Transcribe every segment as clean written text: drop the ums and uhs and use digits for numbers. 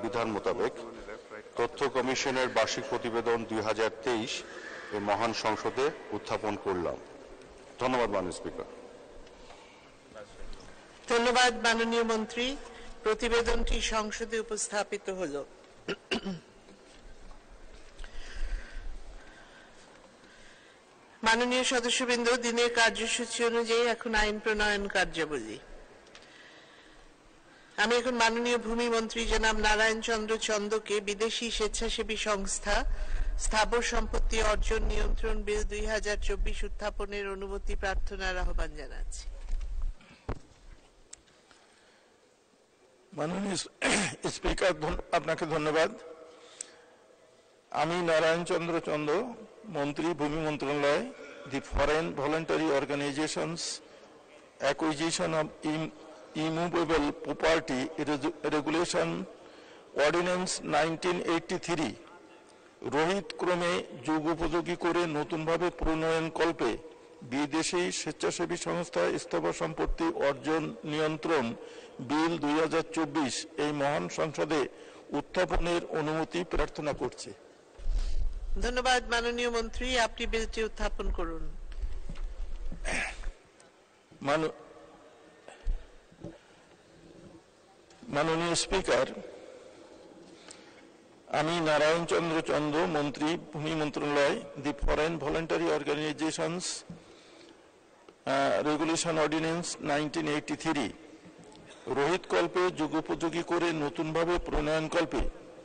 বিধান মোতাবেক তথ্য কমিশনের বার্ষিক প্রতিবেদন 2023 এই মহান সংসদে উত্থাপন করলাম। ধন্যবাদ মাননীয় স্পিকার। ধন্যবাদ মাননীয় মন্ত্রী। প্রতিবেদনটি সংসদে উপস্থাপিত হলো। মাননীয় সদস্যবৃন্দ, দিনের কার্যসূচি অনুযায়ী এখন আইন প্রণয়ন কার্যাবলী। আমি এখন মাননীয় ভূমি মন্ত্রী জনাব নারায়ণ চন্দ্র চন্দকে বিদেশি স্বেচ্ছাসেবী সংস্থা স্থাবর সম্পত্তি অর্জন নিয়ন্ত্রণ বিল 2024 উত্থাপনের অনুমতি প্রার্থনার আহ্বান জানাচ্ছি। মাননীয় স্পিকার, আপনাকে ধন্যবাদ। আমি নারায়ণ চন্দ্র চন্দ, মন্ত্রী, ভূমি মন্ত্রণালয়, the foreign voluntary organisations acquisition of immovable property regulation ordinance 1983 রোহিত ক্রমে যুগোপযোগী করে নতুনভাবে প্রণয়ন কল্পে বিদেশি স্বেচ্ছাসেবী সংস্থা স্থাবর সম্পত্তি অর্জন নিয়ন্ত্রণ বিল 2024 এই মহান সংসদে উত্থাপনের অনুমতি প্রার্থনা করছি। ধন্যবাদ মাননীয় মন্ত্রী, আপনি বিলটি উত্থাপন করুন। মাননীয় স্পিকার, আমি নারায়ণ চন্দ্র চন্দ, মন্ত্রী, ভূমি মন্ত্রণালয়, the foreign voluntary organisations regulation ordinance 1983 রোহিত কল্পে যুগোপযোগী করে নতুনভাবে প্রণয়ন কল্পে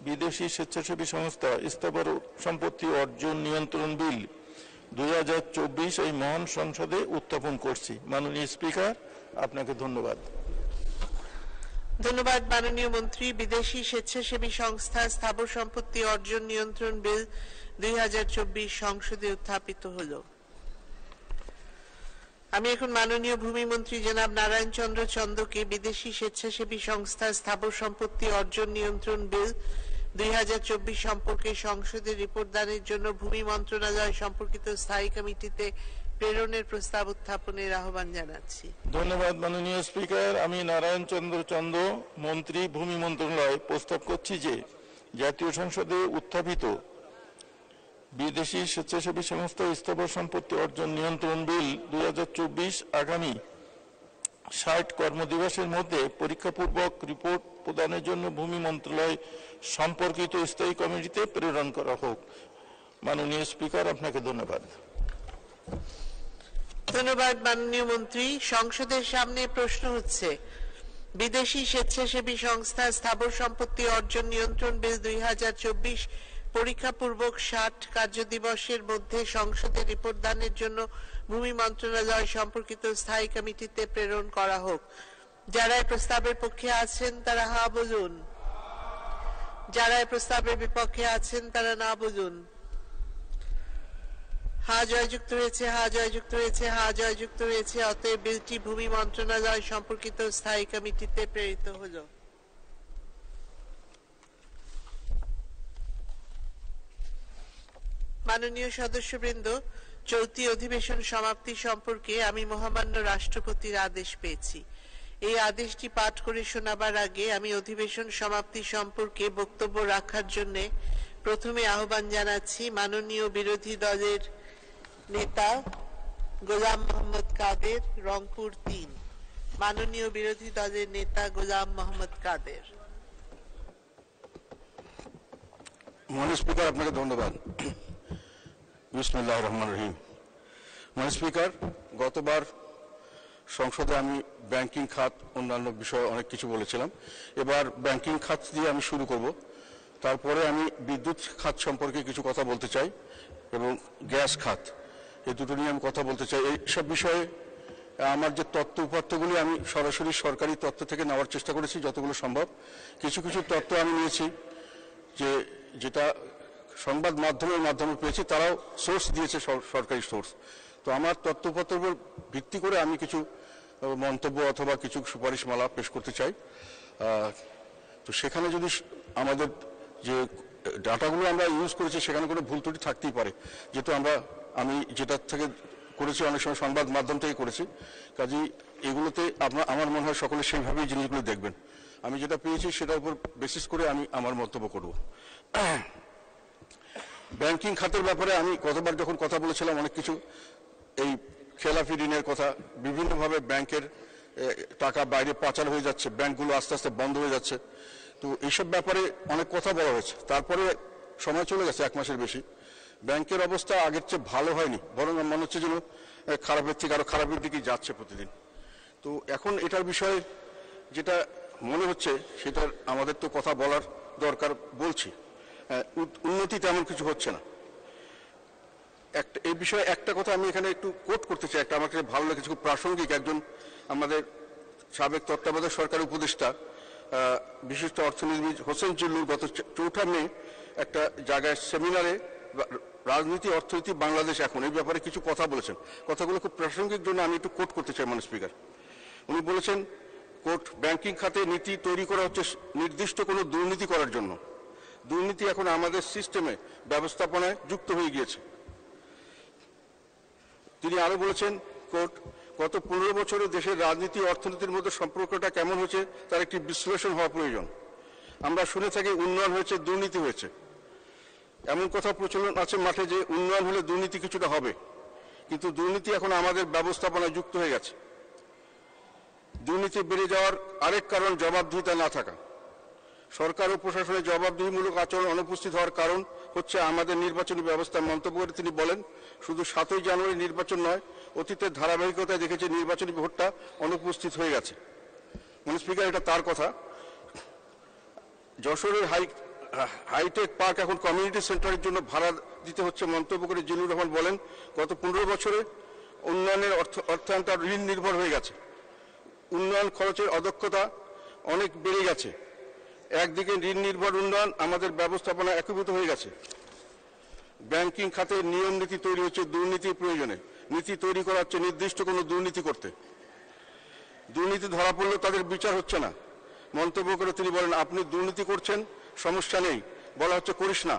বিদেশি স্বেচ্ছাসেবী সংস্থা স্থাবর সম্পত্তি অর্জন নিয়ন্ত্রণ বিল 2024 এই মহান সংসদে উত্থাপন করছি। মাননীয় স্পিকার, আপনাকে ধন্যবাদ। ধন্যবাদ মাননীয় মন্ত্রী। বিদেশি স্বেচ্ছাসেবী সংস্থা স্থাবর সম্পত্তি অর্জন নিয়ন্ত্রণ বিল 2024 সংসদে উত্থাপিত হলো। আমি এখন মাননীয় ভূমি মন্ত্রী জনাব নারায়ণ চন্দ্র চন্দকে বিদেশি স্বেচ্ছাসেবী সংস্থা স্থাবর সম্পত্তি অর্জন নিয়ন্ত্রণ বিল 2024 সম্পর্কে সংসদে রিপোর্ট দানের জন্য ভূমি মন্ত্রণালয় সম্পর্কিত স্থায়ী কমিটিতে প্রেরণের প্রস্তাব উত্থাপনের আহ্বান জানাচ্ছি। ধন্যবাদ মাননীয় স্পিকার। আমি নারায়ণ চন্দ্র চন্দ, মন্ত্রী, ভূমি মন্ত্রণালয় প্রস্তাব করছি যে জাতীয় সংসদে উত্থাপিত বিদেশি স্বেচ্ছাসেবী সংস্থা স্থাবর সম্পত্তি অর্জন নিয়ন্ত্রণ বিল 2024 আগামী 60 কর্মদিবসের মধ্যে পরীক্ষাপূর্বক রিপোর্ট প্রদানের জন্য ভূমি মন্ত্রণালয় সম্পর্কিত স্থায়ী কমিটিতে প্রেরণ করা হোক। মাননীয় স্পিকার, আপনাকে ধন্যবাদ। ধন্যবাদ মাননীয় মন্ত্রী। সংসদের সামনে প্রশ্ন হচ্ছে, বিদেশি স্বেচ্ছাসেবী সংস্থা স্থাবর সম্পত্তি অর্জন নিয়ন্ত্রণ বিল 2024 পরীক্ষাপূর্বক 60 কার্যদিবসের মধ্যে সংসদে রিপোর্ট দানের জন্য ভূমি মন্ত্রণালয় সম্পর্কিত স্থায়ী কমিটিতে প্রেরণ করা হোক। যারা এই প্রস্তাবের পক্ষে আছেন তারা হা বলুন, যারা এই প্রস্তাবের বিপক্ষে আছেন তারা না বলুন। হা জয়যুক্ত হয়েছে, হা জয়যুক্ত হয়েছে, হা জয়যুক্ত হয়েছে। অতএব বিলটি ভূমি মন্ত্রণালয় সম্পর্কিত স্থায়ী কমিটিতে প্রেরিত হলো। মাননীয় সদস্যবৃন্দ, চলতি অধিবেশন সমাপ্তি সম্পর্কে আমি মহামান্য রাষ্ট্রপতির আদেশ পেয়েছি। এই আদেশটি পাঠ করে শোনাবার আগে আমি অধিবেশন সমাপ্তি সম্পর্কে বক্তব্য রাখার জন্য প্রথমে আহ্বান জানাচ্ছি মাননীয় বিরোধী দলের নেতা গোলাম মোহাম্মদ কাদের, রংপুর 3। মাননীয় বিরোধী দলের নেতা গোলাম মোহাম্মদ কাদের। মাননীয় স্পিকার, আপনাকে ধন্যবাদ। বিসমিল্লাহির রহমানির রহিম। মাননীয় স্পিকার, গতবার সংসদে আমি ব্যাংকিং খাত অন্যান্য বিষয়ে অনেক কিছু বলেছিলাম। এবার ব্যাংকিং খাত দিয়ে আমি শুরু করব। তারপরে আমি বিদ্যুৎ খাত সম্পর্কে কিছু কথা বলতে চাই এবং গ্যাস খাত, এই দুটো নিয়ে আমি কথা বলতে চাই। এইসব বিষয়ে আমার যে তথ্য উপাত্তগুলি আমি সরাসরি সরকারি তথ্য থেকে নেওয়ার চেষ্টা করেছি যতগুলো সম্ভব। কিছু কিছু তথ্য আমি নিয়েছি যেটা সংবাদ মাধ্যমের মাধ্যমে পেয়েছি, তারাও সোর্স দিয়েছে, সরকারি সোর্স। তো আমার তথ্য উপাত্তের উপর ভিত্তি করে আমি কিছু মন্তব্য অথবা কিছু সুপারিশমালা পেশ করতে চাই। তো সেখানে যদি আমাদের যে ডাটাগুলো আমরা ইউজ করেছি সেখানে কোনো ভুল ত্রুটি থাকতেই পারে, যেহেতু আমি যেটার থেকে করেছি অনেক সময় সংবাদ মাধ্যম থেকে করেছি, কাজেই এগুলোতে আমার মনে হয় সকলে সেইভাবেই জিনিসগুলো দেখবেন। আমি যেটা পেয়েছি সেটার উপর বেসিস করে আমি আমার মন্তব্য করব। ব্যাংকিং খাতের ব্যাপারে আমি গতবার যখন কথা বলেছিলাম অনেক কিছু, এই খেলাফি ঋণের কথা, বিভিন্নভাবে ব্যাংকের টাকা বাইরে পাচার হয়ে যাচ্ছে, ব্যাংকগুলো আস্তে আস্তে বন্ধ হয়ে যাচ্ছে, তো এইসব ব্যাপারে অনেক কথা বলা হয়েছে। তারপরে সময় চলে গেছে 1 মাসের বেশি, ব্যাংকের অবস্থা আগের চেয়ে ভালো হয়নি, বরং মনে হচ্ছে যেন খারাপের থেকে আরো খারাপের দিকে যাচ্ছে প্রতিদিন। তো এখন এটার বিষয়ে যেটা মনে হচ্ছে সেটার আমাদের তো কথা বলার দরকার, বলছি। উন্নতি তেমন কিছু হচ্ছে না। এই বিষয়ে একটা কথা আমি এখানে একটু কোট করতে চাই, একটা আমার কাছে ভালো লেগেছে, খুব প্রাসঙ্গিক। একজন আমাদের সাবেক তত্ত্বাবধায়ক সরকারের উপদেষ্টা বিশিষ্ট অর্থনীতিবিদ হোসেন জিল্লুর গত 4 মে একটা জায়গায় সেমিনারে রাজনীতি অর্থনীতি বাংলাদেশ এখন এই ব্যাপারে কিছু কথা বলেছেন। কথাগুলো খুব প্রাসঙ্গিক জন্য আমি একটু কোট করতে চাই মাননীয় স্পিকার। উনি বলেছেন, কোট, ব্যাংকিং খাতে নীতি তৈরি করা হচ্ছে নির্দিষ্ট কোনো দুর্নীতি করার জন্য। দুর্নীতি এখন আমাদের সিস্টেমে ব্যবস্থাপনায় যুক্ত হয়ে গিয়েছে। তিনি আরো বলেছেন, কোট, গত 15 বছরে দেশের রাজনীতি অর্থনীতির মধ্যে সম্পর্কটা কেমন হয়েছে তার একটি বিশ্লেষণ হওয়া প্রয়োজন। আমরা শুনে থাকি উন্নয়ন হয়েছে, দুর্নীতি হয়েছে। এমন কথা প্রচলন আছে মাঠে যে উন্নয়ন হলে দুর্নীতি কিছুটা হবে, কিন্তু দুর্নীতি এখন আমাদের ব্যবস্থাপনায় যুক্ত হয়ে গেছে। দুর্নীতি বেড়ে যাওয়ার আরেক কারণ জবাবদিহিতা না থাকা। সরকার ও প্রশাসনের জবাবদিহিমূলক আচরণ অনুপস্থিত হওয়ার কারণ হচ্ছে আমাদের নির্বাচনী ব্যবস্থা। মন্তব্য করে তিনি বলেন, শুধু 7ই জানুয়ারি নির্বাচন নয়, অতীতের ধারাবাহিকতায় দেখেছে নির্বাচনী ভোটটা অনুপস্থিত হয়ে গেছে। মাননীয় স্পিকার, এটা তার কথা। যশোরের হাইটেক পার্ক এখন কমিউনিটি সেন্টারের জন্য ভাড়া দিতে হচ্ছে। মন্তব্য করে জিল্লুর রহমান বলেন, গত 15 বছরে উন্নয়নের অর্থায়নটা ঋণ নির্ভর হয়ে গেছে। উন্নয়ন খরচের অদক্ষতা অনেক বেড়ে গেছে। একদিকে ঋণ নির্ভর উন্নয়ন, আমাদের ব্যবস্থাপনা একীভূত হয়ে গেছে। ব্যাংকিং খাতে নিয়ম নীতি তৈরি হচ্ছে দুর্নীতির প্রয়োজনে। নীতি তৈরি করা হচ্ছে নির্দিষ্ট কোনো দুর্নীতি করতে। দুর্নীতি ধরা পড়লেও তাদের বিচার হচ্ছে না। মন্তব্য করে তিনি বলেন, আপনি দুর্নীতি করছেন, সমস্যা নেই, বলা হচ্ছে করিস না।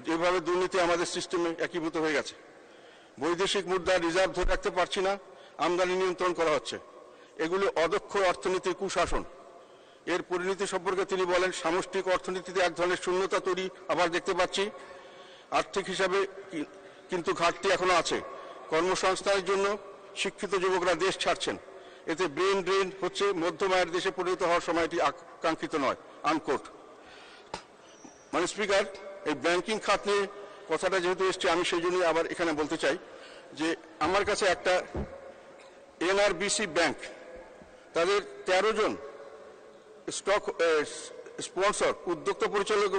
যেভাবে দুর্নীতি আমাদের সিস্টেমে একীভূত হয়ে গেছে। বৈদেশিক মুদ্রার রিজার্ভ ধরে রাখতে পারছি না, আমদানি নিয়ন্ত্রণ করা হচ্ছে। এগুলো অদক্ষ অর্থনীতির কুশাসন। এর পরিণতি সম্পর্কে তিনি বলেন, সামষ্টিক অর্থনীতিতে এক ধরনের শূন্যতা তৈরি আবার দেখতে পাচ্ছি। আর্থিক হিসাবে কিন্তু ঘাটতি এখনো আছে। কর্মসংস্থানের জন্য শিক্ষিত যুবকরা দেশ ছাড়ছেন। এতে ব্রেন ড্রেন হচ্ছে, মধ্যম আয়ের দেশে পরিণত হওয়ার সময়টি আকাঙ্ক্ষিত নয়। আনকোট। মাননীয় স্পিকার, এই ব্যাংকিং খাত নিয়ে কথাটা যেহেতু এসছে, আমি সেই জন্যই আবার এখানে বলতে চাই যে আমার কাছে একটা এনআরবিসি ব্যাংক, তাদের 13 জন স্টক স্পন্সর, উদ্যোক্তা পরিচালক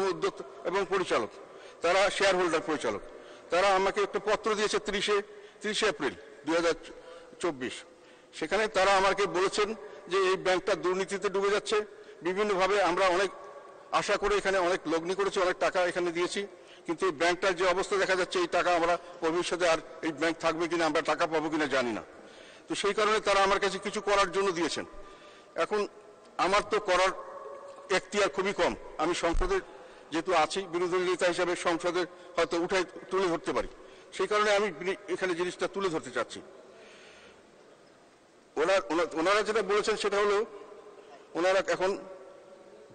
এবং পরিচালক, তারা শেয়ার হোল্ডার পরিচালক, তারা আমাকে একটা পত্র দিয়েছে 30 এপ্রিল 2024। সেখানে তারা আমাকে বলেছেন যে এই ব্যাংকটা দুর্নীতিতে ডুবে যাচ্ছে। বিভিন্নভাবে আমরা অনেক আশা করে এখানে অনেক লগ্নি করেছি, অনেক টাকা এখানে দিয়েছি, কিন্তু এই ব্যাংকটার যে অবস্থা দেখা যাচ্ছে, এই টাকা আমরা ভবিষ্যতে আর এই ব্যাংক থাকবে কিনা, আমরা টাকা পাবো কিনা জানি না। তো সেই কারণে তারা আমার কাছে কিছু করার জন্য দিয়েছেন। এখন আমার তো করার এখতিয়ার খুবই কম। আমি সংসদের যেহেতু আছি, বিরোধী নেতা হিসাবে সংসদে হয়তো তুলে ধরতে পারি। সেই কারণে আমি এখানে জিনিসটা তুলে ধরতে চাচ্ছি। ওনারা যেটা বলেছেন সেটা হলো, ওনারা এখন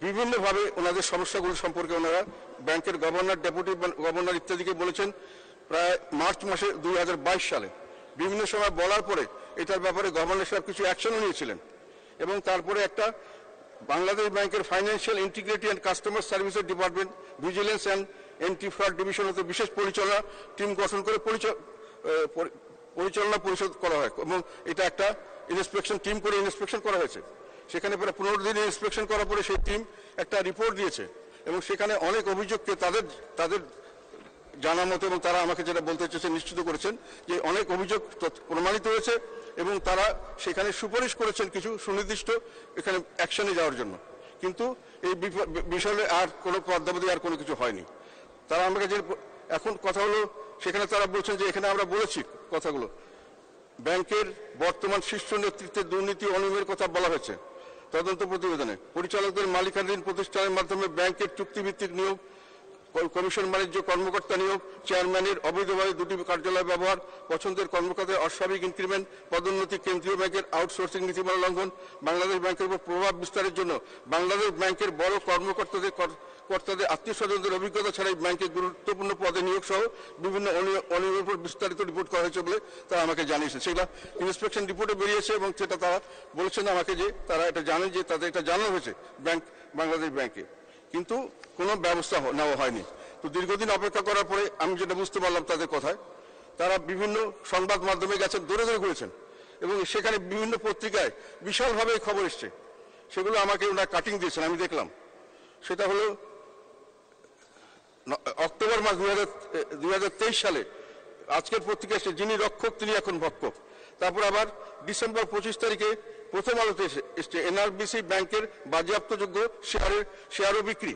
বিভিন্নভাবে ওনাদের সমস্যাগুলো সম্পর্কে ওনারা ব্যাংকের গভর্নর, ডেপুটি গভর্নর ইত্যাদিকে বলেছেন প্রায় মার্চ মাসে 2022 সালে। বিভিন্ন সময় বলার পরে এটার ব্যাপারে গভর্নর সাহেব কিছু অ্যাকশনও নিয়েছিলেন, এবং তারপরে একটা বাংলাদেশ ব্যাংকের financial integrity and customer services department, vigilance and anti fraud division হতে বিশেষ পরিচালনা টিম গঠন করে পরিচালনা পরিষদ করা হয়, এবং এটা একটা ইন্সপেকশন টিম করে ইন্সপেকশন করা হয়েছে। সেখানে প্রায় 15 দিন ইন্সপেকশন করার পরে সেই টিম একটা রিপোর্ট দিয়েছে, এবং সেখানে অনেক অভিযোগকে তাদের জানা মতো, এবং তারা আমাকে যেটা বলতে চেয়েছে নিশ্চিত করেছেন যে অনেক অভিযোগ প্রমাণিত হয়েছে, এবং তারা সেখানে সুপারিশ করেছেন কিছু সুনির্দিষ্ট এখানে অ্যাকশনে যাওয়ার জন্য। কিন্তু এই বিষয়ে আর কোনো পদ্মাবধি আর কোনো কিছু হয়নি। তারা আমাকে যে এখন কথা হলো, সেখানে তারা বলছেন যে এখানে আমরা বলেছি কথাগুলো, ব্যাংকের বর্তমান শীর্ষ নেতৃত্বের দুর্নীতি অনিয়মের কথা বলা হয়েছে তদন্ত প্রতিবেদনে। পরিচালকদের মালিকানাধীন প্রতিষ্ঠানের মাধ্যমে ব্যাংকের চুক্তিভিত্তিক নিয়োগ কমিশন বাণিজ্য কর্মকর্তা নিয়োগ, চেয়ারম্যানের অবৈধভাবে দুটি কার্যালয় ব্যবহার, পছন্দের কর্মকর্তাদের অস্বাভাবিক ইনক্রিমেন্ট, পদোন্নতি, কেন্দ্রীয় ব্যাংকের আউটসোর্সিং নীতিমালা লঙ্ঘন, বাংলাদেশ ব্যাংকের উপর প্রভাব বিস্তারের জন্য বাংলাদেশ ব্যাংকের বড় কর্তাদের আত্মীয় স্বজনদের অভিজ্ঞতা ছাড়াই ব্যাংকের গুরুত্বপূর্ণ পদে নিয়োগ সহ বিভিন্ন অনিয়মের উপর বিস্তারিত রিপোর্ট করা হয়েছে বলে তারা আমাকে জানিয়েছে। সেগুলো ইন্সপেকশন রিপোর্টে বেরিয়েছে এবং সেটা তারা বলেছেন আমাকে যে তারা এটা জানেন, যে তাদের এটা জানানো হয়েছে বাংলাদেশ ব্যাংকে, কিন্তু কোনো ব্যবস্থা নেওয়া হয়নি। তো দীর্ঘদিন অপেক্ষা করার পরে আমি যেটা বুঝতে পারলাম তাদের কথায়, তারা বিভিন্ন সংবাদ মাধ্যমে গেছেন, দৌড়ে দৌড়ে ঘুরেছেন এবং সেখানে বিভিন্ন পত্রিকায় বিশালভাবে খবর এসছে, সেগুলো আমাকে ওনারা কাটিং দিয়েছেন, আমি দেখলাম। সেটা হলো অক্টোবর মাস 2023 সালে আজকের পত্রিকা এসছে, যিনি রক্ষক তিনি এখন ভক্ষক। তারপর আবার ডিসেম্বর 25 তারিখে প্রথম আলোতে এসছে এনআরবিসি ব্যাংকের বাজেয়াপ্তযোগ্য শেয়ারও বিক্রি,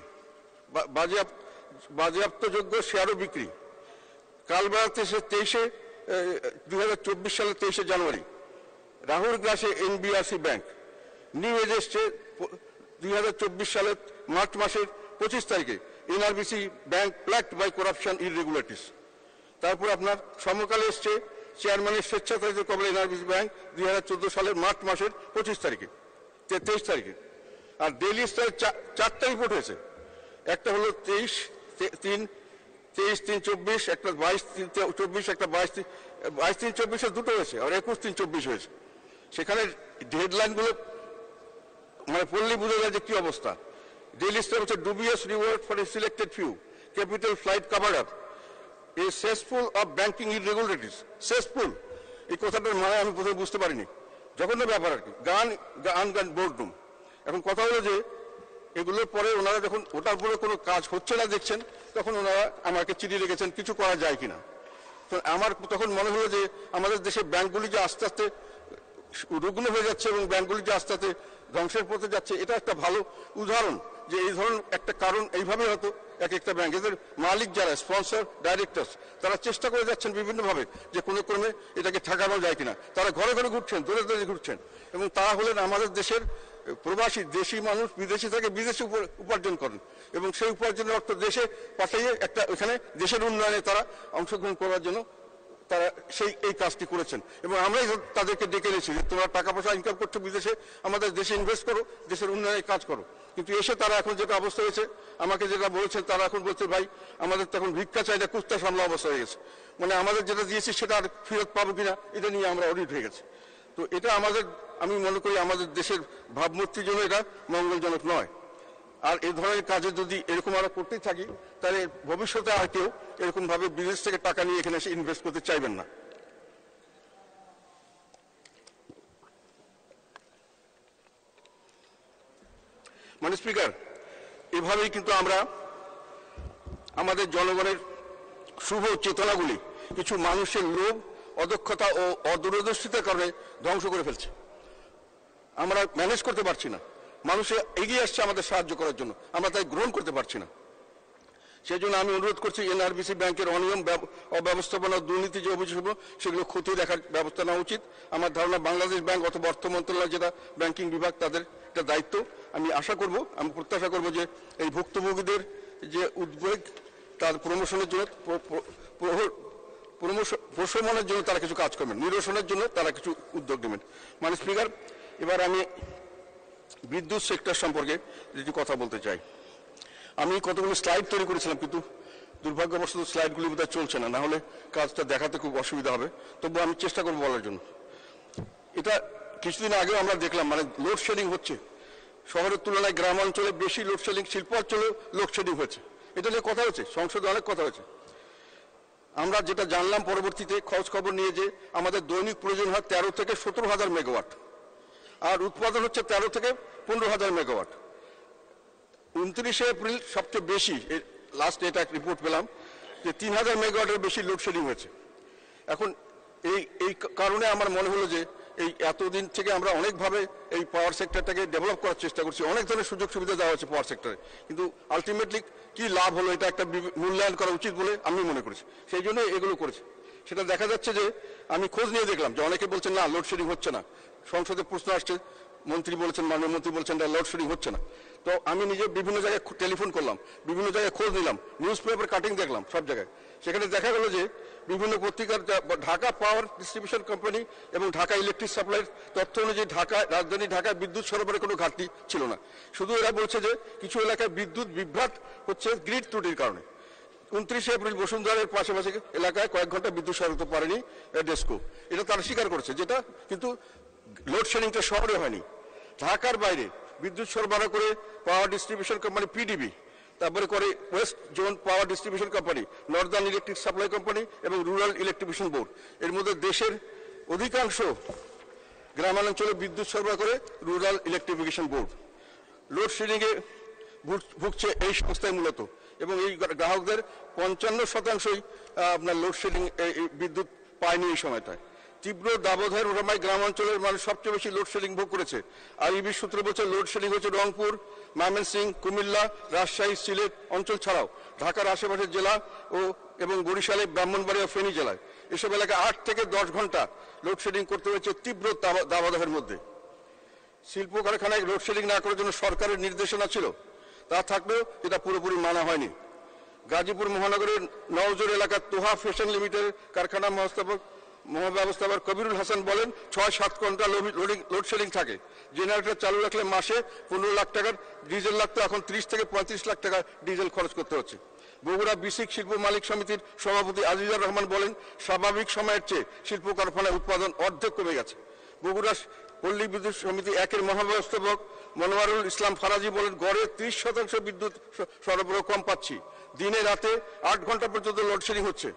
বাজেয়াপ্তযোগ্য শেয়ারও বিক্রি। কালবেলাতে এসে 2024 সালের 23 জানুয়ারি রাহুল গ্রাসে এনবিআরসি ব্যাংক। নিউ এজ এসছে 2024 সালের মার্চ মাসের 25 তারিখে এনআরবিসি ব্যাংক প্ল্যাগড বাই করাপশন ইররেগুলারিটিস। তারপর আপনার সমকালে এসছে চেয়ারম্যানের স্বেচ্ছাচারিত কবলে এনআরবিসি ব্যাংক 2014 সালের মার্চ মাসের 25 তারিখে 23 তারিখে। আর ডেইলি স্টার 4টা রিপোর্ট হয়েছে, একটা হলো 23/3/24, একটা 22/3/24, একটা 22/3/24 দুটো হয়েছে, আর 21/3/24 হয়েছে। সেখানে হেডলাইনগুলো মানে পড়লেই বোঝা যায় যে কি অবস্থা। ডেইলি স্টার হচ্ছে dubious reward for a selected few, capital flight covered up, a cesspool of banking irregularities. cesspool এই কথাটার মানে আমি প্রথমে বুঝতে পারিনি, জঘন্য ব্যাপার আর কি, গান বোর্ডরুম। এখন কথা হলো যে এগুলোর পরে ওনারা যখন ওটার উপরে কোনো কাজ হচ্ছে না দেখছেন, তখন ওনারা আমাকে চিঠি রেখেছেন কিছু করা যায় কিনা। তো আমার তখন মনে হলো যে আমাদের দেশের ব্যাংকগুলি যে আস্তে আস্তে রুগ্ন হয়ে যাচ্ছে এবং ব্যাংকগুলি যে আস্তে আস্তে ধ্বংসের পথে যাচ্ছে, এটা একটা ভালো উদাহরণ যে এই ধরনের একটা কারণ এইভাবে হয়তো এক একটা ব্যাংক, এদের মালিক যারা স্পন্সর ডাইরেক্টরস, তারা চেষ্টা করে যাচ্ছেন বিভিন্নভাবে যে কোনো ক্রমে এটাকে ঠেকানো যায় কিনা। তারা ঘরে ঘরে ঘুরছেন, দূরে দূরে ঘুরছেন, এবং তারা হলেন আমাদের দেশের প্রবাসী, দেশি মানুষ, বিদেশি থেকে বিদেশে উপার্জন করেন এবং সেই উপার্জনের অর্থ দেশে পাঠিয়ে একটা এখানে দেশের উন্নয়নে তারা অংশগ্রহণ করার জন্য তারা এই কাজটি করেছেন। এবং আমরাই তাদেরকে ডেকে এনেছি যে তোমরা টাকা পয়সা ইনকাম করছো বিদেশে, আমাদের দেশে ইনভেস্ট করো, দেশের উন্নয়নে কাজ করো। কিন্তু এসে তারা এখন যেটা অবস্থা হয়েছে, আমাকে যেটা বলছেন, তারা এখন বলছে ভাই আমাদের তো এখন ভিক্ষা চাইলে কুস্তা সামলা অবস্থা হয়ে গেছে, মানে আমাদের যেটা দিয়েছি সেটা আর ফেরত পাবো কিনা এটা নিয়ে আমরা অডিট হয়ে গেছে। তো এটা আমি মনে করি আমাদের দেশের ভাবমূর্তির জন্য এটা মঙ্গলজনক নয়। আর এই ধরনের কাজে যদি এরকম আমরা করতেই থাকি, তাহলে ভবিষ্যতে আর কেউ এরকম ভাবে বিদেশ থেকে টাকা নিয়ে এখানে এসে ইনভেস্ট করতে চাইবেন না। মানে স্পিকার, এভাবেই কিন্তু আমরা আমাদের জনগণের শুভ চেতনাগুলি কিছু মানুষের লোভ, অদক্ষতা ও অদূরদর্শিতার কারণে ধ্বংস করে ফেলছে। আমরা ম্যানেজ করতে পারছি না, মানুষ এগিয়ে আসছে আমাদের সাহায্য করার জন্য, আমরা তাই গ্রহণ করতে পারছি না। সেই জন্য আমি অনুরোধ করছি এনআরবিসি ব্যাংকের অনিয়ম, অব্যবস্থাপনা, দুর্নীতি যে অভিযোগ সেগুলো খতিয়ে দেখার ব্যবস্থা নেওয়া উচিত। আমার ধারণা বাংলাদেশ ব্যাংক অথবা অর্থ মন্ত্রণালয় যেটা ব্যাংকিং বিভাগ, তাদের একটা দায়িত্ব। আমি প্রত্যাশা করব যে এই ভুক্তভোগীদের যে উদ্বেগ, তার প্রমোশনের জন্য প্রশমনের জন্য তারা কিছু কাজ করবেন, নিরসনের জন্য তারা কিছু উদ্যোগ নেবেন। মানে স্পিকার, এবার আমি বিদ্যুৎ সেক্টর সম্পর্কে কিছু কথা বলতে চাই। আমি কতগুলো স্লাইড তৈরি করেছিলাম, কিন্তু দুর্ভাগ্যবশত স্লাইডগুলি বোধহয় চলছে না, হলে কাজটা দেখাতে খুব অসুবিধা হবে। তবু আমি চেষ্টা করবো বলার জন্য। এটা কিছুদিন আগেও আমরা দেখলাম, মানে লোডশেডিং হচ্ছে শহরের তুলনায় গ্রাম অঞ্চলে বেশি লোডশেডিং, শিল্প অঞ্চলেও লোডশেডিং হচ্ছে। এটা নিয়ে কথা হচ্ছে, সংসদে অনেক কথা হচ্ছে। আমরা যেটা জানলাম পরবর্তীতে খোঁজ খবর নিয়ে, যে আমাদের দৈনিক প্রয়োজন হয় 13 থেকে 17,000 মেগাওয়াট, আর উৎপাদন হচ্ছে 13 থেকে 15,000 মেগাওয়াট। 29 এপ্রিল সবচেয়ে বেশি, লাস্ট এটা রিপোর্ট পেলাম যে 3,000 মেগাওয়াটের বেশি লোডশেডিং হয়েছে। এখন এই কারণে আমার মনে হলো যে এই এতদিন থেকে আমরা অনেকভাবে এই পাওয়ার সেক্টরটাকে ডেভেলপ করার চেষ্টা করছি, অনেক ধরনের সুযোগ সুবিধা দেওয়া হচ্ছে পাওয়ার সেক্টরে, কিন্তু আলটিমেটলি কি লাভ হলো এটা একটা মূল্যায়ন করা উচিত বলে আমি মনে করেছি। সেই জন্য এগুলো করেছি। সেটা দেখা যাচ্ছে যে আমি খোঁজ নিয়ে দেখলাম যে অনেকে বলছেন না লোডশেডিং হচ্ছে না, সংসদে প্রশ্ন আসছে, মন্ত্রী বলছেন, মাননীয় মন্ত্রী বলছেন লোডশেডিং হচ্ছে না। তো আমি নিজে বিভিন্ন জায়গায় টেলিফোন করলাম, বিভিন্ন জায়গায় খোঁজ নিলাম, নিউজ পেপার কাটিং দেখলাম সব জায়গায়। সেখানে দেখা গেল যে বিভিন্ন পত্রিকার ঢাকা পাওয়ার ডিস্ট্রিবিউশন কোম্পানি এবং ঢাকা ইলেকট্রিক সাপ্লাইয়ের তথ্য অনুযায়ী রাজধানী ঢাকায় বিদ্যুৎ সরবরাহের কোনো ঘাটতি ছিল না। শুধু এরা বলছে যে কিছু এলাকায় বিদ্যুৎ বিভ্রাট হচ্ছে গ্রিড ত্রুটির কারণে। 29 এপ্রিল বসুন্ধরার পাশাপাশি এলাকায় কয়েক ঘন্টা বিদ্যুৎ সরবরাহ পারেনি ডেস্কো, এটা তারা স্বীকার করেছে। যেটা কিন্তু লোডশেডিংটা শহরে হয়নি, ঢাকার বাইরে বিদ্যুৎ সরবরাহ করে পাওয়ার ডিস্ট্রিবিউশন কোম্পানি পিডিবি, তারপরে করে west zone power distribution company, northern electric supply company এবং রুরাল ইলেকট্রিবিউশন বোর্ড। এর মধ্যে দেশের অধিকাংশ গ্রামাঞ্চলে বিদ্যুৎ সরবরাহ করে রুরাল ইলেকট্রিফিকেশন বোর্ড। লোডশেডিংয়ে ভুগছে এই সংস্থায় মূলত, এবং এই গ্রাহকদের 55% আপনার লোডশেডিং বিদ্যুৎ পায়নি এই সময়টায়। তীব্র দাবদাহের ওঠায় গ্রামাঞ্চলের মানুষ সবচেয়ে বেশি লোডশেডিং ভোগ করেছে। আইবি সূত্র বলছে লোডশেডিং হচ্ছে রংপুর, ময়মনসিংহ, কুমিল্লা, রাজশাহী, সিলেট অঞ্চল ছাড়াও ঢাকার আশেপাশের জেলা এবং বরিশালে, ব্রাহ্মণবাড়িয়া, ফেনী জেলায় এসব এলাকায় 8 থেকে 10 ঘন্টা লোডশেডিং করতে হয়েছে তীব্র দাবদাহের মধ্যে। শিল্প কারখানায় লোডশেডিং না করার জন্য সরকারের নির্দেশনা ছিল, তা থাকলেও এটা পুরোপুরি মানা হয়নি। গাজীপুর মহানগরের নওজোর এলাকার তোহা ফ্যাশন লিমিটেড কারখানা মহাব্যবস্থাপক কবিরুল হাসান বলেন 6-7 ঘন্টা লোডশেডিং থাকে। জেনারেটর চালু রাখলে মাসে 15 লাখ টাকার ডিজেল লাগতো, এখন 30 থেকে 35 লাখ টাকা ডিজেল খরচ করতে হচ্ছে। বগুড়া বিসিক শিল্প মালিক সমিতির সভাপতি আজিজুর রহমান বলেন স্বাভাবিক সময়ের চেয়ে শিল্প কারখানায় উৎপাদন অর্ধেক কমে গেছে। বগুড়া পল্লী বিদ্যুৎ সমিতি 1-এর মহাব্যবস্থাপক মনোয়ারুল ইসলাম ফারাজি বলেন গড়ে 30% বিদ্যুৎ সরবরাহ কম পাচ্ছি, দিনে রাতে 8 ঘন্টা পর্যন্ত লোডশেডিং হচ্ছে।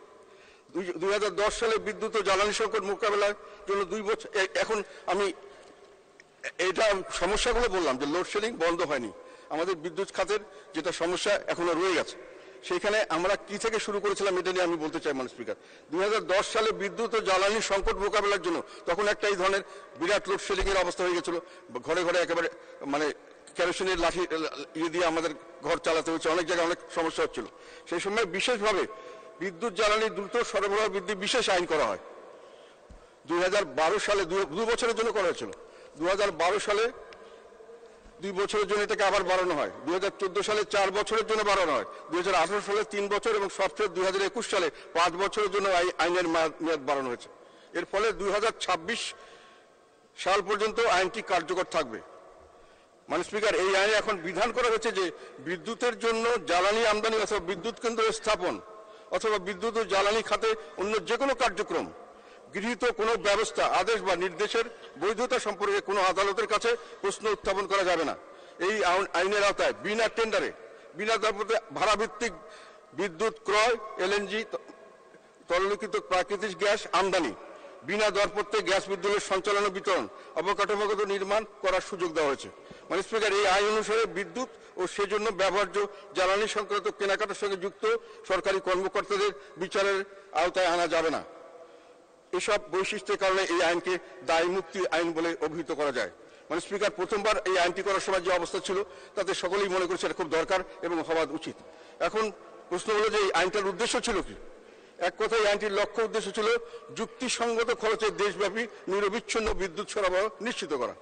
2010 সালে বিদ্যুৎ ও জ্বালানি সংকট মোকাবেলার জন্য 2 বছর, এখন আমি এটা সমস্যাগুলো বললাম যে লোডশেডিং বন্ধ হয়নি, আমাদের বিদ্যুৎ খাতের যেটা সমস্যা এখনো রয়ে গেছে। সেখানে আমরা কি থেকে শুরু করেছিলাম এটা নিয়ে আমি বলতে চাই মাননীয় স্পিকার। 2010 সালে বিদ্যুৎ ও জ্বালানি সংকট মোকাবেলার জন্য তখন একটা এই ধরনের বিরাট লোডশেডিং এর অবস্থা হয়ে গেছিল, ঘরে ঘরে একেবারে মানে কেরোসিনের লাঠি দিয়ে আমাদের ঘর চালাতে হয়েছে, অনেক জায়গায় অনেক সমস্যা হচ্ছিল। সেই সময় বিশেষভাবে বিদ্যুৎ জ্বালানি দ্রুত সরবরাহ বৃদ্ধি বিশেষ আইন করা হয়। 2012 সালে 2 বছরের জন্য করা হয়েছিল। 2012 সালে 2 বছরের জন্য এটাকে আবার বাড়ানো হয়। 2014 সালে 4 বছরের জন্য বাড়ানো হয়। 2018 সালে 3 বছর এবং সবচেয়ে 2021 সালে 5 বছরের জন্য আইনের মেয়াদ বাড়ানো হয়েছে। এর ফলে 2026 সাল পর্যন্ত আইনটি কার্যকর থাকবে। মাননীয় স্পিকার, এই আইনে এখন বিধান করা হয়েছে যে বিদ্যুতের জন্য জ্বালানি আমদানি অথবা বিদ্যুৎ কেন্দ্র স্থাপন অথবা বিদ্যুৎ ও জ্বালানি খাতে অন্য যে কোনো কার্যক্রম, গৃহীত কোনো ব্যবস্থা, আদেশ বা নির্দেশের বৈধতা সম্পর্কে কোনো আদালতের কাছে প্রশ্ন উত্থাপন করা যাবে না। এই আইনের আওতায় বিনা টেন্ডারে, বিনা দাপটে ভাড়াভিত্তিক বিদ্যুৎ ক্রয়, এলএনজি তরলীকৃত প্রাকৃতিক গ্যাস আমদানি, বিনা দরপত্রে গ্যাস বিদ্যুতের সঞ্চালন ও বিতরণ, অবকাঠামোগত নির্মাণ করার সুযোগ দেওয়া হয়েছে। মাননীয় স্পিকার, এই আইন অনুসারে বিদ্যুৎ ও সেজন্য ব্যবহার্য জ্বালানি সংক্রান্ত কেনাকাটার সঙ্গে যুক্ত সরকারি কর্মকর্তাদের বিচারের আওতায় আনা যাবে না। এসব বৈশিষ্ট্যের কারণে এই আইনকে দায় মুক্তি আইন বলে অভিহিত করা যায়। মানে স্পিকার, প্রথমবার এই আইনটি করার সময় যে অবস্থা ছিল তাতে সকলেই মনে করছে এটা খুব দরকার এবং হওয়া উচিত। এখন প্রশ্ন হলো যে এই আইনটার উদ্দেশ্য ছিল কি? এক কথায় আইনটির লক্ষ্য উদ্দেশ্য ছিল যুক্তিসঙ্গত খরচে দেশব্যাপী নিরবিচ্ছিন্ন বিদ্যুৎ সরবরাহ নিশ্চিত করা।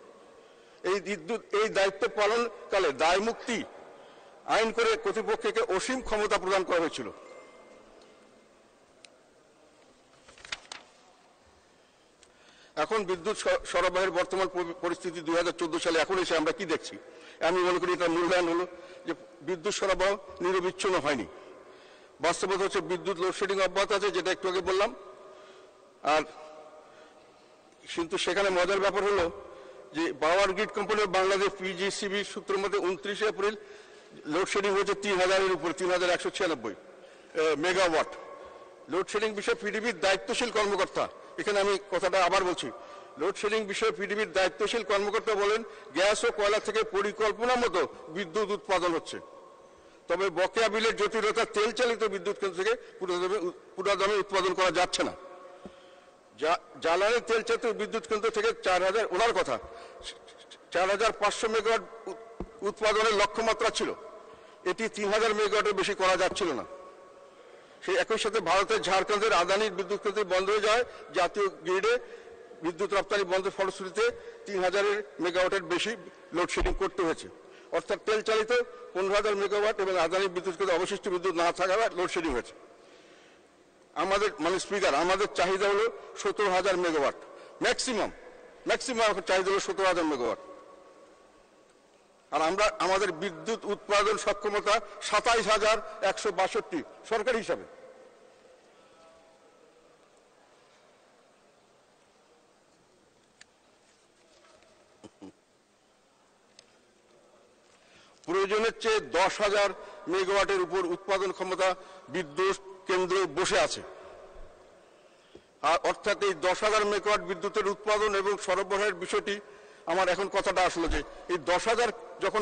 এই দায়িত্ব পালনকালে দায় মুক্তি আইন করে কর্তৃপক্ষকে অসীম ক্ষমতা প্রদান করা হয়েছিল। এখন বিদ্যুৎ সরবরাহের বর্তমান পরিস্থিতি 2014 সালে এখন এসে আমরা কি দেখছি? আমি মনে করি এটা মূল্যায়ন হলো যে বিদ্যুৎ সরবরাহ নিরবিচ্ছিন্ন হয়নি। বাস্তবতা হচ্ছে বিদ্যুৎ লোডশেডিং অব্যাহত আছে, যেটা একটু আগে বললাম। আর কিন্তু সেখানে মজার ব্যাপার হলো যে power grid company of Bangladesh PGCB সূত্র মধ্যে 29 এপ্রিল লোডশেডিং হয়েছে 3000-এর উপর, 3196 মেগাওয়াট। লোডশেডিং বিষয়ে পিডিবির দায়িত্বশীল কর্মকর্তা, এখানে আমি কথাটা আবার বলছি, লোডশেডিং বিষয়ে পিডিবির দায়িত্বশীল কর্মকর্তা বলেন গ্যাস ও কয়লা থেকে পরিকল্পনা মতো বিদ্যুৎ উৎপাদন হচ্ছে, তবে বকেয়া বিলের জটিলতা তেল চালিত বিদ্যুৎ কেন্দ্র থেকে পুরোদমে উৎপাদন করা যাচ্ছে না। জ্বালানি তেল চালিত বিদ্যুৎ কেন্দ্র থেকে 4000, ওনার কথা 4500 মেগাওয়াট উৎপাদনের লক্ষ্যমাত্রা ছিল, এটি 3000 মেগাওয়াটের বেশি করা যাচ্ছিল না। সেই একই সাথে ভারতের ঝাড়খণ্ডের আদানির বিদ্যুৎ কেন্দ্র বন্ধ হয়ে যায়, জাতীয় গ্রিডে বিদ্যুৎ রপ্তানি বন্ধের ফলশ্রুতিতে 3000 মেগাওয়াটের বেশি লোডশেডিং করতে হয়েছে। অর্থাৎ তেল চালিত 15,000 মেগাওয়াট এবং আদানি বিদ্যুৎ কেন্দ্রে অবশিষ্ট বিদ্যুৎ না থাকার লোডশেডিং হয়েছে। আমাদের স্পিকার, আমাদের চাহিদা হলো 17,000 মেগাওয়াট, ম্যাক্সিমাম চাহিদা হলো 17,000 মেগাওয়াট। আর আমাদের বিদ্যুৎ উৎপাদন সক্ষমতা 27,162 সরকারি হিসাবে। প্রয়োজনের চেয়ে 10,000 মেগাওয়াটের উপর উৎপাদন ক্ষমতা বিদ্যুৎ কেন্দ্র বসে আছে। আর অর্থাৎ এই 10,000 মেগাওয়াট বিদ্যুতের উৎপাদন এবং সরবরাহের বিষয়টি আমার এখন কথাটা আসলো যে এই 10,000 যখন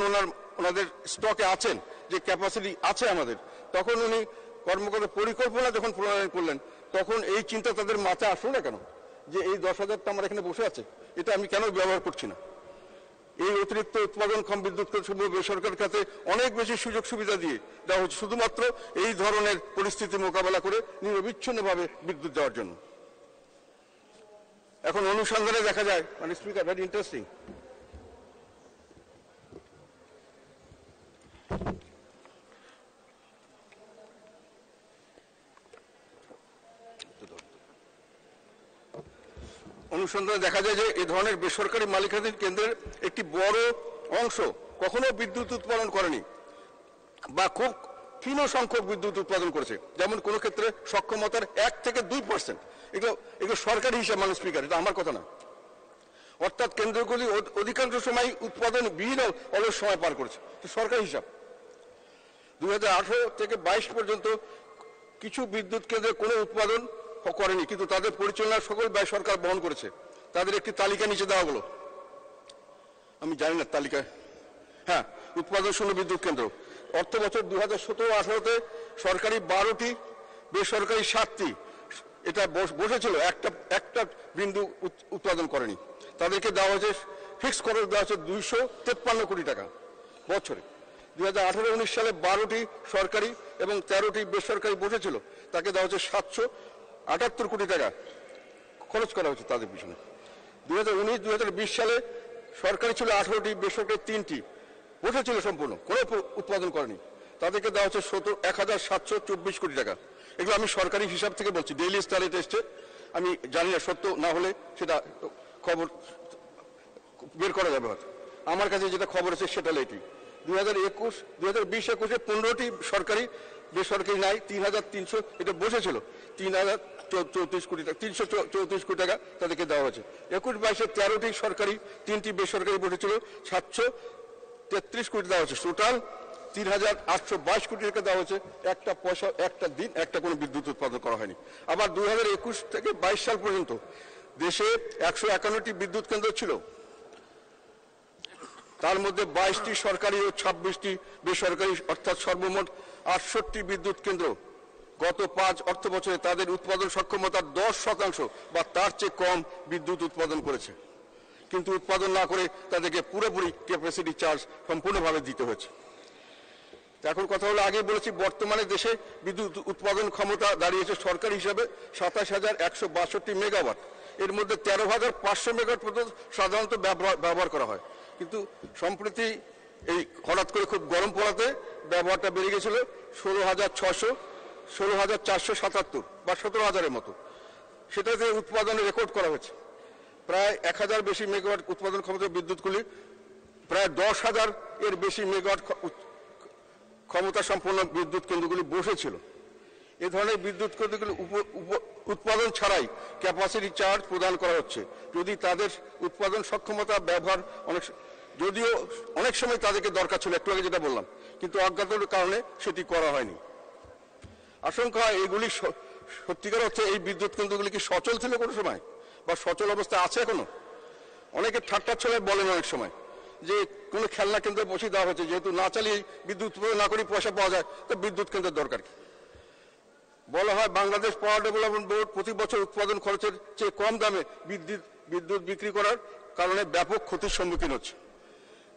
ওনাদের স্টকে আছেন, যে ক্যাপাসিটি আছে আমাদের, তখন উনি কর্মকর্তা পরিকল্পনা যখন প্রণয়ন করলেন তখন এই চিন্তা তাদের মাথায় আসলো না কেন যে এই 10,000টা আমার এখানে বসে আছে, এটা আমি কেন ব্যবহার করছি না? এই অতিরিক্ত উৎপাদনক্ষম বিদ্যুৎ কেন্দ্রসমূহ বেসরকারি খাতে অনেক বেশি সুযোগ সুবিধা দিয়ে দেওয়া হচ্ছে শুধুমাত্র এই ধরনের পরিস্থিতি মোকাবেলা করে নিরবিচ্ছিন্নভাবে বিদ্যুৎ দেওয়ার জন্য। এখন অনুসন্ধানে দেখা যায়, স্পিকার, ভেরি ইন্টারেস্টিং, অনুসন্ধানে দেখা যায় যে এই ধরনের বেসরকারি মালিকানাধীন কেন্দ্রের একটি বড় অংশ কখনো বিদ্যুৎ উৎপাদন করেনি বা খুব ক্ষীণ সংখ্যক বিদ্যুৎ উৎপাদন করেছে, যেমন কোনো ক্ষেত্রে সক্ষমতার 1 থেকে 2%। এগুলো সরকারি হিসাব, স্পিকার, এটা আমার কথা না। অর্থাৎ কেন্দ্রগুলি অধিকাংশ সময় উৎপাদন বিহীন অলস সময় পার করেছে, সরকারি হিসাব। 2018 থেকে 22 পর্যন্ত কিছু বিদ্যুৎ কেন্দ্রে কোনো উৎপাদন করেনি, কিন্তু তাদের পরিচালনার সকল ব্যয় সরকার বহন করেছে। তাদের একটি তালিকা নিচে দেওয়া হলো, আমি জানি না তালিকা, হ্যাঁ, উৎপাদন শূন্য বিদ্যুৎ কেন্দ্র। অর্থ বছর 2017-18-তে সরকারি 12টি, বেসরকারি 7টি, এটা বসেছিল, একটা বিন্দু উৎপাদন করেনি। তাদেরকে দেওয়া হয়েছে, ফিক্স খরচ দেওয়া হচ্ছে 253 কোটি টাকা বছরে। 2018-19 সালে 12টি সরকারি এবং 13টি বেসরকারি বসেছিল, তাকে দেওয়া হচ্ছে 778 কোটি টাকা খরচ করা হয়েছে তাদের পিছনে। 2019-2020 সালে সরকারি ছিল 18টি, বেসরকারি 3টি বসেছিল, সম্পূর্ণ কোনো উৎপাদন করেনি, তাদেরকে দেওয়া হচ্ছে 1,724 কোটি টাকা। এগুলো আমি সরকারি হিসাব থেকে বলছি, ডেইলি স্টারে টেস্টে, আমি জানি না সত্য না হলে সেটা খবর বের করা যাবে হয়তো। আমার কাছে যেটা খবর আছে সেটা লেটি। 2020-21-এ 15টি সরকারি, বেসরকারি নাই 3,300, এটা বসেছিল 3,034 কোটি টাকা, 334 কোটি টাকা তাদেরকে দেওয়া হয়েছে। 21-22-এ 13টি সরকারি, 3টি বেসরকারি বসেছিল, 733 কোটি দেওয়া হয়েছে। টোটাল 3,822 কোটি টাকা দেওয়া হয়েছে। একটা পয়সা, একটা দিন, একটা কোনো বিদ্যুৎ উৎপাদন করা হয়নি। আবার 2021 থেকে 22 সাল পর্যন্ত দেশে 151টি বিদ্যুৎ কেন্দ্র ছিল, তার মধ্যে 22টি সরকারি ও 26টি বেসরকারি, অর্থাৎ সর্বমোট 68টি বিদ্যুৎ কেন্দ্র গত 5 অর্থ বছরে তাদের উৎপাদন সক্ষমতার 10% বা তার চেয়ে কম বিদ্যুৎ উৎপাদন করেছে, কিন্তু উৎপাদন না করে তাদেরকে পুরোপুরি ক্যাপাসিটি চার্জ সম্পূর্ণভাবে দিতে হয়েছে। এখন কথা হলো, আগে বলেছি, বর্তমানে দেশে বিদ্যুৎ উৎপাদন ক্ষমতা দাঁড়িয়েছে সরকারি হিসাবে 27,162 মেগাওয়াট। এর মধ্যে 13,500 মেগাওয়াট পর্যন্ত সাধারণত ব্যবহার করা হয়, কিন্তু সম্প্রতি এই হঠাৎ করে খুব গরম পড়াতে ব্যবহারটা বেড়ে গেছিল 16,477 বা 17,000-এর মতো। সেটাতে উৎপাদনে রেকর্ড করা হয়েছে প্রায় 1,000 বেশি মেগাওয়াট উৎপাদন ক্ষমতার বিদ্যুৎগুলি, প্রায় 10,000 এর বেশি মেগাওয়াট ক্ষমতা সম্পন্ন বিদ্যুৎ কেন্দ্রগুলি বসেছিল। এ ধরনের বিদ্যুৎ কেন্দ্রগুলি উৎপাদন ছাড়াই ক্যাপাসিটি চার্জ প্রদান করা হচ্ছে, যদি তাদের উৎপাদন সক্ষমতা ব্যবহার যদিও অনেক সময় তাদেরকে দরকার ছিল, একটু আগে যেটা বললাম, কিন্তু অজ্ঞাতের কারণে সেটি করা হয়নি। আশঙ্কা হয় এগুলি সত্যিকার অর্থে এই বিদ্যুৎ কেন্দ্রগুলি কি সচল ছিল কোনো সময়, বা সচল অবস্থায় আছে এখনো? অনেকে ঠাট্টা ছলে বলেন অনেক সময় যে কোনো খেলনা কেন্দ্রে বসিয়ে দেওয়া হয়েছে, যেহেতু না চালিয়ে বিদ্যুৎ উৎপাদন না করে পয়সা পাওয়া যায়, তো বিদ্যুৎ কেন্দ্রের দরকার কি? বলা হয় বাংলাদেশ পাওয়ার ডেভেলপমেন্ট বোর্ড প্রতি বছর উৎপাদন খরচের চেয়ে কম দামে বিদ্যুৎ বিক্রি করার কারণে ব্যাপক ক্ষতির সম্মুখীন হচ্ছে।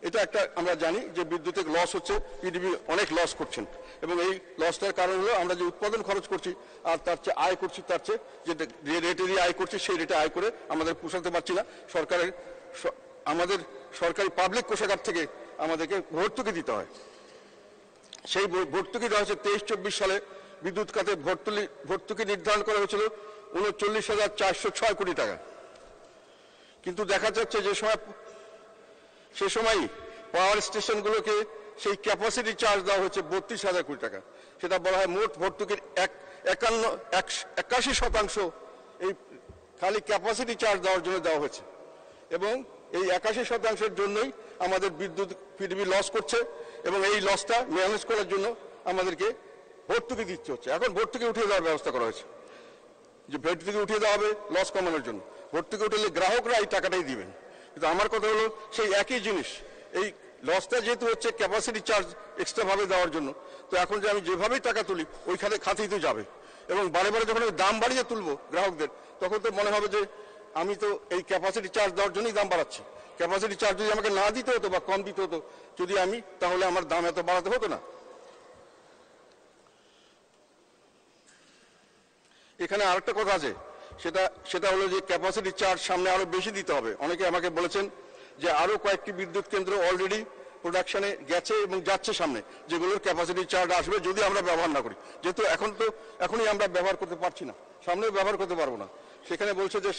এটা একটা আমরা জানি যে বিদ্যুতের লস হচ্ছে, পিডিবি অনেক লস করছেন, এবং এই লসটার কারণ হলো আমরা যে উৎপাদন খরচ করছি আর তার চেয়ে আয় করছি, তার চেয়ে যে রেটে দিয়ে আয় করছি সেই রেটে আয় করে আমাদের পোষাতে পারছি না। আমাদের সরকারি পাবলিক কোষাগার থেকে আমাদেরকে ভর্তুকি দিতে হয়। সেই ভর্তুকি দেওয়া হয়েছে 23-24 সালে বিদ্যুৎ খাতে ভর্তুকি নির্ধারণ করা হয়েছিল 39,406 কোটি টাকা। কিন্তু দেখা যাচ্ছে সে সময়ই পাওয়ার স্টেশনগুলোকে সেই ক্যাপাসিটি চার্জ দেওয়া হচ্ছে 32,000 কোটি টাকা। সেটা বলা হয় মোট ভর্তুকির 81% এই খালি ক্যাপাসিটি চার্জ দেওয়ার জন্য দেওয়া হয়েছে, এবং এই 81%-এর জন্যই আমাদের বিদ্যুৎ পিডিবি লস করছে, এবং এই লসটা ম্যানেজ করার জন্য আমাদেরকে ভর্তুকি দিতে হচ্ছে। এখন ভর্তুকি উঠিয়ে দেওয়ার ব্যবস্থা করা হয়েছে, যে ভর্তুকি উঠিয়ে দেওয়া হবে লস কমানোর জন্য। ভর্তুকি উঠলে গ্রাহকরা এই টাকাটাই দিবেন। কিন্তু আমার কথা হলো সেই একই জিনিস, এই লসটা যেহেতু হচ্ছে ক্যাপাসিটি চার্জ এক্সট্রা ভাবে দেওয়ার জন্য, তো এখন যে আমি যেভাবেই টাকা তুলি ওইখানে খাতেই তো যাবে, এবং বারে বারে যখন দাম বাড়িয়ে তুলবো গ্রাহকদের, তখন তো মনে হবে যে আমি তো এই ক্যাপাসিটি চার্জ দেওয়ার জন্যই দাম বাড়াচ্ছি। ক্যাপাসিটি চার্জ যদি আমাকে না দিতে হতো বা কম দিতে হতো যদি আমি, তাহলে আমার দাম এত বাড়াতে হতো না। এখানে আরেকটা কথা আছে, সেটা হলো যে ক্যাপাসিটি চার্জ সামনে আরো বেশি দিতে হবে। অনেকে আমাকে বলেছেন যে আরো কয়েকটি বিদ্যুৎ কেন্দ্র অলরেডি প্রোডাকশনে গেছে এবং যাচ্ছে সামনে, যেগুলোর ক্যাপাসিটি চার্জ আসবে যদি আমরা ব্যবহার না করি। যেহেতু এখনই আমরা ব্যবহার করতে পারছি না, সামনেও ব্যবহার করতে পারবো না। সেখানে বলছে যে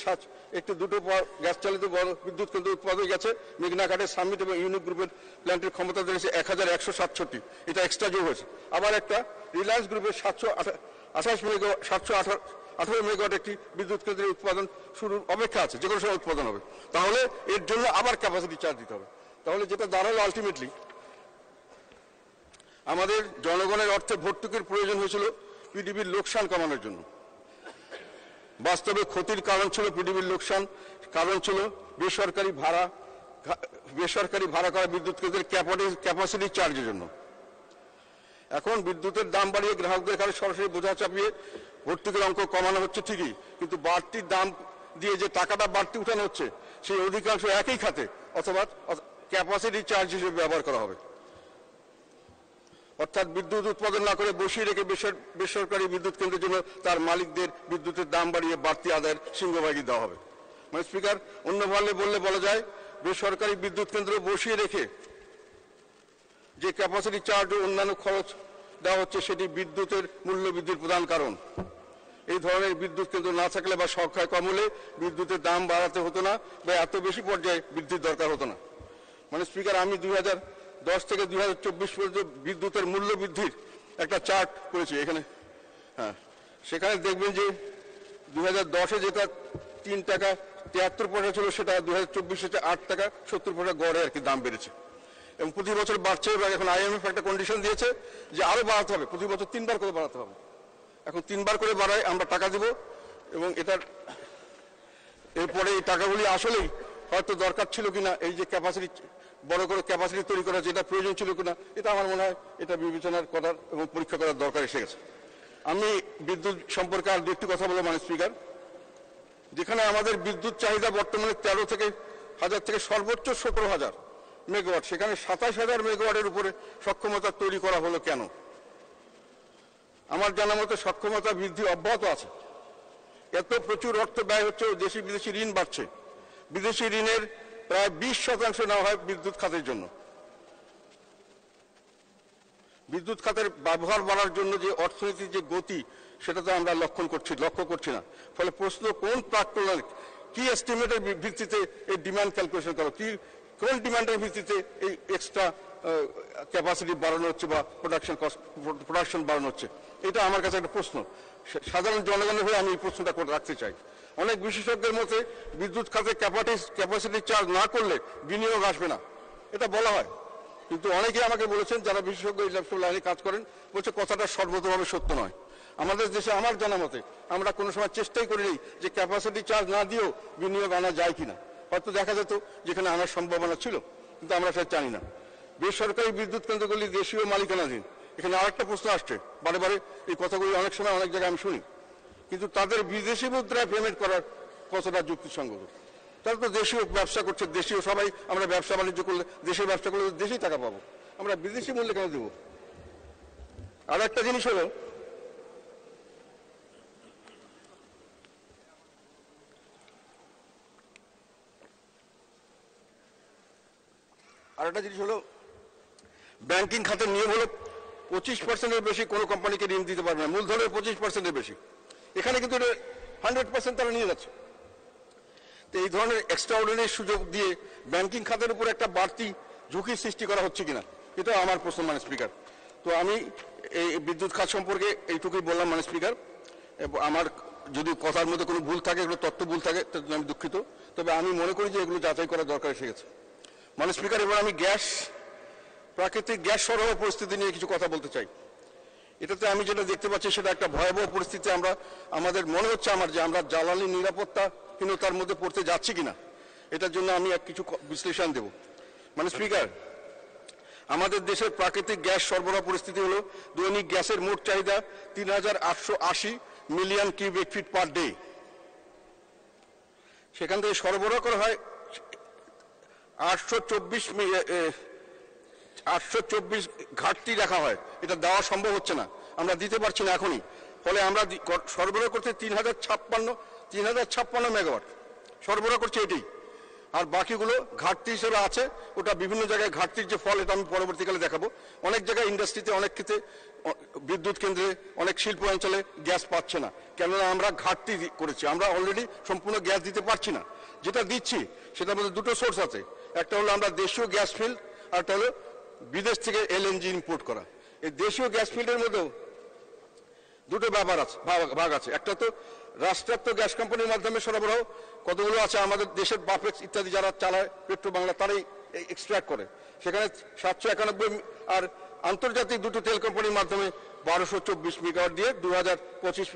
দুটো গ্যাস চালিত বড় বিদ্যুৎ কেন্দ্র উৎপাদন গেছে, মেঘনাঘাটের সামিট এবং ইউনিক গ্রুপের প্ল্যান্টের ক্ষমতা ধরেছে 1167, এটা এক্সট্রা যোগ হয়েছে। আবার একটা রিলায়েন্স গ্রুপের 718 মেগাওয়াট একটি বিদ্যুৎ কেন্দ্রের উৎপাদন শুরুর অপেক্ষা আছে, যে কোনো সময় উৎপাদন হবে। তাহলে এর জন্য আবার ক্যাপাসিটি চার্জ দিতে হবে। তাহলে যেটা দাঁড়ালো আলটিমেটলি, আমাদের জনগণের অর্থে ভর্তুকির প্রয়োজন হয়েছিল পিডিবির লোকসান কমানোর জন্য। বাস্তবে ক্ষতির কারণ ছিল পিডিবির লোকসান, কারণ ছিল বেসরকারি ভাড়া করা বিদ্যুৎ কেন্দ্রের ক্যাপাসিটি চার্জের জন্য। এখন বিদ্যুতের দাম বাড়িয়ে গ্রাহকদের কাছে সরাসরি বোঝা চাপিয়ে ভর্তুকির অঙ্ক কমানো হচ্ছে ঠিকই, কিন্তু বাড়তি দাম দিয়ে যে টাকাটা বাড়তি উঠানো হচ্ছে সেই অধিকাংশ একই খাতে অথবা ক্যাপাসিটি চার্জ হিসেবে ব্যবহার করা হবে। অর্থাৎ বিদ্যুৎ উৎপাদন না করে বসিয়ে রেখে বেসরকারি বিদ্যুৎ কেন্দ্রের জন্য তার মালিকদের বিদ্যুতের দাম বাড়িয়ে বাড়তি আদায়ের সিংহভাগই দেওয়া হবে। মানে স্পিকার, অন্য বললে বলা যায়, বেসরকারি বিদ্যুৎ কেন্দ্র বসিয়ে রেখে যে ক্যাপাসিটি চার্জ ও অন্যান্য খরচ দেওয়া হচ্ছে সেটি বিদ্যুতের মূল্য বৃদ্ধির প্রধান কারণ। এই ধরনের বিদ্যুৎ কেন্দ্র না থাকলে বা সংখ্যায় কম হলে বিদ্যুতের দাম বাড়াতে হতো না বা এত বেশি পর্যায়ে বৃদ্ধির দরকার হতো না। মানে স্পিকার, আমি 2010 থেকে 2024 পর্যন্ত বিদ্যুতের মূল্য বৃদ্ধির একটা চার্ট করেছি এখানে। হ্যাঁ, সেখানে দেখবেন যে 2010-এ যেটা 3 টাকা 73 পয়সা ছিল, সেটা 2024-এ 8 টাকা 70 পয়সা গড়ে আর কি দাম বেড়েছে, এবং প্রতি বছর বাড়ছে। এবং এখন IMF একটা কন্ডিশন দিয়েছে যে আরো বাড়াতে হবে, প্রতি বছর 3 বার করে বাড়াতে হবে। এখন 3 বার করে বাড়ায় আমরা টাকা দেব, এবং এরপরে এই টাকাগুলি আসলেই হয়তো দরকার ছিল কিনা, এই যে ক্যাপাসিটি বড় করে ক্যাপাসিটি তৈরি করা, যেটা প্রয়োজন ছিল কিনা, এটা আমার মনে হয় এটা বিবেচনার করার এবং পরীক্ষা করার দরকার এসে গেছে। আমি বিদ্যুৎ সম্পর্কে আর একটি কথা বলবো মানে স্পিকার, যেখানে আমাদের বিদ্যুৎ চাহিদা বর্তমানে 13,000 থেকে সর্বোচ্চ 17,000 মেগাওয়াট, সেখানে 27,000 মেগাওয়াটের উপরে সক্ষমতা তৈরি করা হলো কেন? আমার জানা মতে সক্ষমতা বৃদ্ধি অব্যাহত আছে। এত প্রচুর অর্থ ব্যয় হচ্ছে, দেশি বিদেশি ঋণ বাড়ছে। বিদেশি ঋণের প্রায় 20% নেওয়া হয় বিদ্যুৎ খাতের জন্য। বিদ্যুৎ খাতের ব্যবহার বাড়ার জন্য যে অর্থনীতির যে গতি, সেটা তো আমরা লক্ষ্য করছি না। ফলে প্রশ্ন, কোন প্রাক্কলন, কি এস্টিমেটের ভিত্তিতে এই ডিমান্ড ক্যালকুলেশন করো, কোন ডিমান্ডের ভিত্তিতে এই এক্সট্রা ক্যাপাসিটি বাড়ানো হচ্ছে বা প্রোডাকশন বাড়ানো হচ্ছে, এটা আমার কাছে একটা প্রশ্ন। সাধারণ জনগণের হয়ে আমি এই প্রশ্নটা রাখতে চাই। অনেক বিশেষজ্ঞের মতে বিদ্যুৎ খাতে ক্যাপাসিটি চার্জ না করলে বিনিয়োগ আসবে না, এটা বলা হয়। কিন্তু অনেকে আমাকে বলেছেন, যারা বিশেষজ্ঞ এই লাইনে কাজ করেন, বলছে কথাটা সর্বতভাবে সত্য নয়। আমাদের দেশে আমার জানা মতে আমরা কোনো সময় চেষ্টাই করিনি যে ক্যাপাসিটি চার্জ না দিয়েও বিনিয়োগ আনা যায় কিনা। হয়তো দেখা যেত যেখানে আনার সম্ভাবনা ছিল, কিন্তু আমরা সেটা জানি না। বেসরকারি বিদ্যুৎ কেন্দ্রগুলি দেশীয় মালিকানাধীন। এখানে আরেকটা প্রশ্ন আসছে, বারে বারে এই কথাগুলি অনেক সময় অনেক জায়গায় আমি শুনি, কিন্তু তাদের বিদেশি মুদ্রায় পেমেন্ট করার কতটা যুক্তিসঙ্গত? তারা তো দেশীয় ব্যবসা করছে, দেশীয় সবাই, আমরা ব্যবসা বাণিজ্য করলে, দেশের ব্যবসা করলে দেশেই টাকা পাবো, আমরা বিদেশি মূল্যে কেন দেবো? আর একটা জিনিস হলো, ব্যাংকিং খাতের নিয়ম হলো 25%-এর বেশি কোনো কোম্পানিকে ঋণ দিতে পারবে না, মূলধনের 25%-এর বেশি। এখানে কিন্তু 100% তারা নিয়ে যাচ্ছে। তো এই ধরনের এক্সট্রাঅর্ডিনারি সুযোগ দিয়ে ব্যাংকিং খাতের উপর একটা বাড়তি ঝুঁকির সৃষ্টি করা হচ্ছে কিনা, এটা আমার প্রশ্ন মানে স্পিকার। তো আমি এই বিদ্যুৎ খাত সম্পর্কে এইটুকুই বললাম মানে স্পিকার। আমার যদি কথার মধ্যে কোনো ভুল থাকে, এগুলো তথ্য ভুল থাকে, তাহলে আমি দুঃখিত। তবে আমি মনে করি যে এগুলো যাচাই করা দরকার এসে গেছে মানে স্পিকার। এবার আমি প্রাকৃতিক গ্যাস সরবরাহ পরিস্থিতি নিয়ে কিছু কথা বলতে চাই। এটাতে আমি যেটা দেখতে পাচ্ছি সেটা একটা ভয়াবহ পরিস্থিতি। আমাদের মনে হচ্ছে যে আমরা জ্বালানি নিরাপত্তাহীনতার মধ্যে পড়তে যাচ্ছি কিনা, এটার জন্য আমি কিছু বিশ্লেষণ দেব মানে স্পিকার। আমাদের দেশের প্রাকৃতিক গ্যাস সরবরাহ পরিস্থিতি হলো দৈনিক গ্যাসের মোট চাহিদা 3880 million cubic feet per day. সেখান থেকে সরবরাহ করা হয় 824 ঘাটতি রাখা হয়। এটা দেওয়া সম্ভব হচ্ছে না, আমরা দিতে পারছি না এখনই। ফলে আমরা সরবরাহ করতে 3056 মেগাওয়াট সরবরাহ করছে এটাই। আর বাকিগুলো ঘাটতি হিসেবে আছে, ওটা বিভিন্ন জায়গায় ঘাটতির যে ফল, এটা আমি পরবর্তীকালে দেখাবো। অনেক জায়গায় ইন্ডাস্ট্রিতে, অনেক ক্ষেত্রে বিদ্যুৎ কেন্দ্রে, অনেক শিল্প অঞ্চলে গ্যাস পাচ্ছে না, কেননা আমরা ঘাটতি করেছি। আমরা অলরেডি সম্পূর্ণ গ্যাস দিতে পারছি না। যেটা দিচ্ছি সেটার মধ্যে দুটো সোর্স আছে, একটা হলো আমরা দেশীয় গ্যাস ফিল্ড, আর একটা হলো বিদেশ থেকে LNG ইম্পোর্ট করা। এই দেশীয় গ্যাস ফিল্ডের মধ্যেও দুটো ব্যাপার আছে, ভাগ আছে। একটা তো রাষ্ট্রায়ত্ত গ্যাস কোম্পানির মাধ্যমে সরবরাহ, কতগুলো আছে আমাদের দেশের বাপেক্স ইত্যাদি যারা চালায়, পেট্রো বাংলা, তারাই এক্সট্রাক্ট করে, সেখানে 791। আর আন্তর্জাতিক দুটো তেল কোম্পানির মাধ্যমে 1224 মেগাওয়াট দিয়ে 2025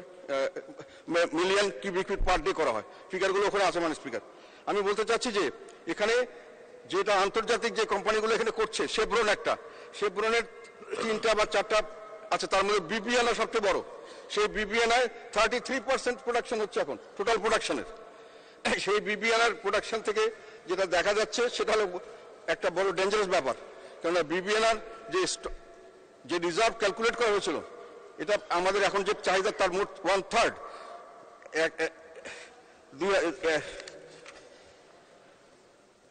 million cubic feet per day করা হয়। ফিগারগুলো ওখানে আছে মানে স্পিকার। আমি বলতে চাচ্ছি যে এখানে যেটা আন্তর্জাতিক যে কোম্পানিগুলো এখানে করছে, শেভরন একটা, শেভরনের 3টা বা 4টা আছে, তার মধ্যে বিবিএনআই সবচেয়ে বড়। সেই বিবিএনআই 33% প্রোডাকশন হচ্ছে এখন টোটাল প্রোডাকশনের। সেই বিবিএনআর প্রোডাকশন থেকে যেটা দেখা যাচ্ছে সেটা হলো একটা বড় ডেঞ্জারাস ব্যাপার, কেননা বিবিএনআর যে রিজার্ভ ক্যালকুলেট করা হয়েছিল, এটা আমাদের এখন যে চাহিদা তার মোট 1/3।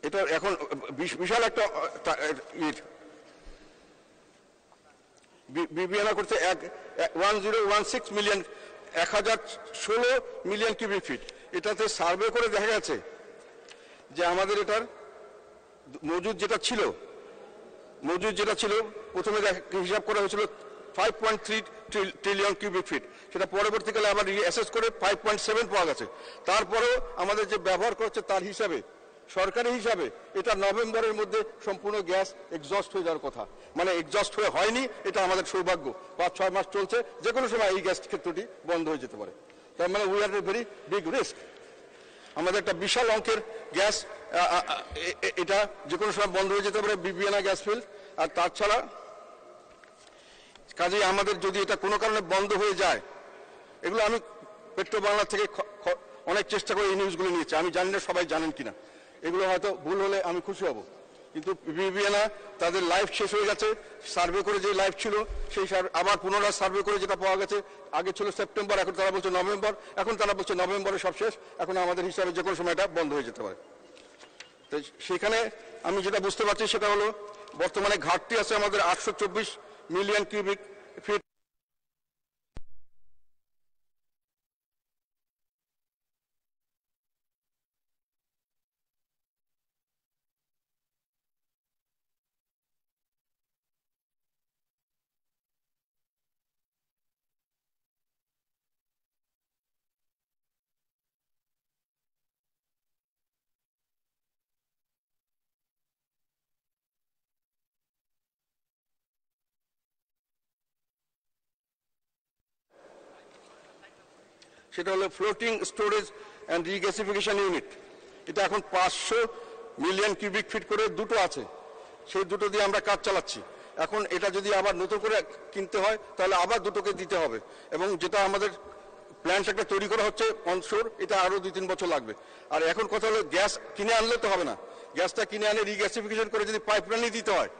এটা এখন বিশাল একটা বিবিএনআই করছে 1016 মিলিয়ন, 1016 মিলিয়ন কিউবিক ফিট। এটাতে সার্ভে করে দেখা গেছে যে আমাদের এটার মজুদ যেটা ছিল প্রথমে হিসাব করা হয়েছিল 5.3 ট্রিলিয়ন কিউবিক ফিট, সেটা পরবর্তীকালে আবার অ্যাসেস করে 5.7 পাওয়া গেছে। তারপরেও আমাদের যে ব্যবহার করছে তার হিসাবে, সরকারি হিসাবে, এটা নভেম্বরের মধ্যে সম্পূর্ণ গ্যাস এক্সস্ট হয়ে যাওয়ার কথা, মানে এক্সস্ট হয়নি। এটা আমাদের সৌভাগ্য, 5-6 মাস চলছে, যে কোনো সময় এই গ্যাস ক্ষেত্রটি বন্ধ হয়ে যেতে পারে। তার মানে we are a very big risk. আমাদের একটা বিশাল অঙ্কের গ্যাস, এটা যে কোনো সময় বন্ধ হয়ে যেতে পারে, বিবিএনআই গ্যাস ফিল্ড। আর তাছাড়া কাজেই আমাদের যদি এটা কোনো কারণে বন্ধ হয়ে যায়, এগুলো আমি পেট্রো বাংলা থেকে অনেক চেষ্টা করে এই নিউজগুলো নিয়েছি, আমি জানি না সবাই জানেন কিনা, এগুলো হয়তো ভুল হলে আমি খুশি হব। কিন্তু বিবিএনআই তাদের লাইফ শেষ হয়ে গেছে, সার্ভে করে যে লাইফ ছিল সেই আবার পুনরায় সার্ভে করে যেটা পাওয়া গেছে, আগে ছিল সেপ্টেম্বর, এখন তারা বলছে নভেম্বর, এখন তারা বলছে নভেম্বরে সব শেষ, এখন আমাদের হিসাবে যে কোনো সময় এটা বন্ধ হয়ে যেতে পারে। তো সেখানে আমি যেটা বুঝতে পারছি সেটা হলো বর্তমানে ঘাটতি আছে আমাদের 824 মিলিয়ন কিউবিক ফিট। সেটা হলো floating storage and regasification unit. এটা এখন 500 মিলিয়ন কিউবিক ফিট করে দুটো আছে, সেই দুটো দিয়ে আমরা কাজ চালাচ্ছি। এখন এটা যদি আবার নতুন করে কিনতে হয় তাহলে আবার দুটোকে দিতে হবে, এবং যেটা আমাদের প্ল্যান্ট একটা তৈরি করা হচ্ছে অনশোর, এটা আরো 2-3 বছর লাগবে। আর এখন কথা হলো গ্যাস কিনে আনলে তো হবে না, গ্যাসটা কিনে আনে রিগ্যাসিফিকেশন করে যদি পাইপলাইনে দিতে হয়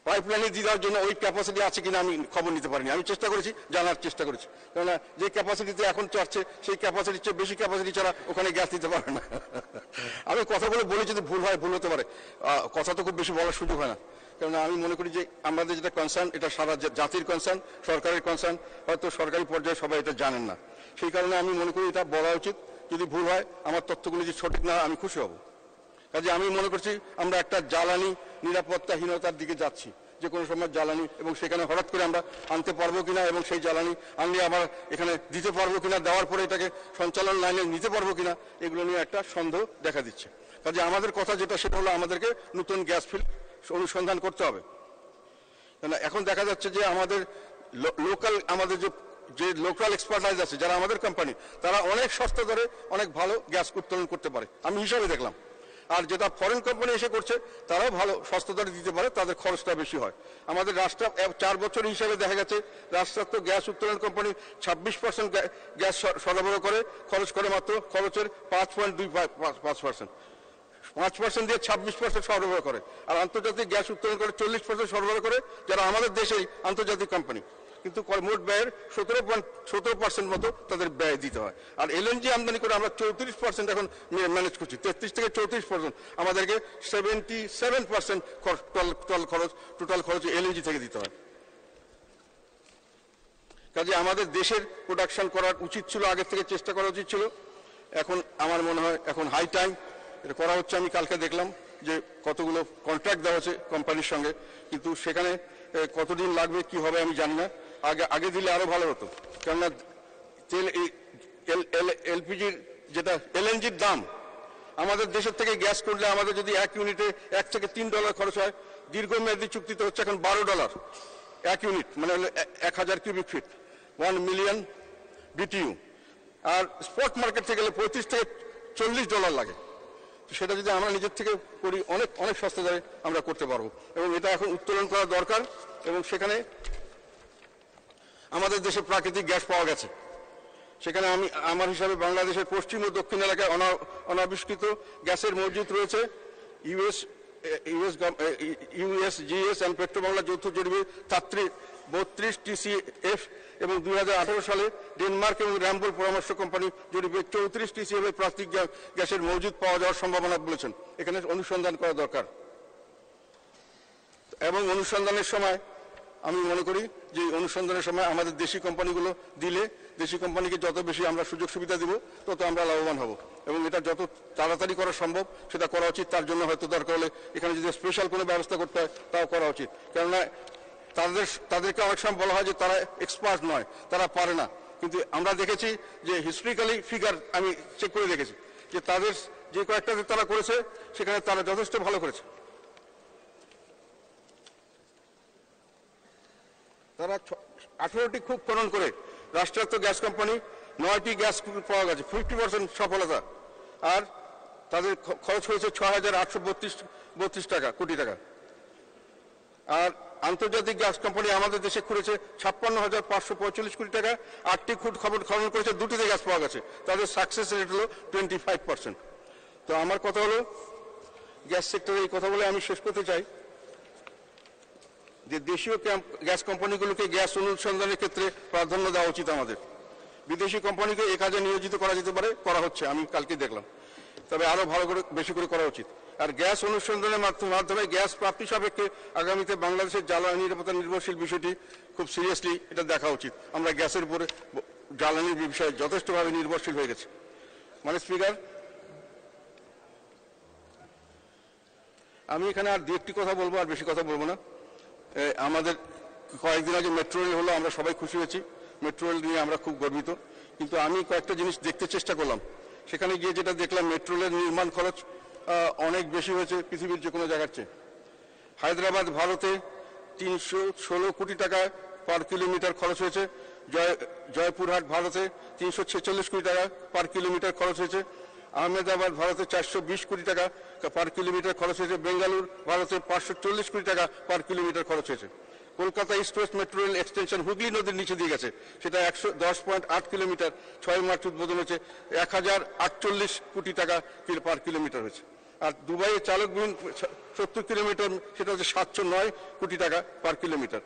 পাইপলাইনে দিয়ে দেওয়ার জন্য ওই ক্যাপাসিটি আছে কিনা আমি খবর নিতে পারিনি। আমি চেষ্টা করেছি, জানার চেষ্টা করেছি, কেননা যে ক্যাপাসিটিতে এখন চড়ছে সেই ক্যাপাসিটির চেয়ে বেশি ক্যাপাসিটি ছাড়া ওখানে গ্যাস দিতে পারে না। আমি কথাগুলো বলে যদি ভুল হয় ভুল হতে পারে, কথা তো খুব বেশি বলার সুযোগ হয় না, কেননা আমি মনে করি যে আমাদের যেটা কনসার্ন এটা সারা জাতির কনসার্ন, সরকারের কনসার্ন, হয়তো সরকারি পর্যায়ে সবাই এটা জানেন না, সেই কারণে আমি মনে করি এটা বলা উচিত। যদি ভুল হয়, আমার তথ্যগুলো যদি সঠিক না হয় আমি খুশি হব। কাজে আমি মনে করছি আমরা একটা জ্বালানি নিরাপত্তাহীনতার দিকে যাচ্ছি, যে কোনো সময় জ্বালানি, এবং সেখানে হঠাৎ করে আমরা আনতে পারবো কিনা, এবং সেই জ্বালানি আনলে আবার এখানে দিতে পারবো কিনা, দেওয়ার পরে এটাকে সঞ্চালন লাইনে নিতে পারবো কিনা, এগুলো নিয়ে একটা সন্দেহ দেখা দিচ্ছে। কাজে আমাদের কথা যেটা সেটা হলো আমাদেরকে নতুন গ্যাস ফিল্ড অনুসন্ধান করতে হবে। কেন এখন দেখা যাচ্ছে যে আমাদের লোকাল, আমাদের যে লোকাল এক্সপার্টাইজ আছে যারা আমাদের কোম্পানি, তারা অনেক সস্তা দরে অনেক ভালো গ্যাস উত্তোলন করতে পারে, আমি হিসাবে দেখলাম। আর যেটা ফরেন কোম্পানি এসে করছে তারাও ভালো সস্তা দরে দিতে পারে, তাদের খরচটা বেশি হয়। আমাদের রাষ্ট্র 4 বছর হিসাবে দেখা গেছে রাষ্ট্রায়ত্ত গ্যাস উত্তোলন কোম্পানি 26% গ্যাস সরবরাহ করে, খরচ করে মাত্র খরচের 5.25%। 5% দিয়ে 26% সরবরাহ করে, আর আন্তর্জাতিক গ্যাস উত্তোলন করে 40% সরবরাহ করে, যারা আমাদের দেশেই আন্তর্জাতিক কোম্পানি, কিন্তু মোট ব্যয়ের 17% মতো তাদের ব্যয় দিতে হয়। আর এলএনজি আমদানি করে আমরা 34% এখন ম্যানেজ করছি, 33 থেকে 34% আমাদেরকে 77% টোটাল খরচ এলএনজি থেকে দিতে হয়। কাজে আমাদের দেশের প্রোডাকশন করার উচিত ছিল, আগের থেকে চেষ্টা করা উচিত ছিল। এখন আমার মনে হয় এখন হাই টাইম এটা করা হচ্ছে। আমি কালকে দেখলাম যে কতগুলো কন্ট্রাক্ট দেওয়া হচ্ছে কোম্পানির সঙ্গে, কিন্তু সেখানে কতদিন লাগবে কি হবে আমি জানি না। আগে দিলে আরো ভালো হতো, কেননা তেল এলপিজির যেটা এলএনজির দাম, আমাদের দেশের থেকে গ্যাস করলে আমাদের যদি 1 ইউনিটে $1 থেকে $3 খরচ হয়, দীর্ঘমেয়াদী চুক্তিতে হচ্ছে এখন $12 1 ইউনিট, মানে 1000 কিউবিক ফিট, 1 মিলিয়ন বিটিইউ। আর স্পট মার্কেট থেকে গেলে $35 থেকে $40 লাগে। সেটা যদি আমরা নিজের থেকে করি অনেক অনেক সস্তা দরে আমরা করতে পারবো, এবং এটা এখন উত্তোলন করা দরকার। এবং সেখানে আমাদের দেশে প্রাকৃতিক গ্যাস পাওয়া গেছে, সেখানে আমি আমার হিসাবে বাংলাদেশের পশ্চিম ও দক্ষিণ এলাকায় অনাবিষ্কৃত গ্যাসের মজুদ রয়েছে। ইউএসজিএস এন্ড পেট্রোবাংলা যৌথ জরিপে 32 TCF এবং 2018 সালে ডেনমার্ক এবং র্যাম্বল পরামর্শ কোম্পানি জরিপে 34 TCF এর প্রাকৃতিক গ্যাসের মজুদ পাওয়া যাওয়ার সম্ভাবনা বলেছেন। এখানে অনুসন্ধান করা দরকার, এবং অনুসন্ধানের সময় আমি মনে করি যে অনুসন্ধানের সময় আমাদের দেশি কোম্পানিগুলো দিলে, দেশি কোম্পানিকে যত বেশি আমরা সুযোগ সুবিধা দিব তত আমরা লাভবান হব, এবং এটা যত তাড়াতাড়ি করা সম্ভব সেটা করা উচিত। তার জন্য হয়তো দরকার হলে এখানে যদি স্পেশাল কোনো ব্যবস্থা করতে হয় তাও করা উচিত, কেননা তাদেরকে অনেক সময় বলা হয় যে তারা এক্সপার্ট নয়, তারা পারে না, কিন্তু আমরা দেখেছি যে হিস্ট্রিক্যালি ফিগার আমি চেক করে দেখেছি যে তাদের যে কয়েকটাতে তারা করেছে সেখানে তারা যথেষ্ট ভালো করেছে। তারা 18টি কূপ খনন করে রাষ্ট্রায়ত্ত গ্যাস কোম্পানি 9টি গ্যাস পাওয়া গেছে, 50% সফলতা। আর তাদের খরচ হয়েছে 6,832 কোটি টাকা। আর আন্তর্জাতিক গ্যাস কোম্পানি আমাদের দেশে করেছে 56,545 কোটি টাকা। 8টি কূপ খনন করেছে, 2টিতে গ্যাস পাওয়া গেছে, তাদের সাকসেস রেট হলো 25%। তো আমার কথা হলো গ্যাস সেক্টরে এই কথা বলে আমি শেষ করতে চাই যে দেশীয় গ্যাস কোম্পানিগুলোকে গ্যাস অনুসন্ধানের ক্ষেত্রে প্রাধান্য দেওয়া উচিত আমাদের। বিদেশি কোম্পানিকে এ কাজে নিয়োজিত করা যেতে পারে, করা হচ্ছে, আমি কালকে দেখলাম, তবে আরো ভালো করে বেশি করে করা উচিত। আর গ্যাস অনুসন্ধানের মাধ্যমে গ্যাস প্রাপ্তি সাপেক্ষে আগামীতে বাংলাদেশের জ্বালানি নিরাপত্তা নির্ভরশীল বিষয়টি খুব সিরিয়াসলি এটা দেখা উচিত। আমরা গ্যাসের উপরে জ্বালানির বিষয়ে যথেষ্টভাবে নির্ভরশীল হয়ে গেছে। মানে স্পিকার, আমি এখানে আর দু একটি কথা বলবো, আর বেশি কথা বলবো না। আমাদের কয়েকদিন আগে মেট্রো রেল হলো, আমরা সবাই খুশি হয়েছি, মেট্রো রেল নিয়ে আমরা খুব গর্বিত। কিন্তু আমি কয়েকটা জিনিস দেখতে চেষ্টা করলাম, সেখানে গিয়ে যেটা দেখলাম মেট্রো রেলের নির্মাণ খরচ অনেক বেশি হয়েছে পৃথিবীর যে কোনো জায়গার চেয়ে। হায়দ্রাবাদ ভারতে 316 কোটি টাকা পার কিলোমিটার খরচ হয়েছে। জয়পুরহাট ভারতে 346 কোটি টাকা পার কিলোমিটার খরচ হয়েছে। আহমেদাবাদ ভারতে 420 কোটি টাকা পার কিলোমিটার খরচ হয়েছে। বেঙ্গালুরু ভারতে 540 কোটি টাকা পার কিলোমিটার খরচ হয়েছে। Kolkata east West metro rail extension Hooghly নদীর নিচে দিয়ে গেছে, সেটা 110.8 কিলোমিটার, 6 মার্চ উদ্বোধন হয়েছে, 1048 কোটি টাকা পার কিলোমিটার হয়েছে। আর দুবাইয়ে চালকবিহীন 70 কিলোমিটার, সেটা হচ্ছে 709 কোটি টাকা পার কিলোমিটার।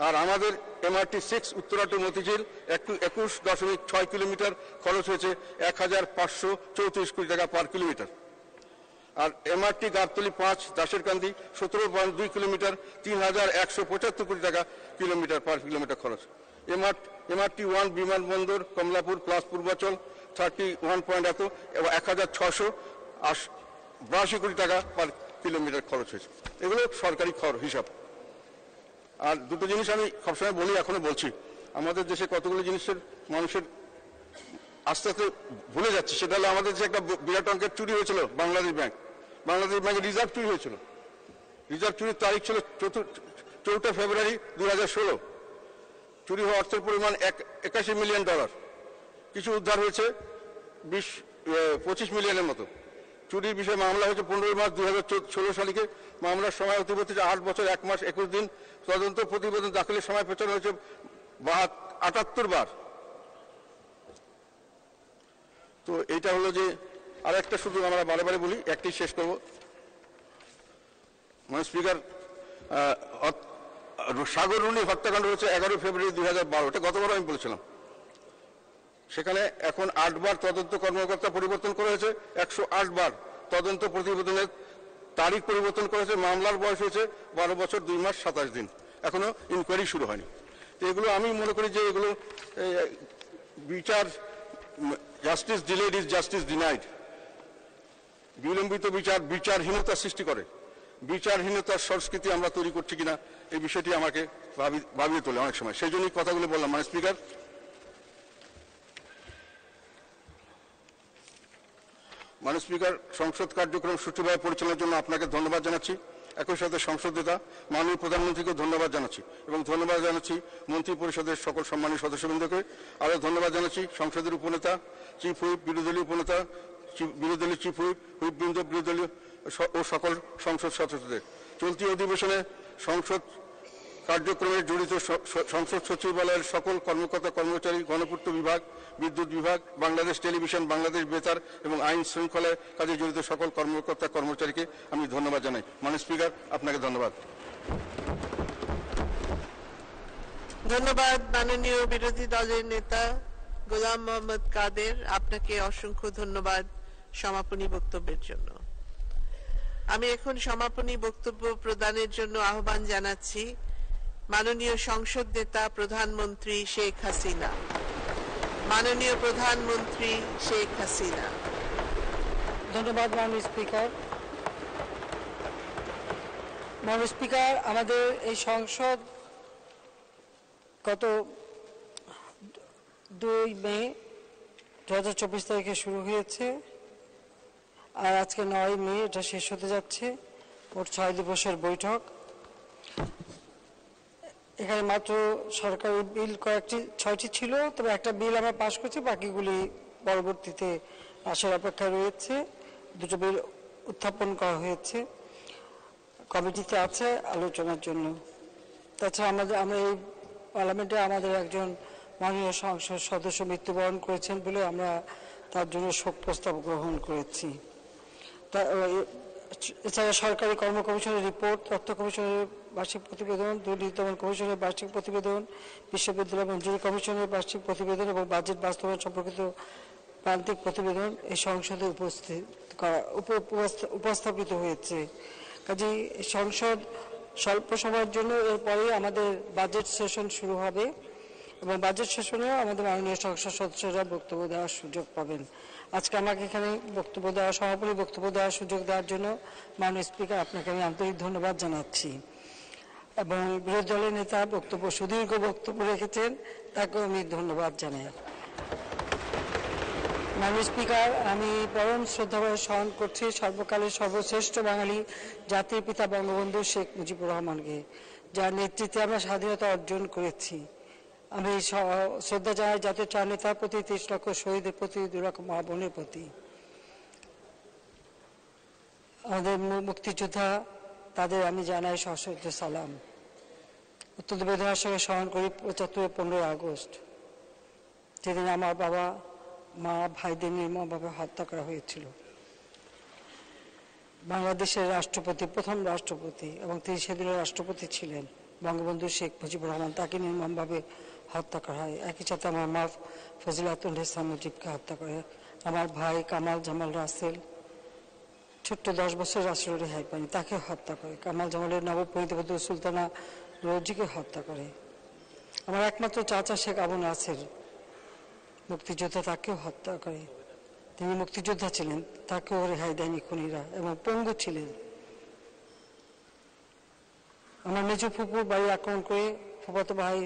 আর আমাদের MRT 6 Uttara to Motijheel 21.6 kilometre খরচ হয়েছে 1534 কোটি টাকা পার কিলোমিটার। আর MRT গাবতলী 5 দাসেরকান্দি 17.2 কিলোমিটার 3175 কোটি টাকা কিলোমিটার পার কিলোমিটার খরচ। MRT 1 বিমানবন্দর কমলাপুর প্লাস পূর্বাচল 31 এত এবং 1682 কোটি টাকা পার কিলোমিটার খরচ হয়েছে। এগুলো সরকারি হিসাব। আর দুটো জিনিস আমি সবসময় বলি, এখনো বলছি, আমাদের দেশে কতগুলো জিনিসের মানুষের আস্তে আস্তে ভুলে যাচ্ছে। সেটা হলো আমাদের যে একটা বিরাট অঙ্কের চুরি হয়েছিল বাংলাদেশ ব্যাংকের রিজার্ভ চুরি হয়েছিল। রিজার্ভ চুরির তারিখ ছিল 4 ফেব্রুয়ারি 2016। চুরি হওয়া অর্থের পরিমাণ $81 মিলিয়ন। কিছু উদ্ধার হয়েছে 25 মিলিয়নের মতো। চুরির বিষয়ে মামলা হয়েছে 15 মার্চ 2016 সালে। মামলার সময় অতিবাহিত 8 বছর 1 মাস 21 দিন। তদন্ত প্রতিবেদন দাখিলের সময় পেছানো হয়েছে 78 বার। তো এইটা হলো যে আরেকটা, শুধু আমরা বারে বারে বলি, একটি শেষ করব। স্পিকার, সাগর রুনি হত্যাকাণ্ড হয়েছে 11 ফেব্রুয়ারি 2012। এটা গতবার আমি বলেছিলাম। সেখানে এখন 8 বার তদন্ত কর্মকর্তা পরিবর্তন করা হয়েছে, 108 বার তদন্ত প্রতিবেদনের তারিখ পরিবর্তন করেছে। মামলার বয়স হয়েছে 12 বছর 2 মাস 27 দিন। এখনো ইনকোয়ারি শুরু হয়নি। তো এগুলো আমি মনে করি যে এগুলো বিচার, justice delayed is justice denied. বিলম্বিত বিচার বিচারহীনতা সৃষ্টি করে। বিচারহীনতার সংস্কৃতি আমরা তৈরি করছি কিনা এই বিষয়টি আমাকে ভাবিয়ে তোলে অনেক সময়। সেই জন্যই কথাগুলো বললাম। স্পিকার, স্পিকার, সংসদ কার্যক্রম সুষ্ঠুভাবে পরিচালনার জন্য আপনাকে ধন্যবাদ জানাচ্ছি। একই সাথে সংসদ নেতা মাননীয় প্রধানমন্ত্রীকেও ধন্যবাদ জানাচ্ছি এবং ধন্যবাদ জানাচ্ছি মন্ত্রী পরিষদের সকল সম্মানীয় সদস্যবৃন্দকে। আরও ধন্যবাদ জানাচ্ছি সংসদের উপনেতা, চিফ হুইপ, বিরোধী উপনেতা, বিরোধী চিফ হুইপ, হুইপবৃন্দ, বিরোধী ও সকল সংসদ সদস্যদের। চলতি অধিবেশনে সংসদ কার্যক্রমে জড়িত সংসদ সচিবালয়ের সকল কর্মকর্তা কর্মচারী, গণপূর্ত বিভাগ, বিদ্যুৎ বিভাগ, বাংলাদেশ টেলিভিশন, বাংলাদেশ বেতার এবং আইন শৃঙ্খলার কাজে জড়িত সকল কর্মকর্তা কর্মচারীকে আমি ধন্যবাদ জানাই। স্পিকার, আপনাকে ধন্যবাদ। ধন্যবাদ মাননীয় বিরোধী দলের নেতা গোলাম মোহাম্মদ কাদের। আপনাকে অসংখ্য ধন্যবাদ সমাপনী বক্তব্যের জন্য। আমি এখন সমাপনী বক্তব্য প্রদানের জন্য আহ্বান জানাচ্ছি মাননীয় সংসদ নেতা প্রধানমন্ত্রী শেখ হাসিনা। মাননীয় প্রধানমন্ত্রী শেখ হাসিনা। ধন্যবাদ মাননীয় স্পিকার। মাননীয় স্পিকার, আমাদের এই সংসদ গত 2 মে 2024 তারিখে শুরু হয়েছে আর আজকে 9 মে এটা শেষ হতে যাচ্ছে। মোট 6 দিবসের বৈঠক। এখানে মাত্র সরকারি বিল কয়েকটি 6টি ছিল, তবে একটা বিল আমরা পাশ করছি, বাকিগুলি পরবর্তীতে আসার অপেক্ষা রয়েছে। 2টো বিল উত্থাপন করা হয়েছে, কমিটিতে আছে আলোচনার জন্য। তাছাড়া আমরা এই পার্লামেন্টে আমাদের একজন মাননীয় সংসদ সদস্য মৃত্যুবরণ করেছেন বলে আমরা তার জন্য শোক প্রস্তাব গ্রহণ করেছি। এছাড়া সরকারি কর্ম কমিশনের রিপোর্ট, তথ্য কমিশনের বার্ষিক প্রতিবেদন, দুর্নীতি দমন কমিশনের বার্ষিক প্রতিবেদন, বিশ্ববিদ্যালয় মঞ্জুরি কমিশনের বার্ষিক প্রতিবেদন এবং বাজেট বাস্তবায়ন সম্পর্কিত প্রান্তিক প্রতিবেদন এই সংসদে উপস্থাপিত হয়েছে। কাজেই সংসদ স্বল্প সময়ের জন্য এরপরেই আমাদের বাজেট সেশন শুরু হবে এবং বাজেট সেশনেও আমাদের মাননীয় সংসদ সদস্যরা বক্তব্য দেওয়ার সুযোগ পাবেন। আজকে আমাকে এখানে সমাপনী বক্তব্য দেওয়ার সুযোগ দেওয়ার জন্য মাননীয় স্পিকার আপনাকে আমি আন্তরিক ধন্যবাদ জানাচ্ছি এবং বিরোধী দলের নেতা সুদীর্ঘ বক্তব্য রেখেছেন, তাকেও আমি ধন্যবাদ জানাই। মাননীয় স্পিকার, আমি পরম শ্রদ্ধাভরে স্মরণ করছি সর্বকালের সর্বশ্রেষ্ঠ বাঙালি জাতির পিতা বঙ্গবন্ধু শেখ মুজিবুর রহমানকে, যার নেতৃত্বে আমরা স্বাধীনতা অর্জন করেছি। আমি শ্রদ্ধা জানাই জাতীয় চার নেতার প্রতি, 30 লক্ষ শহীদের প্রতি, 2 লক্ষ মা বোনের প্রতি। আমাদের মুক্তিযোদ্ধা, তাদের আমি জানাই সশ্রদ্ধ সালাম। অত্যন্ত বেদনার সঙ্গে স্মরণ করি 75 15 আগস্ট, যেদিন আমার বাবা মা ভাইদের নির্মমভাবে হত্যা করা হয়েছিল। বাংলাদেশের রাষ্ট্রপতি, প্রথম রাষ্ট্রপতি, এবং তিনি সেদিনের রাষ্ট্রপতি ছিলেন বঙ্গবন্ধু শেখ মুজিবুর রহমান, তাকে নির্মমভাবে হত্যা করা হয়। একই সাথে আমার মা ফজিলাতুন্নেসা মুজিবকে হত্যা করে। আমার ভাই কামাল জামাল রাসেল, ছোট্ট 10 বছর রাসেল রেহাই পায়নি, তাকে হত্যা করে। কামাল জামালের নবপরিণীত সুলতানা রোজিকে হত্যা করে। আমার একমাত্র চাচা শেখ আবু নাসের, মুক্তিযোদ্ধা, তাকেও হত্যা করে। তিনি মুক্তিযোদ্ধা ছিলেন, তাকেও রেহাই দেয়নি খুনিরা, এবং পঙ্গু ছিলেন। আমার মেজ ফুপুর বাড়ি আক্রমণ করে ফুফাতো ভাই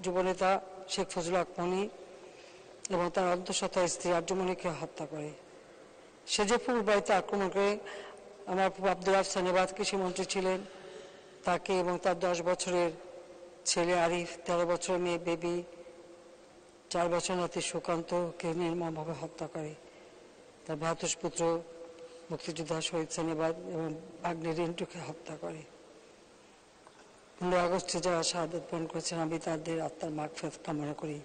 যুবনেতা শেখ ফজলুল হক মনি এবং তার অন্তঃসত্ত্বা স্ত্রী আর্যমণিকে হত্যা করে। সেজে ফুপুর বাড়িতে আক্রমণ করে আমার ফুপু আব্দুল আফসান এবাদ কৃষিমন্ত্রী ছিলেন, তাকে এবং তার 10 বছরের ছেলে আরিফ, 13 বছরের মেয়ে বেবি, 4 বছরের নাতি সুকান্তকে নির্মমভাবে হত্যা করে। তার ভ্রাতুষ্পুত্র মুক্তিযোদ্ধা শহীদ সানিবাদ এবং ভাগ্নে রিন্টুকে হত্যা করে। 15 আগস্টে যারা শাহাদাত বরণ করেছেন, আমি তাদের আত্মার মাগফিরাত কামনা করি।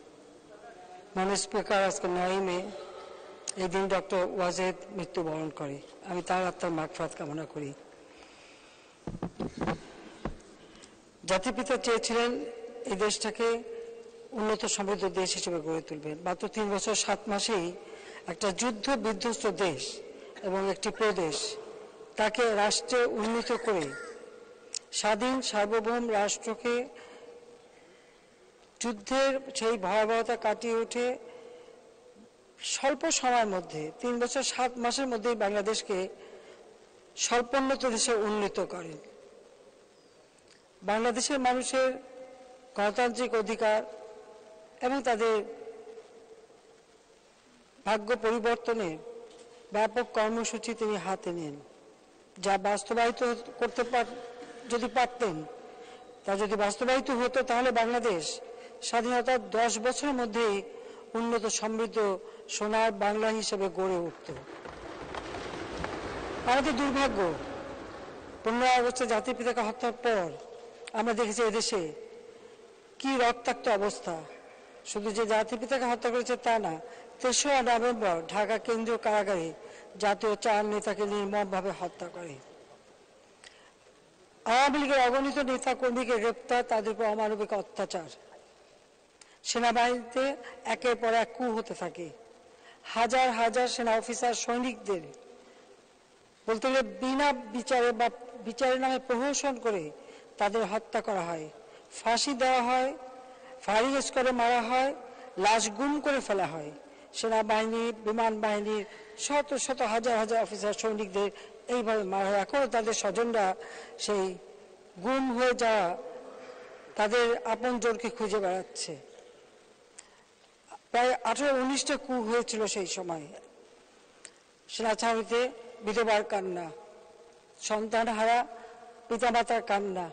মাননীয় স্পিকার, আজকে 9 মে এই দিন ডক্টর ওয়াজেদ মৃত্যুবরণ করে। আমি তার আত্মার মাগফিরাত কামনা করি। জাতিপিতা চেয়েছিলেন এই দেশটাকে উন্নত সমৃদ্ধ দেশ হিসেবে গড়ে তুলবেন। মাত্র 3 বছর 7 মাসেই একটা যুদ্ধ বিধ্বস্ত দেশ এবং একটি প্রদেশ, তাকে রাষ্ট্রে উন্নীত করে স্বাধীন সার্বভৌম রাষ্ট্রকে যুদ্ধের সেই ভয়াবহতা কাটিয়ে উঠে স্বল্প সময়ের মধ্যে 3 বছর 7 মাসের মধ্যেই বাংলাদেশকে স্বল্পোন্নত দেশে উন্নীত করেন। বাংলাদেশের মানুষের গণতান্ত্রিক অধিকার এবং তাদের ভাগ্য পরিবর্তনের ব্যাপক কর্মসূচি তিনি হাতে নেন, যা বাস্তবায়িত করতে যদি পারতেন, তা যদি বাস্তবায়িত হতো, তাহলে বাংলাদেশ স্বাধীনতার 10 বছরের মধ্যেই উন্নত সমৃদ্ধ সোনার বাংলা হিসেবে গড়ে উঠত। আমাদের দুর্ভাগ্য, 15 আগস্টে জাতির পিতাকে হত্যার পর আমরা দেখেছি এদেশে কি রক্তাক্ত অবস্থা। শুধু যে জাতির পিতাকে হত্যা করেছে তা না, 3রা নভেম্বর ঢাকা কেন্দ্রীয় কারাগারে জাতীয় 4 নেতাকে নির্মমভাবে হত্যা করে। আওয়ামী লীগের অগণিত নেতা কর্মীকে গ্রেপ্তার, তাদের উপর অমানবিক অত্যাচার। সেনাবাহিনীতে একের পর এক কূ হতে থাকে। হাজার হাজার সেনা অফিসার সৈনিকদের বলতে গেলে বিনা বিচারে বা বিচারের নামে প্রহসন করে তাদের হত্যা করা হয়, ফাঁসি দেওয়া হয়, ফায়ারিং স্কোয়াডে মারা হয়, লাশ গুম করে ফেলা হয়। সেনাবাহিনী, বিমান বাহিনীর শত শত হাজার হাজার অফিসার সৈনিকদের এইভাবে মারা হয়। এখনো তাদের স্বজনরা সেই গুম হয়ে যাওয়া তাদের আপনজনকে খুঁজে বেড়াচ্ছে। প্রায় 18-19টা কূ হয়েছিল সেই সময়। সেনাছাউনিতে বিধবার কান্না, সন্তানহারা পিতামাতার কান্না,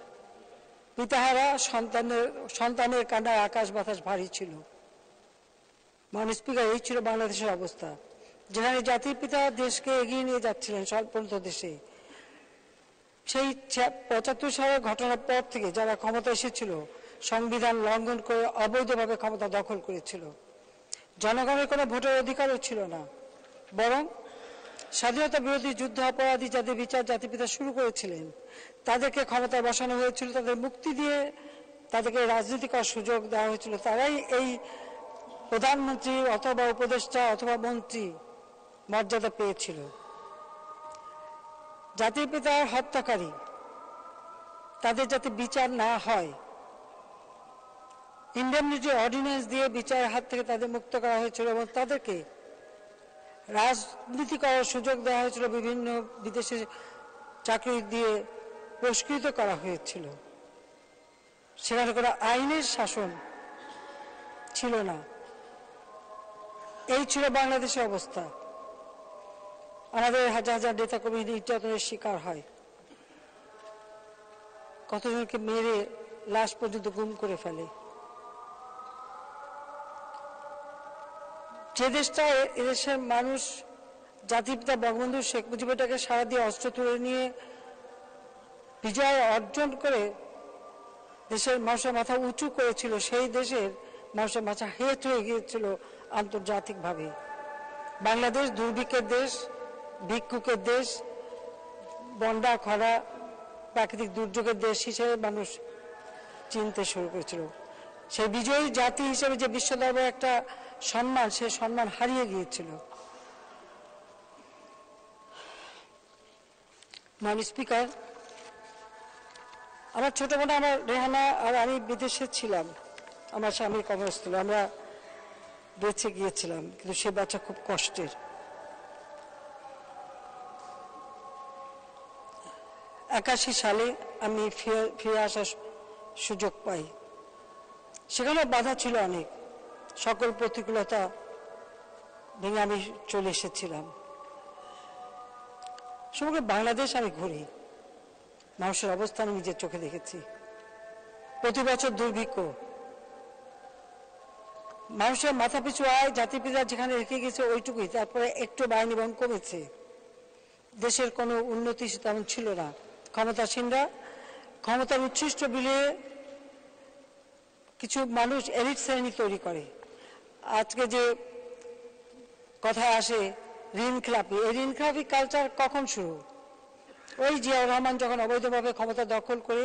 পিতাহারা সন্তানের কান্নায় আকাশ বাতাস ভারী ছিল। মাননীয় স্পিকার, এই ছিল বাংলাদেশের অবস্থা, যেখানে জাতির পিতা দেশকে এগিয়ে নিয়ে যাচ্ছিলেন স্বল্পোন্নত দেশে। সেই 75 সালের ঘটনার পর থেকে যারা ক্ষমতা এসেছিল, সংবিধান লঙ্ঘন করে অবৈধভাবে ক্ষমতা দখল করেছিল। জনগণের কোনো ভোটের অধিকারও ছিল না, বরং স্বাধীনতা বিরোধী যুদ্ধ অপরাধী যাদের বিচার জাতিপিতা শুরু করেছিলেন, তাদেরকে ক্ষমতায় বসানো হয়েছিল, তাদের মুক্তি দিয়ে তাদেরকে রাজনীতি করার সুযোগ দেওয়া হয়েছিল। তারাই এই প্রধানমন্ত্রী অথবা উপদেষ্টা অথবা মন্ত্রী মর্যাদা পেয়েছিল। জাতির পিতার হত্যাকারী তাদের যাতে বিচার না হয়, ইন্ডেমনিটি অর্ডিন্যান্স দিয়ে বিচারের হাত থেকে তাদের মুক্ত করা হয়েছিল এবং তাদেরকে রাজনীতি করার সুযোগ দেওয়া হয়েছিল, বিভিন্ন বিদেশে চাকরি দিয়ে পুরস্কৃত করা হয়েছিল। সেখানে কোনো আইনের শাসন ছিল না। এই ছিল বাংলাদেশের অবস্থা। আমাদের হাজার হাজার নেতাকর্মী নির্যাতনের শিকার হয়, কতজনকে মেরে লাশ পর্যন্ত গুম করে ফেলে। যে দেশটা এদেশের মানুষ জাতিপিতা বঙ্গবন্ধু শেখ মুজিবুরটাকে সারা দিয়ে অস্ত্র তুলে নিয়ে বিজয় অর্জন করে দেশের মানুষের মাথা উঁচু করেছিল, সেই দেশের মানুষের মাথা হেট হয়ে গিয়েছিল আন্তর্জাতিকভাবে। বাংলাদেশ দুর্ভিক্ষের দেশ, ভিক্ষুকের দেশ, বন্যা খরা প্রাকৃতিক দুর্যোগের দেশ হিসেবে মানুষ চিনতে শুরু করেছিল। সেই বিজয়ী জাতি হিসেবে যে বিশ্ব দরবারে একটা সম্মান, সে সম্মান হারিয়ে গিয়েছিল। মাননীয় স্পিকার, আমার ছোট বোন আমার রেহানা আর আমি বিদেশে ছিলাম, আমার স্বামী কর্মস্থলে, আমরা বেঁচে গিয়েছিলাম, কিন্তু সে বাচ্চা খুব কষ্টের। 81 সালে আমি ফিরে আসার সুযোগ পাই। সেখানে বাধা ছিল অনেক, সকল প্রতিকূলতা ভেঙে আমি চলে এসেছিলাম। সমগ্র বাংলাদেশ আমি ঘুরি, মানুষের অবস্থা আমি নিজের চোখে দেখেছি। প্রতি বছর দুর্ভিক্ষ, মানুষের মাথা পিছু আয় জাতিপিতা যেখানে রেখে গেছে ওইটুকুই, তারপরে একটু বাড়েনি এবং কমেছে। দেশের কোনো উন্নতি তেমন ছিল না। ক্ষমতাসীনরা ক্ষমতার উচ্ছিষ্ট বিলিয়ে কিছু মানুষ এলিট শ্রেণী তৈরি করে। আজকে যে কথা আসে ঋণ খেলাপি, এই ঋণ খেলাপি কালচার কখন শুরু? ওই জিয়াউর রহমান যখন অবৈধভাবে ক্ষমতা দখল করে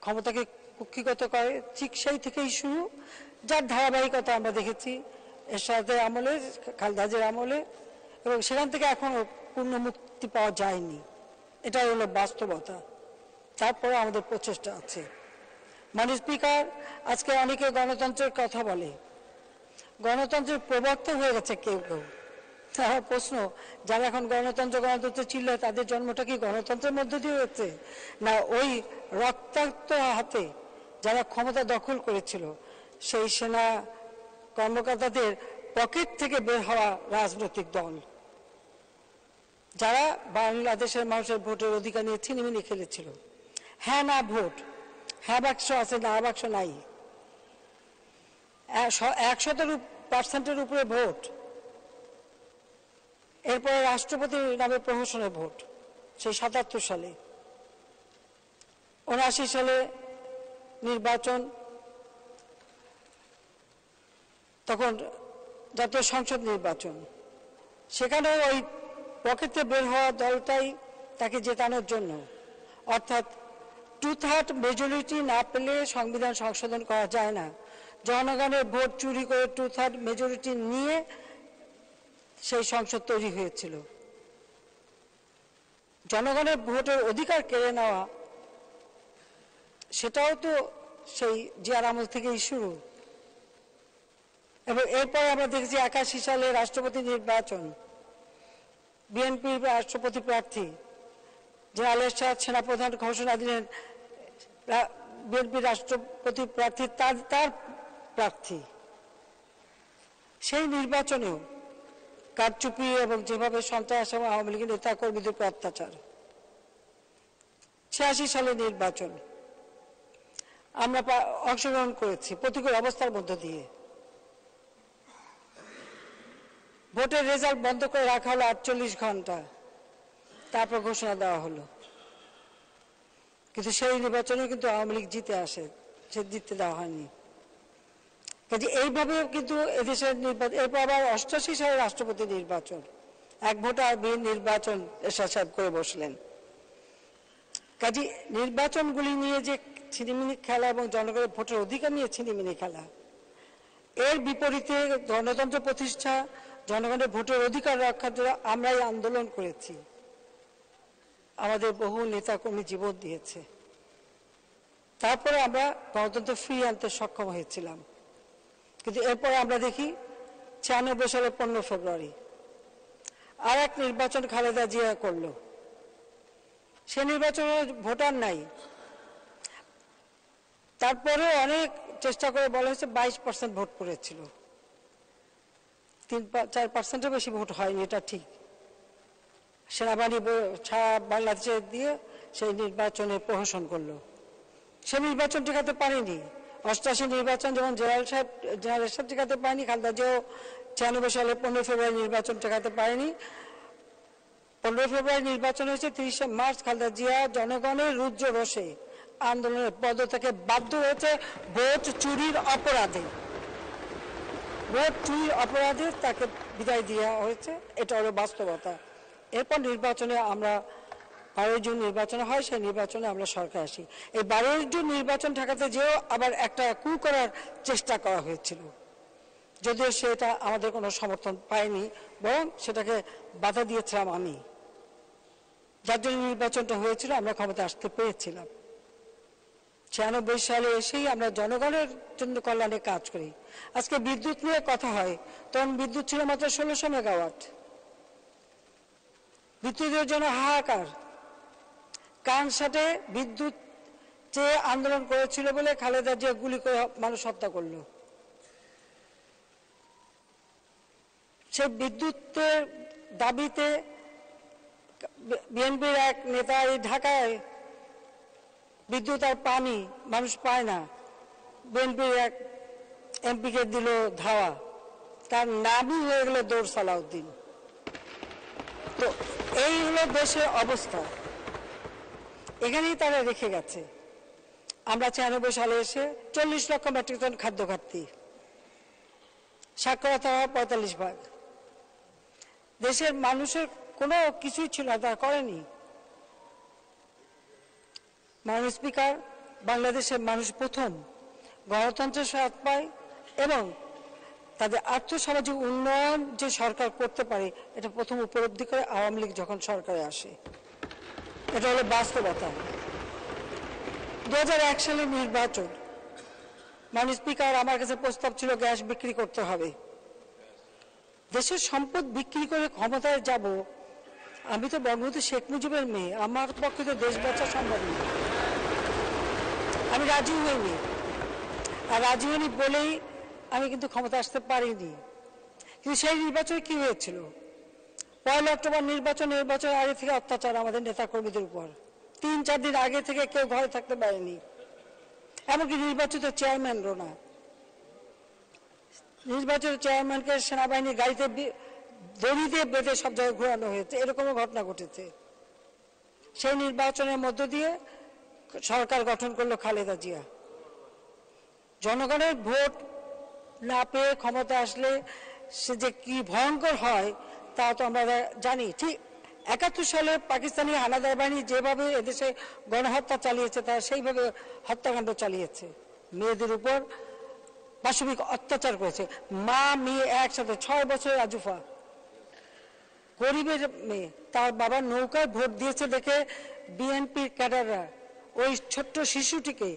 ক্ষমতাকে কুক্ষিগত করে, ঠিক সেই থেকেই শুরু, যার ধারাবাহিকতা আমরা দেখেছি এরশাদের আমলে, খালেদা জিয়ার আমলে, এবং সেখান থেকে এখনো পূর্ণ মুক্তি পাওয়া যায়নি। এটা হলো বাস্তবতা। তারপরে আমাদের প্রচেষ্টা আছে। মাননীয় স্পিকার, আজকে অনেকে গণতন্ত্রের কথা বলে, গণতন্ত্রের প্রবর্তক হয়ে গেছে কেউ কেউ। আমার প্রশ্ন, যারা এখন গণতন্ত্র চিল্লায়, তাদের জন্মটা কি গণতন্ত্রের মধ্য দিয়ে হয়েছে, না ওই রক্তাক্ত হাতে যারা ক্ষমতা দখল করেছিল সেই সেনা কর্মকর্তাদের পকেট থেকে বের হওয়া রাজনৈতিক দল, যারা বাংলাদেশের মানুষের ভোটের অধিকার নিয়ে ছিনিমিনি খেলেছিল? হ্যাঁ না ভোট, হ্যাঁ বাক্স আছে, না বাক্স নাই, 100% উপরে ভোট, এরপরে রাষ্ট্রপতির নামে প্রহসনের ভোট, সেই 77 সালে, 79 সালে নির্বাচন, তখন জাতীয় সংসদ নির্বাচন, সেখানেও ওই পকেটে বের হওয়া দলটাই তাকে জেতানোর জন্য, অর্থাৎ 2/3 মেজরিটি না পেলে সংবিধান সংশোধন করা যায় না। জনগণের ভোট চুরি করে 2/3 মেজরিটি নিয়ে সেই সংসদ তৈরি হয়েছিল। জনগণের ভোটের অধিকার কেড়ে নেওয়া, সেটাও তো সেই জিয়ার আমল থেকেই শুরু। এবং এরপর আমরা দেখেছি 81 সালে রাষ্ট্রপতি নির্বাচন, বিএনপির রাষ্ট্রপতি প্রার্থী জেনারেল এরশাদ সেনাপ্রধান ঘোষণা দিলেন বিএনপির রাষ্ট্রপতি প্রার্থী তার প্রার্থী। সেই নির্বাচনেও কারচুপি এবং যেভাবে সন্ত্রাস এবং আওয়ামী লীগের নেতা কর্মীদের উপর অত্যাচার। 86 সালে নির্বাচন আমরা অংশগ্রহণ করেছি প্রতিকূল অবস্থার মধ্য দিয়ে। ভোটের রেজাল্ট বন্ধ করে রাখা হলো 48 ঘন্টা, তারপর ঘোষণা দেওয়া হলো। কিন্তু সেই নির্বাচনে কিন্তু আওয়ামী লীগ জিতে আসে, সে জিততে দেওয়া হয়নি। কাজে এইভাবে কিন্তু এদেশের নির্বাচন, এরপর আবার 88 সালে রাষ্ট্রপতি নির্বাচন, এক ভোটে আর বিন নির্বাচন এরশাদ সাহেব করে বসলেন। কাজে নির্বাচনগুলি নিয়ে যে ছিনিমিনি খেলা এবং জনগণের ভোটের অধিকার নিয়ে ছিনিমিনি খেলা, এর বিপরীতে গণতন্ত্র প্রতিষ্ঠা, জনগণের ভোটের অধিকার রক্ষার জন্য আমরাই আন্দোলন করেছি। আমাদের বহু নেতাকর্মী জীবন দিয়েছে, তারপরে আমরা গণতন্ত্র ফিরিয়ে আনতে সক্ষম হয়েছিলাম। কিন্তু এরপরে আমরা দেখি 96 সালে 15 ফেব্রুয়ারি আর এক নির্বাচন খালেদা জিয়া করলো। সে নির্বাচনে ভোটার নাই, তারপরে অনেক চেষ্টা করে বলা হয়েছে 22% ভোট পড়েছিল, 3-4%-এর বেশি ভোট হয়নি, এটা ঠিক। সেনাবাহিনী ছাড়া বাংলাদেশে দিয়ে সেই নির্বাচনে প্রহসন করলো। সে নির্বাচন টিকাতে পারেনি। 88 নির্বাচন যেমন জেনারেল সাহেব টিকাতে পারেনি, খালেদা জিয়াও 96 সালে 15 ফেব্রুয়ারি নির্বাচন টিকাতে পারেনি। 15 ফেব্রুয়ারি নির্বাচন হয়েছে, 30 মার্চ খালেদা জিয়া জনগণের রুদ্র রোষে আন্দোলনের পদত্যাগে বাধ্য হয়েছে ভোট চুরির অপরাধে। ভোট চুরির অপরাধে তাকে বিদায় দেওয়া হয়েছে, এটা হলো বাস্তবতা। এরপর নির্বাচনে আমরা 12 জুন নির্বাচন হয়, সেই নির্বাচনে আমরা সরকার আসি। এই 12 জুন নির্বাচন ঠেকাতে যেও আবার একটা কু করার চেষ্টা করা হয়েছিল, যদিও সেটা আমাদের কোনো সমর্থন পায়নি, বরং সেটাকে বাধা দিয়েছিলাম আমি, যার জন্য নির্বাচনটা হয়েছিল, আমরা ক্ষমতা আসতে পেরেছিলাম। 96 সালে এসেই আমরা জনগণের জন্য কল্যাণে কাজ করি। আজকে বিদ্যুৎ নিয়ে কথা হয়, তখন বিদ্যুৎ ছিল মাত্র 1600 মেগাওয়াট। বিদ্যুতের জন্য হাহাকার। কানসাটে বিদ্যুৎ যে আন্দোলন করেছিল বলে খালেদা জিয়া গুলি করে মানুষ হত্যা করলো। সেই বিদ্যুতের দাবিতে বিএনপির এক নেতা এই ঢাকায় বিদ্যুৎ আর পানি মানুষ পায় না, বিএনপির এক এমপিকে দিল ধাওয়া, তার নামই হয়ে গেল দৌড় সালাউদ্দিন। তো এই হলো দেশের অবস্থা, এখানেই তারা রেখে গেছে। আমরা 96 সালে এসে 40 লক্ষ মেট্রিক টন খাদ্য ঘাটতি, সাক্ষরতা হওয়া 45%। দেশের মানুষের কোনো কিছুই ছিল না, তারা করেনি। মাননীয় স্পিকার, বাংলাদেশের মানুষ প্রথম গণতন্ত্রের স্বাদ পায় এবং তাদের আর্থসামাজিক উন্নয়ন যে সরকার করতে পারে এটা প্রথম উপলব্ধি করে আওয়ামী লীগ যখন সরকারে আসে। এটা হলো বাস্তবতা। 2001 সালের নির্বাচন, মাননীয় স্পিকার, আমার কাছে প্রস্তাব ছিল গ্যাস বিক্রি করতে হবে। দেশের সম্পদ বিক্রি করে ক্ষমতায় যাব, আমি তো বঙ্গবন্ধু শেখ মুজিবের মেয়ে, আমার পক্ষে তো দেশ বাঁচা সম্ভব নয়। আমি রাজি হইনি, আর রাজি হইনি বলেই আমি কিন্তু ক্ষমতা আসতে পারিনি। কিন্তু সেই নির্বাচনে কি হয়েছিল? 1 অক্টোবর নির্বাচনের আগে থেকে অত্যাচার আমাদের নেতা কর্মীদের উপর। 3-4 দিন আগে থেকে কেউ ঘরে থাকতে পারেনি, এমনকি নির্বাচিত চেয়ারম্যানও না। নির্বাচিত চেয়ারম্যানকে সেনাবাহিনীর গাড়িতে দড়ি দিয়ে বেঁধে সব জায়গায় ঘোরানো হয়েছে, এরকমও ঘটনা ঘটেছে। সেই নির্বাচনের মধ্য দিয়ে সরকার গঠন করলো খালেদা জিয়া। জনগণের ভোট না পেয়ে ক্ষমতা আসলে সে যে কি ভয়ঙ্কর হয় তা তো আমরা জানি। ঠিক 71 সালে পাকিস্তানি হানাদার বাহিনী যেভাবে এদেশে গণহত্যা চালিয়েছে, তারা সেইভাবে হত্যাকাণ্ড চালিয়েছে, মেয়েদের উপর পাশবিক অত্যাচার করেছে। মা মেয়ে একসাথে, 6 বছরের আজুফা, গরিবের মেয়ে, তার বাবা নৌকায় ভোট দিয়েছে দেখে বিএনপির ক্যাডাররা ওই ছোট্ট শিশুটিকে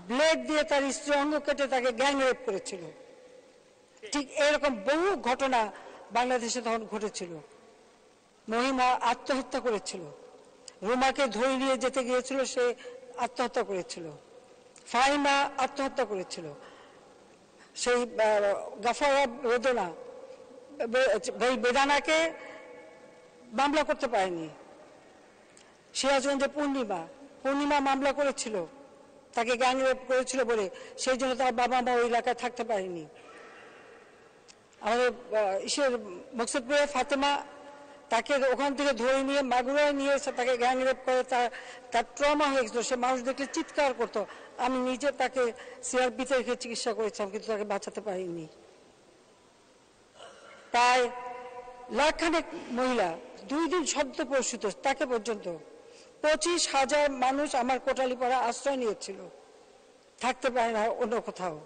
ব্লেড দিয়ে তার স্ত্রী অঙ্গ কেটে তাকে গ্যাং রেপ করেছিল। ঠিক এরকম বহু ঘটনা বাংলাদেশে তখন ঘটেছিল। মহিমা আত্মহত্যা করেছিল, রুমাকে ধরে নিয়ে যেতে গিয়েছিল, সে আত্মহত্যা করেছিল। ফাহিমা আত্মহত্যা করেছিল। সেই গাফারা বেদানাকে মামলা করতে পারেনি। সিরাজগঞ্জে পূর্ণিমা মামলা করেছিল, তাকে গ্যাং রেপ করেছিল বলে, সেই জন্য তার বাবা মা ওই এলাকায় থাকতে পারেনি। আমাদের মকসুদপুরে ফাতেমা, তাকে ওখান থেকে ধরে নিয়ে মাগুরায় নিয়ে এসে তাকে গ্যাং রেপ করে, তার ট্রমা হয়ে গেছিল। সে মানুষ দেখলে চিৎকার করতো। আমি নিজে তাকে সিআরপিতে রেখে চিকিৎসা করেছিলাম, কিন্তু তাকে বাঁচাতে পারিনি। প্রায় লাখখানেক মহিলা 2 দিন শব্দস্পর্শিত, তাকে পর্যন্ত 25,000 মানুষ আমার কোটালীপাড়া আশ্রয় নিয়েছিল, থাকতে পারে না অন্য কোথাও।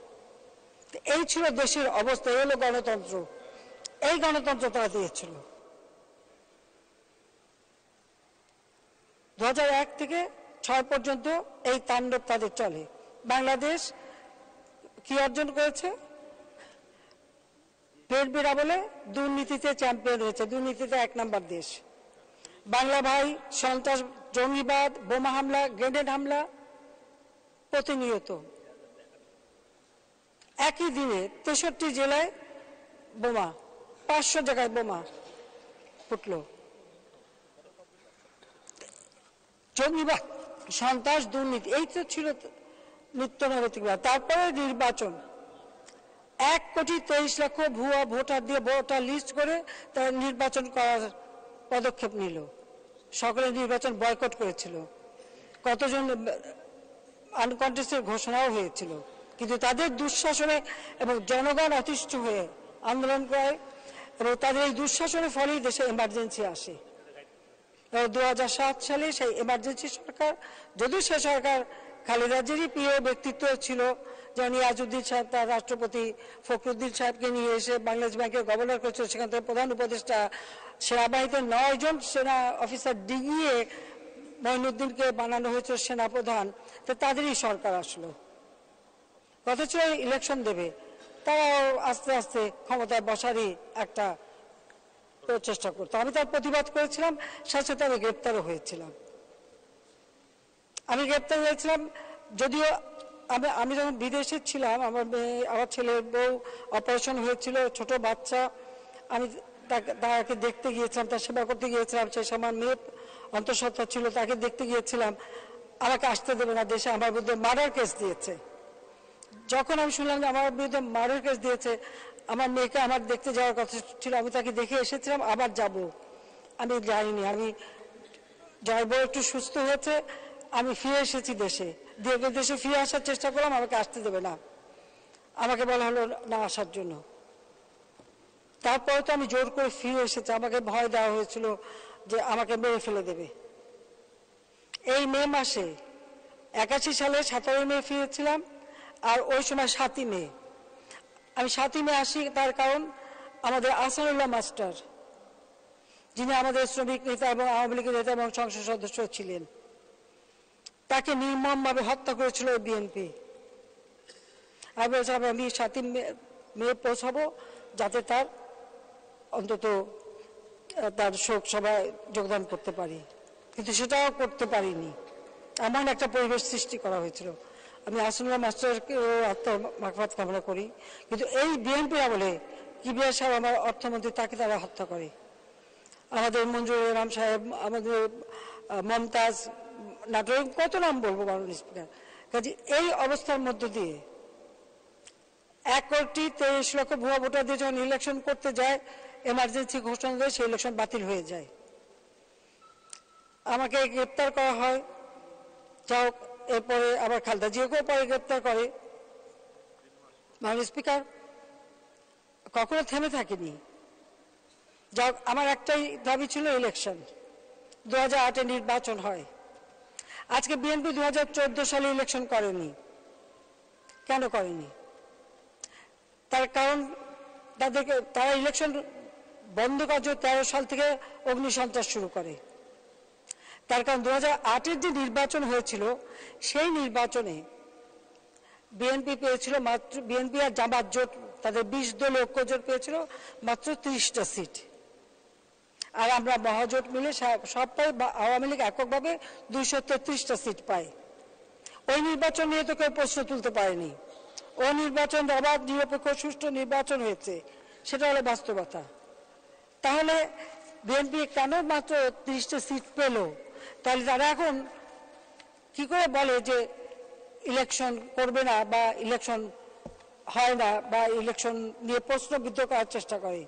এই ছিল দেশের অবস্থা, এই হলো গণতন্ত্র। এই গণতন্ত্র তারা দিয়েছিল। 2001 থেকে 6 পর্যন্ত এই তাণ্ডব তাদের চলে। বাংলাদেশ কি অর্জন করেছে? বিএনপিরা বলে দুর্নীতিতে চ্যাম্পিয়ন হয়েছে, দুর্নীতিতে 1 নম্বর দেশ। বাংলা ভাই সন্ত্রাস, জঙ্গিবাদ, বোমা হামলা, গ্রেনেড হামলা প্রতিনিয়ত। একই দিনে 63 জেলায় বোমা, 500 জায়গায় বোমা ফুটল। জঙ্গিবাদ, সন্ত্রাস, দুর্নীতি, এই তো ছিল নিত্য নৈতিক। তারপরে নির্বাচন, 1,23,00,000 ভুয়া ভোটার দিয়ে ভোটার লিস্ট করে তারা নির্বাচন করার পদক্ষেপ নিল। সকলে নির্বাচন বয়কট করেছিল, কতজন আনকন্টেস্টেড ঘোষণাও হয়েছিল। কিন্তু তাদের দুঃশাসনে এবং জনগণ অতিষ্ঠ হয়ে আন্দোলন করে, এবং তাদের এই দুঃশাসনের ফলেই দেশে এমার্জেন্সি আসে। 2007 সালে সেই এমার্জেন্সি সরকার, যদিও সে সরকার খালেদা জিয়ারই প্রিয় ব্যক্তিত্ব ছিল, যেমন নিয়াজউদ্দিন সাহেব তার রাষ্ট্রপতি ফখরুদ্দিন সাহেবকে নিয়ে এসে বাংলাদেশ ব্যাংকের গভর্নর করেছিল, সেখান থেকে প্রধান উপদেষ্টা, সেনাবাহিনীতে 9 জন সেনা অফিসার ডিঙিয়ে মঈনুদ্দিনকে বানানো হয়েছিল সেনাপ্রধান। তো তাদেরই সরকার আসলো, কথা ছিল ইলেকশন দেবে, তারাও আস্তে আস্তে ক্ষমতায় বসারই একটা চেষ্টা করতো। আমি তার প্রতিবাদ করেছিলাম, সাথে সাথে আমি গ্রেপ্তারও হয়েছিলাম। আমি গ্রেপ্তার হয়েছিলাম যদিও আমি যখন বিদেশে ছিলাম, আমার ছেলের বউ অপারেশন হয়েছিল, ছোট বাচ্চা, আমি তাকে দেখতে গিয়েছিলাম, তার সেবা করতে গিয়েছিলাম। সে সময় মেয়ে অন্তঃসত্ত্বা ছিল, তাকে দেখতে গিয়েছিলাম। আমাকে আসতে দেবে না দেশে, আমার বিরুদ্ধে মার্ডার কেস দিয়েছে। যখন আমি শুনলাম যে আমার বিরুদ্ধে মার্ডার কেস দিয়েছে, আমার মেয়েকে আমার দেখতে যাওয়ার কথা ছিল, আমি তাকে দেখে এসেছিলাম, আবার যাব, আমি যাইনি। আমি যাইব, একটু সুস্থ হয়েছে, আমি ফিরে এসেছি দেশে, দেশে ফিরে আসার চেষ্টা করলাম, আমাকে আসতে দেবে না, আমাকে বলা হলো না আসার জন্য। তারপরে তো আমি জোর করে ফিরে এসেছি, আমাকে ভয় দেওয়া হয়েছিল যে আমাকে মেরে ফেলে দেবে। এই মে মাসে 81 সালে 17 মে ফিরেছিলাম, আর ওই সময় 7ই মে। আমি 7ই মে আসি, তার কারণ আমাদের আহসানুল্লাহ মাস্টার, যিনি আমাদের শ্রমিক নেতা এবং আওয়ামী লীগের নেতা এবং সংসদ সদস্য ছিলেন, তাকে নির্মমভাবে হত্যা করেছিল বিএনপি। আমি বলছিলাম আমি 7ই মে পৌঁছাবো, যাতে তার অন্তত তার শোক সভায় যোগদান করতে পারি, কিন্তু সেটাও করতে পারিনি। এমন একটা পরিবেশ সৃষ্টি করা হয়েছিল। আমি আহসানুল্লাহ মাস্টারকে আত্মার মাগফিরাত কামনা করি, কিন্তু এই বিএনপি আমলে কিবরিয়া সাহেব আমার অর্থমন্ত্রী, তাকে তারা হত্যা করে। আমাদের মঞ্জুর রহমান সাহেব, আমাদের মমতাজ, নাটোর, কত নাম বলবো মাননীয় স্পিকার। কাজে এই অবস্থার মধ্য দিয়ে 1,23,00,000 ভুয়া ভোটার দিয়ে যখন ইলেকশন করতে যায়, এমার্জেন্সি ঘোষণা দেয়, সেই ইলেকশন বাতিল হয়ে যায়। আমাকে গ্রেপ্তার করা হয়, যাও, এরপরে আবার খালেদা জিয়াকেও পরে গ্রেপ্তার করে। মাননীয় স্পিকার, কখনো থেমে থাকিনি। যাও, আমার একটাই দাবি ছিল ইলেকশন, 2008-এ নির্বাচন হয়। আজকে বিএনপি 2014 সালে ইলেকশন করেনি, কেন করেনি? তার কারণ তারা ইলেকশন বন্ধ করার জন্য 13 সাল থেকে অগ্নিসন্ত্রাস শুরু করে। তার কারণ 2008-এর যে নির্বাচন হয়েছিল, সেই নির্বাচনে বিএনপি পেয়েছিল মাত্র, বিএনপি আর জামাত জোট তাদের 20 দলীয় ঐক্য জোট পেয়েছিল মাত্র 30টা সিট, আর আমরা মহাজোট মিলে সব পাই, আওয়ামী লীগ এককভাবে 233টা সিট পায়। ওই নির্বাচন নিয়ে তো কেউ প্রশ্ন তুলতে পারেনি। ওই নির্বাচন অবাধ, নিরপেক্ষ, সুষ্ঠু নির্বাচন হয়েছে, সেটা হলো বাস্তবতা। তাহলে বিএনপি কেন মাত্র 30টা সিট পেল? তাহলে তারা এখন কি করে বলে যে ইলেকশন করবে না, বা ইলেকশন হয় না, বা ইলেকশন নিয়ে প্রশ্নবিদ্ধ করার চেষ্টা করে?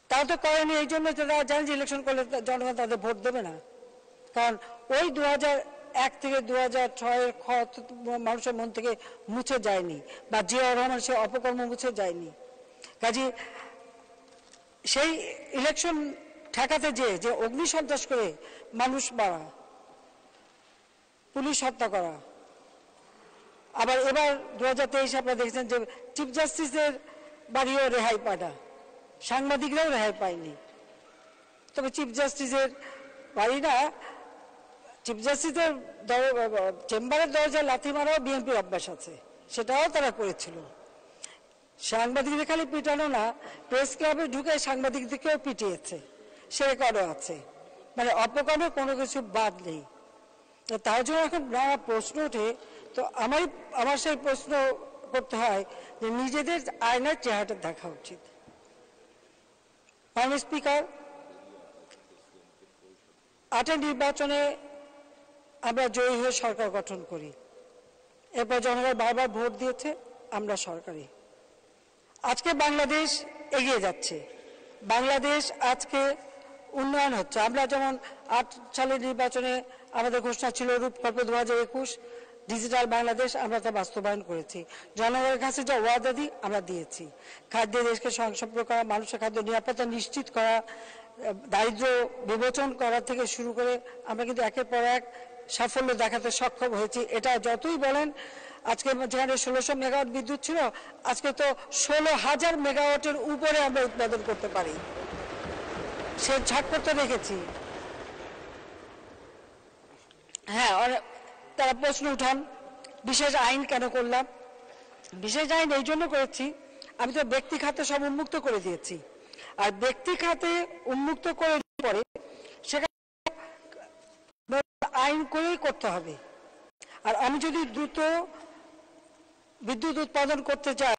তারা তো করেনি এই জন্য তারা জানে যে ইলেকশন করলে জনগণ তাদের ভোট দেবে না। কারণ ওই 2001 থেকে 2006-এর ক্ষত মানুষের মন থেকে মুছে যায়নি, বা জিয়াউর রহমান সে অপকর্ম মুছে যায়নি। কাজে সেই ইলেকশন ঠেকাতে যে অগ্নিসন্ত্রাস করে মানুষ মারা, পুলিশ হত্যা করা, আবার এবার 2023 আপনারা দেখেছেন যে চিফ জাস্টিসের বাড়িও রেহাই পায় না, সাংবাদিকরাও রেহাই পায়নি। তবে চিফ জাস্টিসের বাড়ি না, চিফ জাস্টিসের চেম্বারের দরজায় লাথি মারাও বিএনপির অভ্যাস আছে, সেটাও তারা করেছিল। সাংবাদিকদের খালি পিটানো না, প্রেস ক্লাবে ঢুকে সাংবাদিকদেরকেও পিটিয়েছে, সে রেকর্ডও আছে। মানে অপকর্মে কোনো কিছু বাদ নেই। তার জন্য এখন নানা প্রশ্ন ওঠে, তো আমার সেই প্রশ্ন করতে হয় যে নিজেদের আয়নার চেহারাটা দেখা উচিত। মাননীয় স্পিকার, 8-এর নির্বাচনে আমরা জয়ী হয়ে সরকার গঠন করি, এরপর জনগণ বারবার ভোট দিয়েছে, আমরা সরকারি। আজকে বাংলাদেশ এগিয়ে যাচ্ছে, বাংলাদেশ আজকে উন্নয়ন হচ্ছে। আমরা যেমন 8 সালের নির্বাচনে আমাদের ঘোষণা ছিল রূপকল্প 2021, ডিজিটাল বাংলাদেশ, আমরা তা বাস্তবায়ন করেছি। জনগণের কাছে যা ওয়াদা দিই আমরা দিয়েছি। খাদ্যে দেশকে স্বয়ংসম্পূর্ণ করা, মানুষের খাদ্য নিরাপত্তা নিশ্চিত করা, দারিদ্র্য বিমোচন করা থেকে শুরু করে আমরা কিন্তু একের পর এক সাফল্য দেখাতে সক্ষম হয়েছি। এটা যতই বলেন, আজকে যেখানে 1600 মেগাওয়াট বিদ্যুৎ ছিল, আজকে তো 16,000 মেগাওয়াটের উপরে আমরা উৎপাদন করতে পারি। সে ঝটপট তো দেখেছি। হ্যাঁ, তারা প্রশ্ন উঠান বিশেষ আইন কেন করলাম। বিশেষ আইন এই জন্য করেছি, আমি তো ব্যক্তি খাতে সব উন্মুক্ত করে দিয়েছি, আর ব্যক্তি খাতে উন্মুক্ত করে পরে সেখানে আইন করেই করতে হবে। আর আমি যদি দ্রুত বিদ্যুৎ উৎপাদন করতে চাই,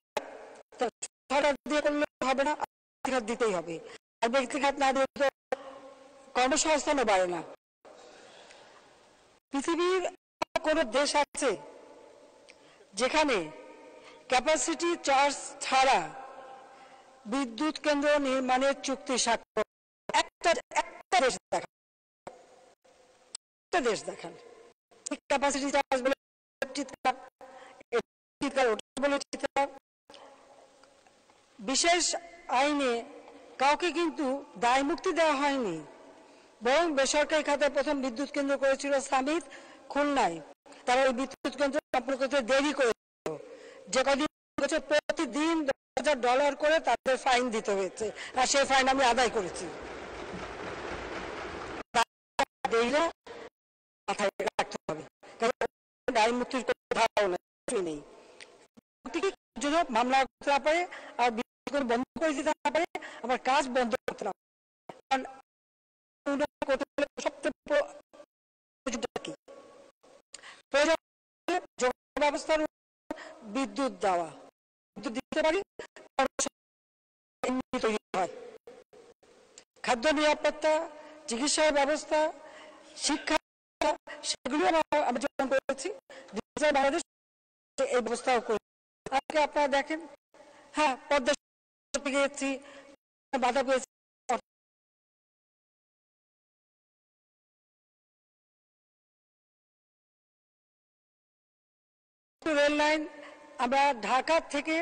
সরকার দিয়ে করলে হবে না, ব্যক্তি খাত দিতেই হবে। আর ব্যক্তি খাত না দিলে তো কর্মসংস্থানও বাড়ে না। পৃথিবীর কোন দেশ আছে যেখানে ক্যাপাসিটি চার্জ ছাড়া বিদ্যুৎ কেন্দ্র নির্মাণের চুক্তি স্বাক্ষর? একটা দেশ দেখান, একটা দেশ দেখান। ক্যাপাসিটি চার্জ বলে বিশেষ আইনে কাউকে কিন্তু দায় মুক্তি দেওয়া হয়নি, বরং বেসরকারি খাতে প্রথম বিদ্যুৎ কেন্দ্র করেছিল সামিত খুলনায়। তারা ওই বিদ্যুৎ কেন্দ্র স্থাপন করতে দেরি করেছিল, যে কদিন প্রতিদিন $10,000 করে তাদের ফাইন দিতে হয়েছে, আর সেই ফাইন আমি আদায় করেছি। মাথায় রাখতে হবে, দায় মুক্তির কোনো ধারণা নেই। মামলা করতে না পারে আর বিদ্যুৎ বন্ধ করে দিতে না পারে, আমার কাজ বন্ধ করতে না পারে। ব্যবস্থার বিদ্যুৎ দেওয়া, বিদ্যুৎ দিতে পারি, তৈরি হয়। খাদ্য নিরাপত্তা, চিকিৎসা ব্যবস্থা, শিক্ষা, সেগুলো আমি যোগদান করেছি। বাংলাদেশ এই ব্যবস্থাও করি। আজকে আপনারা দেখেন, হ্যাঁ, পদ্মা গিয়েছি, বাধা পেয়েছি। রেল লাইন আমরা ঢাকা থেকে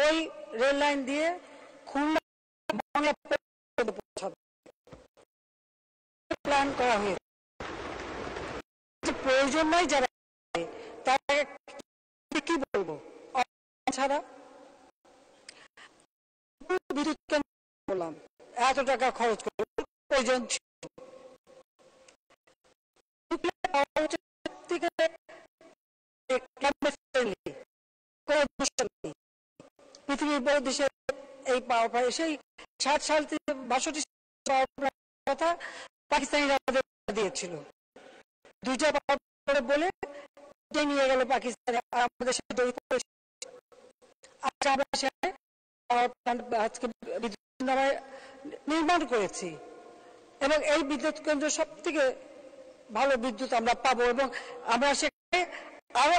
ওই রেল লাইন দিয়ে খুলনা প্ল্যান করা হয়েছে। প্রয়োজন নাই যারা, তারা কি বলবো, ছাড়া বিদ্যুৎ কেন্দ্র বললাম এত টাকা খরচ করে প্রয়োজন ছিল। পৃথিবীর বড় দেশে এই পাওয়ার পায়, সেই 60 সাল থেকে 62 কথা পাকিস্তানিরা দিয়েছিল। দুইটা পাওয়ার বলে নিয়ে গেল পাকিস্তানে, আমাদের সাথে জড়িত। আজকে আজকে বিদ্যুৎ নির্মাণ করেছি, এবং এই বিদ্যুৎ কেন্দ্র সব থেকে ভালো বিদ্যুৎ আমরা পাবো, এবং আমরা সেখানে আরো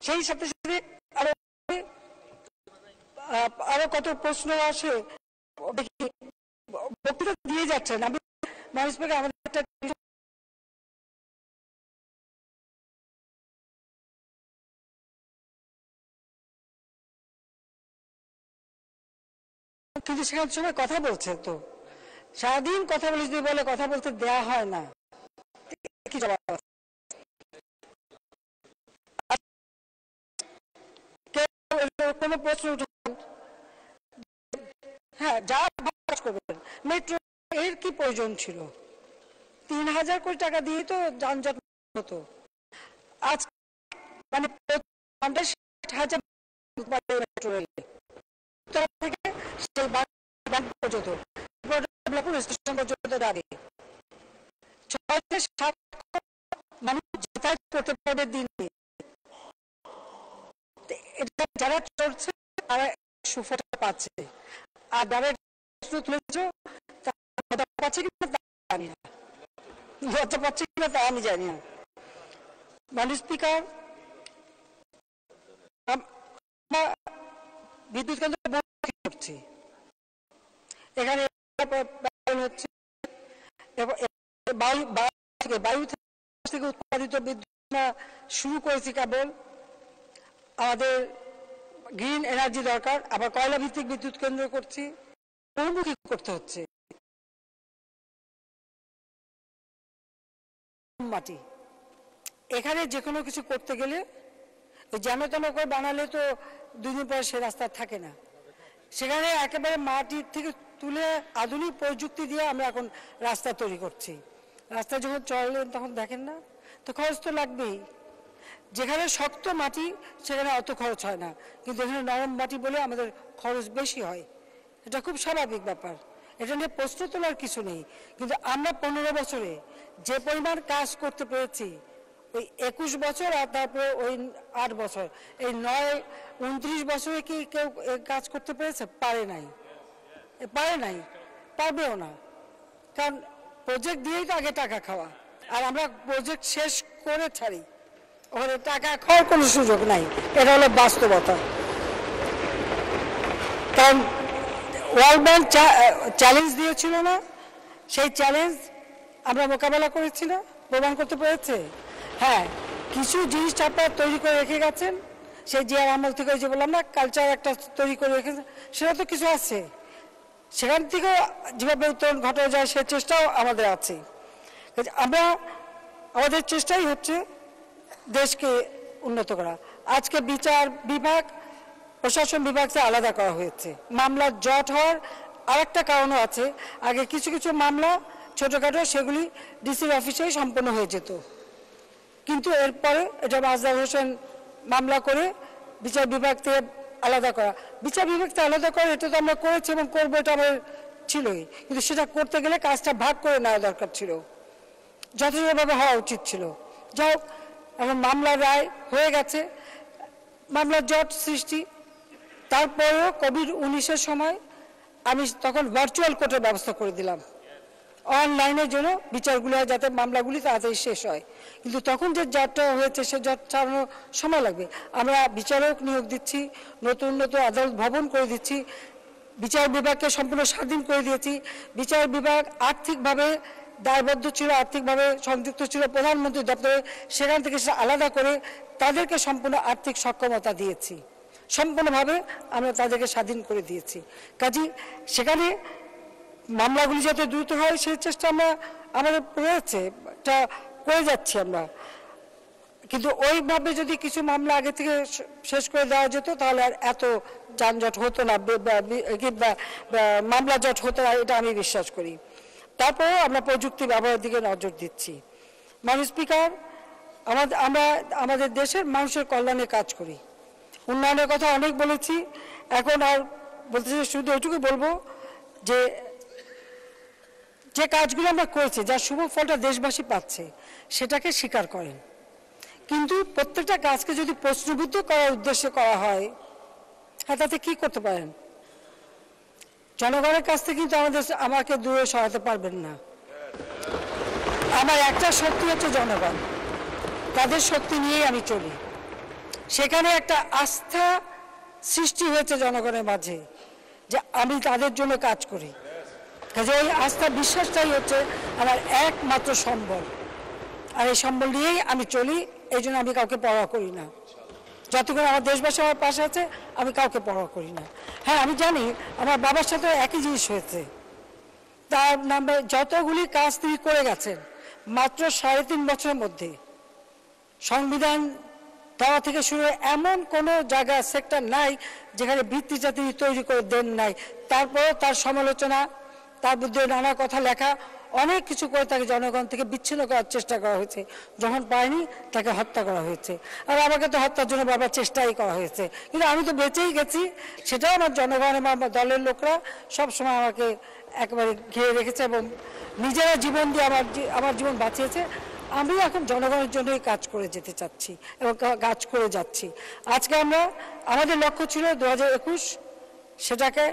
সেই সাথে সাথে আরো কত প্রশ্ন আসে, বক্তৃতা দিয়ে যাচ্ছেন। আমি আমাদের একটা কিন্তু সেখানে সময় কথা বলছে, তো সারাদিন কথা বলে যদি বলে কথা বলতে দেয়া হয় না, কি জবাব? কোনো প্রশ্ন উঠে, হ্যাঁ, যা কাজ করবেন, মেট্রো এর কি প্রয়োজন ছিল? 3,000 কোটি টাকা দিয়ে তো যানজট হতো। আজ মানে 50,000 মেট্রো রেলে থেকে সেই ব্যাংক পর্যন্ত স্টেশন পর্যন্ত দাঁড়িয়ে 6-7 মানুষ যাতায়াত করতে পারবে দিনে। যারা চড়ছে তারা সুফলটা পাচ্ছে, আর যারা তুলেছ তারা পাচ্ছে কিনা তা জানি না, লজ্জা পাচ্ছে কিনা তা আমি জানি না। মাননীয় স্পিকার, বিদ্যুৎ কেন্দ্র করছি, এখানে হচ্ছে বায়ু থেকে উৎপাদিত বিদ্যুৎ শুরু করেছি কেবল। আমাদের গ্রিন এনার্জি দরকার, আবার কয়লা ভিত্তিক বিদ্যুৎ কেন্দ্র করছি, বহুমুখী করতে হচ্ছে। মাটি এখানে যে কোনো কিছু করতে গেলে যেন তেন করে বানালে তো 2 দিন পরে সে রাস্তা থাকে না। সেখানে একেবারে মাটির থেকে তুলে আধুনিক প্রযুক্তি দিয়ে আমরা এখন রাস্তা তৈরি করছি। রাস্তা যখন চলেন তখন দেখেন না, তো খরচ তো লাগবেই। যেখানে শক্ত মাটি সেখানে অত খরচ হয় না, কিন্তু এখানে নরম মাটি বলে আমাদের খরচ বেশি হয়। এটা খুব স্বাভাবিক ব্যাপার, এটা নিয়ে প্রশ্ন তোলার কিছু নেই। কিন্তু আমরা 15 বছরে যে পরিমাণ কাজ করতে পেরেছি, ওই 21 বছর আর তারপরে ওই 8 বছর, এই 29 বছরে কি কেউ কাজ করতে পেরেছে? পারে নাই, পারবেও না। কারণ প্রজেক্ট দিয়েই তো আগে টাকা খাওয়া, আর আমরা প্রজেক্ট শেষ করে ছাড়ি, ওখানে টাকা খাওয়ার কোনো সুযোগ নাই। এটা হলো বাস্তবতা। কারণ ওয়ার্ল্ড ব্যাংক চ্যালেঞ্জ দিয়েছিল না, সেই চ্যালেঞ্জ আমরা মোকাবেলা করেছি না, প্রমাণ করতে পেরেছে। হ্যাঁ, কিছু জিনিস আপনারা তৈরি করে রেখে গেছেন, সেই যে আমল থেকে যে বললাম না, কালচার একটা তৈরি করে রেখেছেন, সেটা তো কিছু আছে। সেখান থেকেও যেভাবে উত্তরণ ঘটা যায় সে চেষ্টাও আমাদের আছে। আমরা আমাদের চেষ্টাই হচ্ছে দেশকে উন্নত করা। আজকে বিচার বিভাগ প্রশাসন বিভাগকে আলাদা করা হয়েছে। মামলার জট হওয়ার আরেকটা কারণও আছে। আগে কিছু কিছু মামলা ছোটোখাটো সেগুলি ডিসির অফিসেই সম্পন্ন হয়ে যেত, কিন্তু এরপরে এটা মাজদার হোসেন মামলা করে বিচার বিভাগ থেকে আলাদা করা। বিচার বিভাগ থেকে আলাদা করা এটা তো আমরা করেছি এবং করবো, এটা আমাদের ছিলই, কিন্তু সেটা করতে গেলে কাজটা ভাগ করে নেওয়া দরকার ছিল, যথাযথভাবে হওয়া উচিত ছিল। যাই হোক, এখন মামলার রায় হয়ে গেছে, মামলার জট সৃষ্টি। তারপরেও কোভিড-19 সময় আমি তখন ভার্চুয়াল কোর্টের ব্যবস্থা করে দিলাম, অনলাইনের জন্য বিচারগুলো হয় যাতে মামলাগুলি তাড়াতাড়ি শেষ হয়। কিন্তু তখন যে জটটা হয়েছে সে জট ছাড়ানোর সময় লাগবে। আমরা বিচারক নিয়োগ দিচ্ছি, নতুন নতুন আদালত ভবন করে দিচ্ছি, বিচার বিভাগকে সম্পূর্ণ স্বাধীন করে দিয়েছি। বিচার বিভাগ আর্থিকভাবে দায়বদ্ধ ছিল, আর্থিকভাবে সংযুক্ত ছিল প্রধানমন্ত্রী দপ্তরে, সেখান থেকে সেটা আলাদা করে তাদেরকে সম্পূর্ণ আর্থিক সক্ষমতা দিয়েছি, সম্পূর্ণভাবে আমরা তাদেরকে স্বাধীন করে দিয়েছি। কাজেই সেখানে মামলাগুলি যাতে দ্রুত হয় সেই চেষ্টা আমাদের রয়েছে, এটা করে যাচ্ছি আমরা। কিন্তু ওইভাবে যদি কিছু মামলা আগে থেকে শেষ করে দেওয়া যেত তাহলে আর এত যানজট হতো না, কিংবা মামলা জট হতো না, এটা আমি বিশ্বাস করি। তারপরেও আমরা প্রযুক্তি ব্যবহারের দিকে নজর দিচ্ছি। মাননীয় স্পিকার, আমরা আমাদের দেশের মানুষের কল্যাণে কাজ করি, উন্নয়নের কথা অনেক বলেছি, এখন আর বলতে শুধু ওইটুকু বলবো যে কাজগুলো আমরা করেছি, যার শুভ ফলটা দেশবাসী পাচ্ছে, সেটাকে স্বীকার করেন। কিন্তু প্রত্যেকটা কাজকে যদি প্রশ্নবিদ্ধ করার উদ্দেশ্যে করা হয়, হ্যাঁ, তাতে কি করতে পারেন? জনগণের কাছ থেকে কিন্তু আমাকে দূরে সরাতে পারবেন না। আমার একটা শক্তি হচ্ছে জনগণ, তাদের শক্তি নিয়েই আমি চলি। সেখানে একটা আস্থা সৃষ্টি হয়েছে জনগণের মাঝে যে আমি তাদের জন্য কাজ করি। কাজে ওই আস্থা বিশ্বাসটাই হচ্ছে আমার একমাত্র সম্বল, আর এই সম্বল নিয়েই আমি চলি। এই জন্য আমি কাউকে পরোয়া করি না, যতক্ষণ আমার দেশবাসী আমার পাশে আছে আমি কাউকে পরোয়া করি না। হ্যাঁ, আমি জানি আমার বাবার সাথে একই জিনিস হয়েছে, তার নামে যতগুলি কাজ তিনি করে গেছেন মাত্র 3.5 বছরের মধ্যে, সংবিধান দেওয়া থেকে শুরু এমন কোনো জায়গা সেক্টর নাই যেখানে ভিত্তিটা তিনি তৈরি করে দেন নাই। তারপরেও তার সমালোচনা, তার বিরুদ্ধে নানা কথা লেখা, অনেক কিছু করে তাকে জনগণ থেকে বিচ্ছিন্ন করার চেষ্টা করা হয়েছে। যখন পায়নি তাকে হত্যা করা হয়েছে, আর আমাকে তো হত্যার জন্য বাবার চেষ্টাই করা হয়েছে, কিন্তু আমি তো বেঁচেই গেছি। সেটাও আমার জনগণ এবং আমার দলের লোকরা সবসময় আমাকে একেবারে ঘিরে রেখেছে এবং নিজেরা জীবন দিয়ে আমার জীবন বাঁচিয়েছে। আমি এখন জনগণের জন্যই কাজ করে যেতে চাচ্ছি এবং কাজ করে যাচ্ছি। আজকে আমাদের লক্ষ্য ছিল 2021, সেটাকে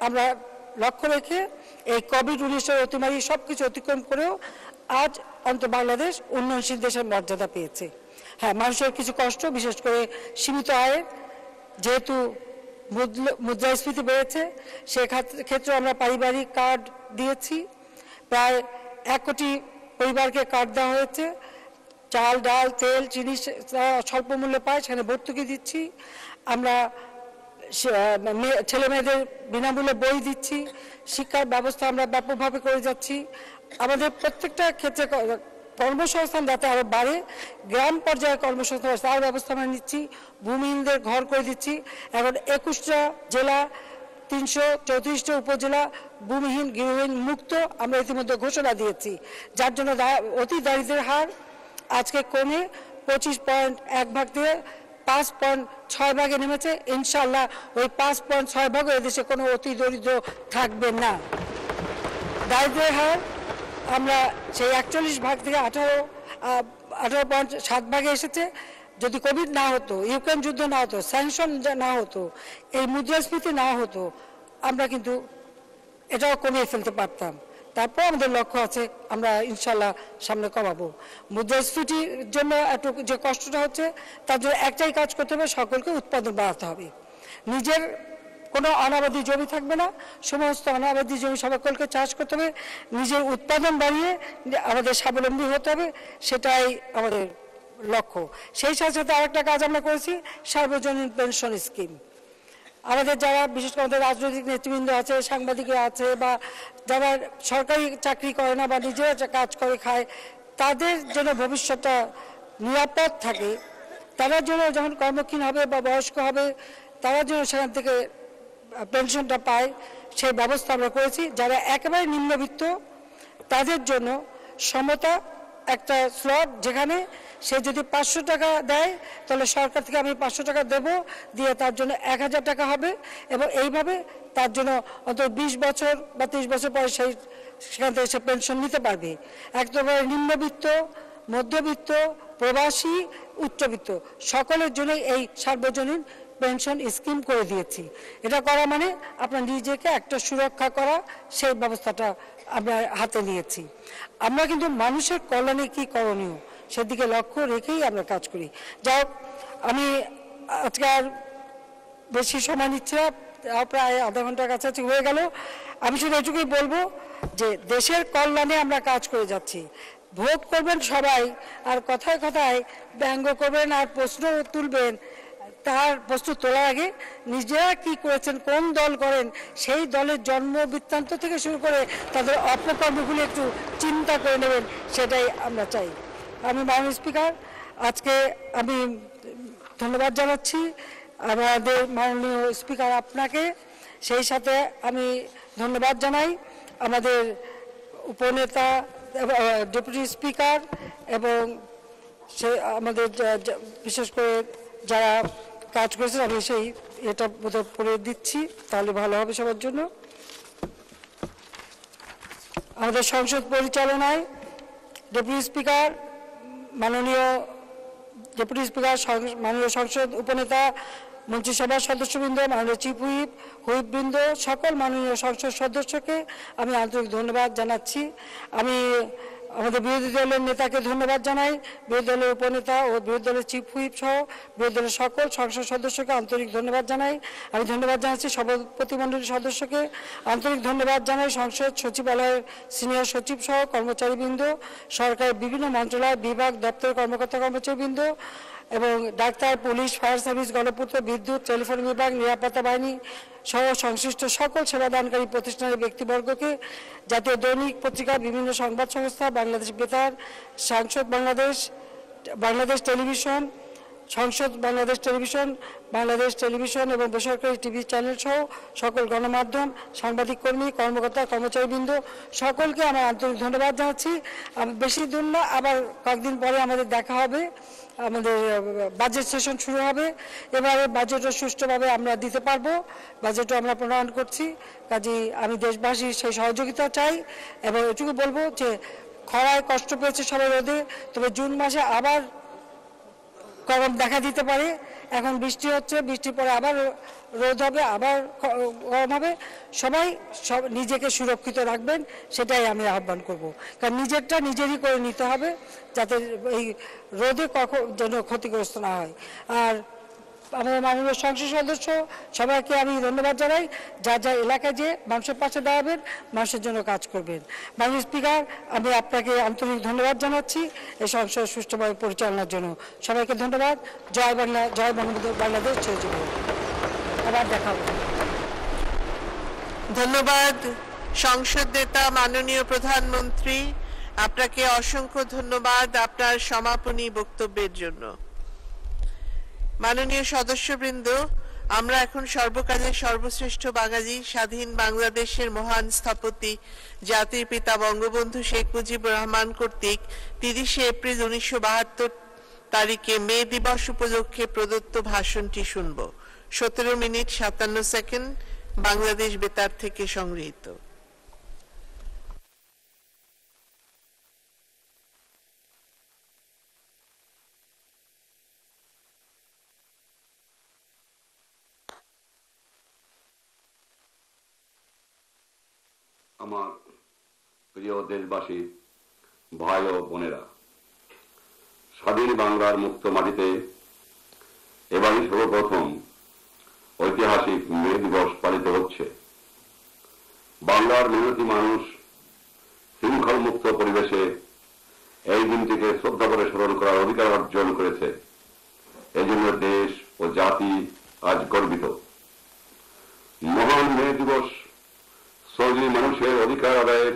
আমরা লক্ষ্য রেখে এই কোভিড-19 অতিমারি সব কিছু অতিক্রম করেও আজ অন্তত বাংলাদেশ উন্নয়নশীল দেশের মর্যাদা পেয়েছে। হ্যাঁ, মানুষের কিছু কষ্ট, বিশেষ করে সীমিত আয়ের, যেহেতু মুদ্রাস্ফীতি বেড়েছে, সেক্ষেত্রে আমরা পারিবারিক কার্ড দিয়েছি, প্রায় 1 কোটি পরিবারকে কার্ড দেওয়া হয়েছে, চাল ডাল তেল চিনি স্বল্প মূল্যে পায়, সেখানে ভর্তুকি দিচ্ছি। আমরা ছেলে মেয়েদের বিনামূল্যে বই দিচ্ছি। শিক্ষার ব্যবস্থা আমরা ব্যাপকভাবে করে যাচ্ছি। আমাদের প্রত্যেকটা ক্ষেত্রে কর্মসংস্থান যাতে আরো বাড়ে, গ্রাম পর্যায়ে কর্মসংস্থান তার ব্যবস্থা আমরা নিচ্ছি। ভূমিহীনদের ঘর করে দিচ্ছি। এখন 21টা জেলা 334টা উপজেলা ভূমিহীন গৃহহীন মুক্ত আমরা ইতিমধ্যে ঘোষণা দিয়েছি, যার জন্য অতি দারিদ্রের হার আজকে কমে 25.1 ভাগ থেকে 5.6 ভাগে নেমেছে। ইনশাআল্লাহ ওই 5.6 ভাগে এদেশে কোনো অতি দরিদ্র থাকবে না। দারিদ্রের হার আমরা সেই 41 ভাগ থেকে 18.7 ভাগে এসেছে। যদি কোভিড না হতো, ইউক্রেন যুদ্ধ না হতো, স্যাংশন না হতো, এই মুদ্রাস্ফীতি না হতো, আমরা কিন্তু এটাও কমিয়ে ফেলতে পারতাম। তারপর আমাদের লক্ষ্য আছে, আমরা ইনশাল্লাহ সামনে কমাবো। মুদ্রাস্ফীতির জন্য একটু যে কষ্টটা হচ্ছে, তার জন্য একটাই কাজ করতে হবে, সকলকে উৎপাদন বাড়াতে হবে। নিজের কোনো অনাবাদি জমি থাকবে না, সমস্ত অনাবাদি জমি সকলকে চাষ করতে হবে, নিজের উৎপাদন বাড়িয়ে আমাদের স্বাবলম্বী হতে হবে, সেটাই আমাদের লক্ষ্য। সেই সাথে সাথে আরেকটা কাজ আমরা করেছি, সার্বজনীন পেনশন স্কিম। আমাদের যারা বিশেষ করে আমাদের রাজনৈতিক নেতৃবৃন্দ আছে, সাংবাদিকরা আছে, বা যারা সরকারি চাকরি করে না বা নিজেরা কাজ করে খায়, তাদের জন্য ভবিষ্যৎটা নিরাপদ থাকে। তারা জন্য যখন কর্মক্ষীণ হবে বা বয়স্ক হবে, তারা যেন সেখান থেকে পেনশনটা পায়, সেই ব্যবস্থা আমরা করেছি। যারা একেবারে নিম্নবিত্ত তাদের জন্য সমতা একটা স্লট, যেখানে সে যদি 500 টাকা দেয়, তাহলে সরকার থেকে আমি 500 টাকা দেব, দিয়ে তার জন্য 1000 টাকা হবে, এবং এইভাবে তার জন্য অন্তত 20 বছর বা 30 বছর পরে সেখান থেকে সে পেনশন নিতে পারবে। একেবারে নিম্নবিত্ত, মধ্যবিত্ত, প্রবাসী, উচ্চবিত্ত সকলের জন্য এই সার্বজনীন পেনশন স্কিম করে দিয়েছি। এটা করা মানে আপনার নিজেকে একটা সুরক্ষা করা, সেই ব্যবস্থাটা আমরা হাতে নিয়েছি। আমরা কিন্তু মানুষের কল্যাণে কি করণীয় সেদিকে লক্ষ্য রেখেই আমরা কাজ করি। যাই হোক, আমি আজকে আর বেশি সময় নিচ্ছি না, প্রায় আধা ঘন্টার কাছাকাছি হয়ে গেল। আমি শুধু এটুকুই বলবো যে দেশের কল্যাণে আমরা কাজ করে যাচ্ছি। ভোট করবেন সবাই, আর কথায় কথায় ব্যঙ্গ করবেন আর প্রশ্ন তুলবেন, তার প্রশ্ন তোলার আগে নিজেরা কি করেছেন, কোন দল করেন, সেই দলের জন্ম বৃত্তান্ত থেকে শুরু করে তাদের অপকর্মগুলি একটু চিন্তা করে নেবেন, সেটাই আমরা চাই। আমি মাননীয় স্পিকার, আজকে আমি ধন্যবাদ জানাচ্ছি আমাদের মাননীয় স্পিকার আপনাকে, সেই সাথে আমি ধন্যবাদ জানাই আমাদের উপনেতা ডেপুটি স্পিকার এবং সে আমাদের বিশেষ করে যারা কাজ করেছেন। আমি সেই এটা বোধহয় পড়ে দিচ্ছি, তাহলে ভালো হবে সবার জন্য। আমাদের সংসদ পরিচালনায় ডেপুটি স্পিকার, মাননীয় ডেপুটি স্পিকার, মাননীয় সংসদ উপনেতা, মন্ত্রিসভার সদস্যবৃন্দ, মাননীয় চিফ হুইপ, হুইপবৃন্দ, সকল মাননীয় সংসদ সদস্যকে আমি আন্তরিক ধন্যবাদ জানাচ্ছি। আমি আমাদের বিরোধী দলের নেতাকে ধন্যবাদ জানাই, বিরোধী দলের উপনেতা ও বিরোধী দলের চিফ হুইপ সহ বিরোধী দলের সকল সংসদ সদস্যকে আন্তরিক ধন্যবাদ জানাই। আমি ধন্যবাদ জানাচ্ছি সভাপতিমণ্ডলীর সদস্যকে, আন্তরিক ধন্যবাদ জানাই সংসদ সচিবালয়ের সিনিয়র সচিব সহ কর্মচারীবৃন্দ, সরকারের বিভিন্ন মন্ত্রণালয়, বিভাগ, দপ্তরের কর্মকর্তা কর্মচারীবৃন্দ এবং ডাক্তার, পুলিশ, ফায়ার সার্ভিস, গণপূর্ত, বিদ্যুৎ, টেলিফোন বিভাগ, নিরাপত্তা বাহিনী সহ সংশ্লিষ্ট সকল সেবাদানকারী প্রতিষ্ঠানের ব্যক্তিবর্গকে, জাতীয় দৈনিক পত্রিকা, বিভিন্ন সংবাদ সংস্থা, বাংলাদেশ বেতার, সংসদ বাংলাদেশ, বাংলাদেশ টেলিভিশন, সংসদ বাংলাদেশ টেলিভিশন, বাংলাদেশ টেলিভিশন এবং বেসরকারি টিভি চ্যানেল সহ সকল গণমাধ্যম, সাংবাদিক কর্মী, কর্মকর্তা, কর্মচারীবৃন্দ সকলকে আমার আন্তরিক ধন্যবাদ জানাচ্ছি। বেশি দূর না, আবার কয়েকদিন পরে আমাদের দেখা হবে, আমাদের বাজেট সেশন শুরু হবে। এবারে বাজেটও সুষ্ঠুভাবে আমরা দিতে পারবো, বাজেটও আমরা প্রণয়ন করছি। কাজেই আমি দেশবাসীর সেই সহযোগিতা চাই এবং এটুকু বলবো যে খরায় কষ্ট পেয়েছে সবাই রোদে, তবে জুন মাসে আবার গরম দেখা দিতে পারে। এখন বৃষ্টি হচ্ছে, বৃষ্টির পরে আবার রোদ হবে, আবার গরম হবে। সবাই নিজেকে সুরক্ষিত রাখবেন, সেটাই আমি আহ্বান করব। কারণ নিজেরটা নিজেরই করে নিতে হবে, যাতে এই রোদে যেন ক্ষতিগ্রস্ত না হয়। আর আমাদের মাননীয় সংসদ সদস্য সবাইকে আমি ধন্যবাদ জানাই, যা যা এলাকায় যে মানুষের পাশে দাঁড়াবেন, মানুষের জন্য কাজ করবেন। মাননীয় স্পিকার, আমি আপনাকে আন্তরিক ধন্যবাদ জানাচ্ছি এই সংসদ সুষ্ঠুভাবে পরিচালনার জন্য। সবাইকে ধন্যবাদ। জয় বাংলা, জয় বঙ্গবন্ধু, বাংলাদেশ জয় যুব। আবার দেখা হবে। ধন্যবাদ সংসদ নেতা মাননীয় প্রধানমন্ত্রী, আপনাকে অসংখ্য ধন্যবাদ আপনার সমাপনী বক্তব্যের জন্য। মাননীয় সদস্যবৃন্দ, আমরা এখন সর্বকালের সর্বশ্রেষ্ঠ বাঙালি স্বাধীন বাংলাদেশের মহান স্থপতি জাতির পিতা বঙ্গবন্ধু শেখ মুজিবুর রহমান কর্তৃক 30শে এপ্রিল 1972 তারিখে মে দিবস উপলক্ষে প্রদত্ত ভাষণটি শুনব। 17 মিনিট 57 সেকেন্ড, বাংলাদেশ বেতার থেকে সংগৃহীত। আমার প্রিয় দেশবাসী, ভাই ও বোনেরা, স্বাধীন বাংলার মুক্ত মাটিতে এবারই সর্বপ্রথম ঐতিহাসিক মে দিবস পালিত হচ্ছে। বাংলার মেহনতি মানুষ শৃঙ্খল মুক্ত পরিবেশে এই দিনটিকে শ্রদ্ধা করে স্মরণ করার অধিকার অর্জন করেছে। এজন্য দেশ ও জাতি আজ গর্বিত। মহান মে দিবস শ্রমজীবী মানুষের অধিকার আদায়ের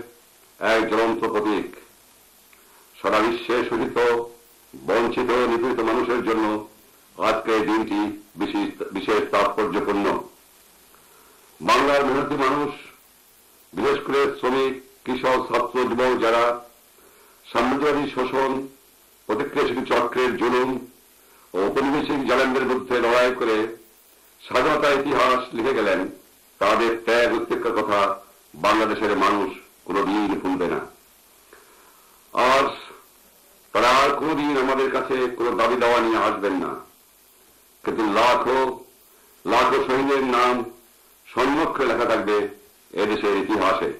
এক জ্বলন্ত প্রতীক। সারা বিশ্বে শোষিত, বঞ্চিত, নিপীড়িত মানুষের জন্য আজকের এই দিনটি বিশেষ তাৎপর্যপূর্ণ। বাংলার মেহনতি মানুষ, বিশেষ করে শ্রমিক, কৃষক, ছাত্র, যুবক যারা সাম্রাজ্যবাদী শোষণ, প্রতিক্রিয়াশীল চক্রের জুলুম ও ঔপনিবেশিক জালেমদের বিরুদ্ধে লড়াই করে স্বাধীনতা ইতিহাস লিখে গেলেন, তাদের ত্যাগ উত্তেজনার কথা বাংলাদেশের মানুষ কোনদিন ভুলবে না। আর তারা আর কোনদিন আমাদের কাছে কোনো দাবি দাওয়া নিয়ে আসবেন না। কিন্তু লাখো লাখো শহীদের নাম স্বর্ণাক্ষরে লেখা থাকবে এদেশের ইতিহাসে।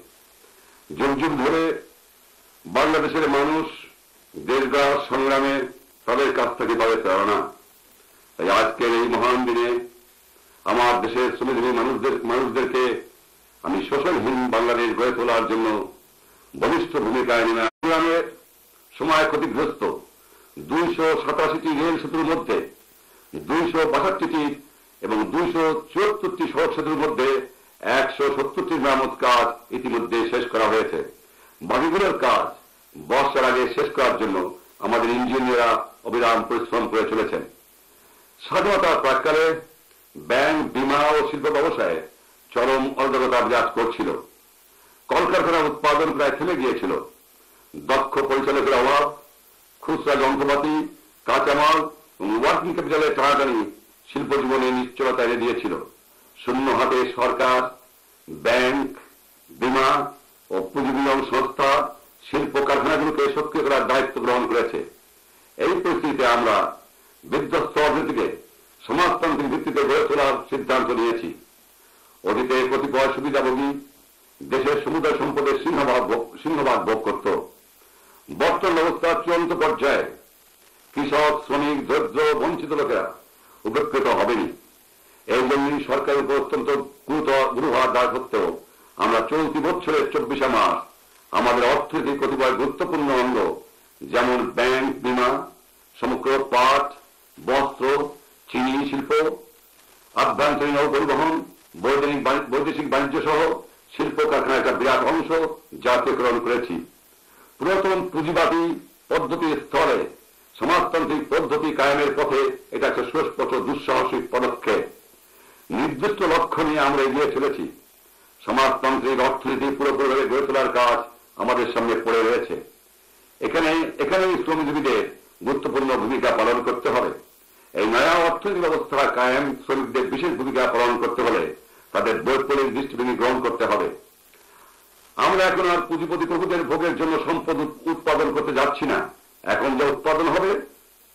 যুগ যুগ ধরে বাংলাদেশের মানুষ দেশগার সংগ্রামে তাদের কাছ থেকে পাবে প্রেরণা। তাই আজকের এই মহান দিনে আমার দেশের শ্রমজীবী মানুষদেরকে আমি শোষণহীন বাংলাদেশ গড়ে তোলার জন্য বলিষ্ঠ ভূমিকায় নেমে সংগ্রামের সময় ক্ষতিগ্রস্ত 287টি রেল সেতুর মধ্যে 262টি এবং 274টি সড়ক সেতুর মধ্যে 170টি মেরামত কাজ ইতিমধ্যে শেষ করা হয়েছে। বাকিগুলোর কাজ বর্ষার আগে শেষ করার জন্য আমাদের ইঞ্জিনিয়াররা অবিরাম পরিশ্রম করে চলেছেন। স্বাধীনতার প্রাক্কালে ব্যাংক, বীমা ও শিল্প ব্যবসায় চরম অরাজকতা বিরাজ করছিল। কলকারখানার উৎপাদন প্রায় থেমে গিয়েছিল। দক্ষ পরিচালকের অভাব, খুচরা যন্ত্রপাতি, কাঁচামাল এবং ওয়ার্কিং ক্যাপিটালের টানাটানি শিল্প জীবনে নিশ্চয়তা এনে দিয়েছিল। শূন্য হাতে সরকার, ব্যাংক, বীমা ও পুঁজি বিনিয়োগ সংস্থা শিল্প কারখানাগুলোকে সক্রিয় করার দায়িত্ব গ্রহণ করেছে। এই পরিস্থিতিতে আমরা বিধ্বস্ত অর্থনীতিকে সমাজতান্ত্রিক ভিত্তিতে গড়ে তোলার সিদ্ধান্ত নিয়েছি। অতীতে কতিপয় সুবিধাভোগী দেশের সমুদায় সম্পদের সিংহভাগ ভোগ করত। বর্তমান ব্যবস্থার চূড়ান্ত পর্যায়ে কৃষক, শ্রমিক, দরিদ্র, বঞ্চিত লোকেরা উপকৃত হবেনি। এই জন্যই সরকারের উপর অত্যন্ত গুরু হওয়ার দায় সত্ত্বেও আমরা চলতি বছরের 24 মাস আমাদের অর্থনীতির কতিপয় গুরুত্বপূর্ণ অঙ্গ যেমন ব্যাংক, বীমা, সমগ্র পাট, বস্ত্র, চিনি শিল্প, আভ্যন্তরীণ নৌ পরিবহন, বৈদেশিক বাণিজ্য সহ শিল্প কারখানার একটা বিরাট অংশ জাতীয়করণ করেছি। পুরাতন পুঁজিবাদী পদ্ধতির স্তরে সমাজতান্ত্রিক পদ্ধতি কায়েমের পথে এটা একটা সুস্পষ্ট দুঃসাহসিক পদক্ষেপ। নির্দিষ্ট লক্ষ্য নিয়ে আমরা এগিয়ে চলেছি। সমাজতান্ত্রিক অর্থনীতি পুরোপুরিভাবে গড়ে তোলার কাজ আমাদের সামনে পড়ে রয়েছে। এখানেই শ্রমজীবীদের গুরুত্বপূর্ণ ভূমিকা পালন করতে হবে। এই নয়া অর্থনৈতিক ব্যবস্থা কায়েম শ্রমিকদের বিশেষ ভূমিকা পালন করতে হলে তাদের বৈপ্লবিক দৃষ্টিভঙ্গি গ্রহণ করতে হবে। আমরা এখন আর পুঁজিপতি প্রভুদের ভোগের জন্য সম্পদ উৎপাদন করতে যাচ্ছি না। এখন যে উৎপাদন হবে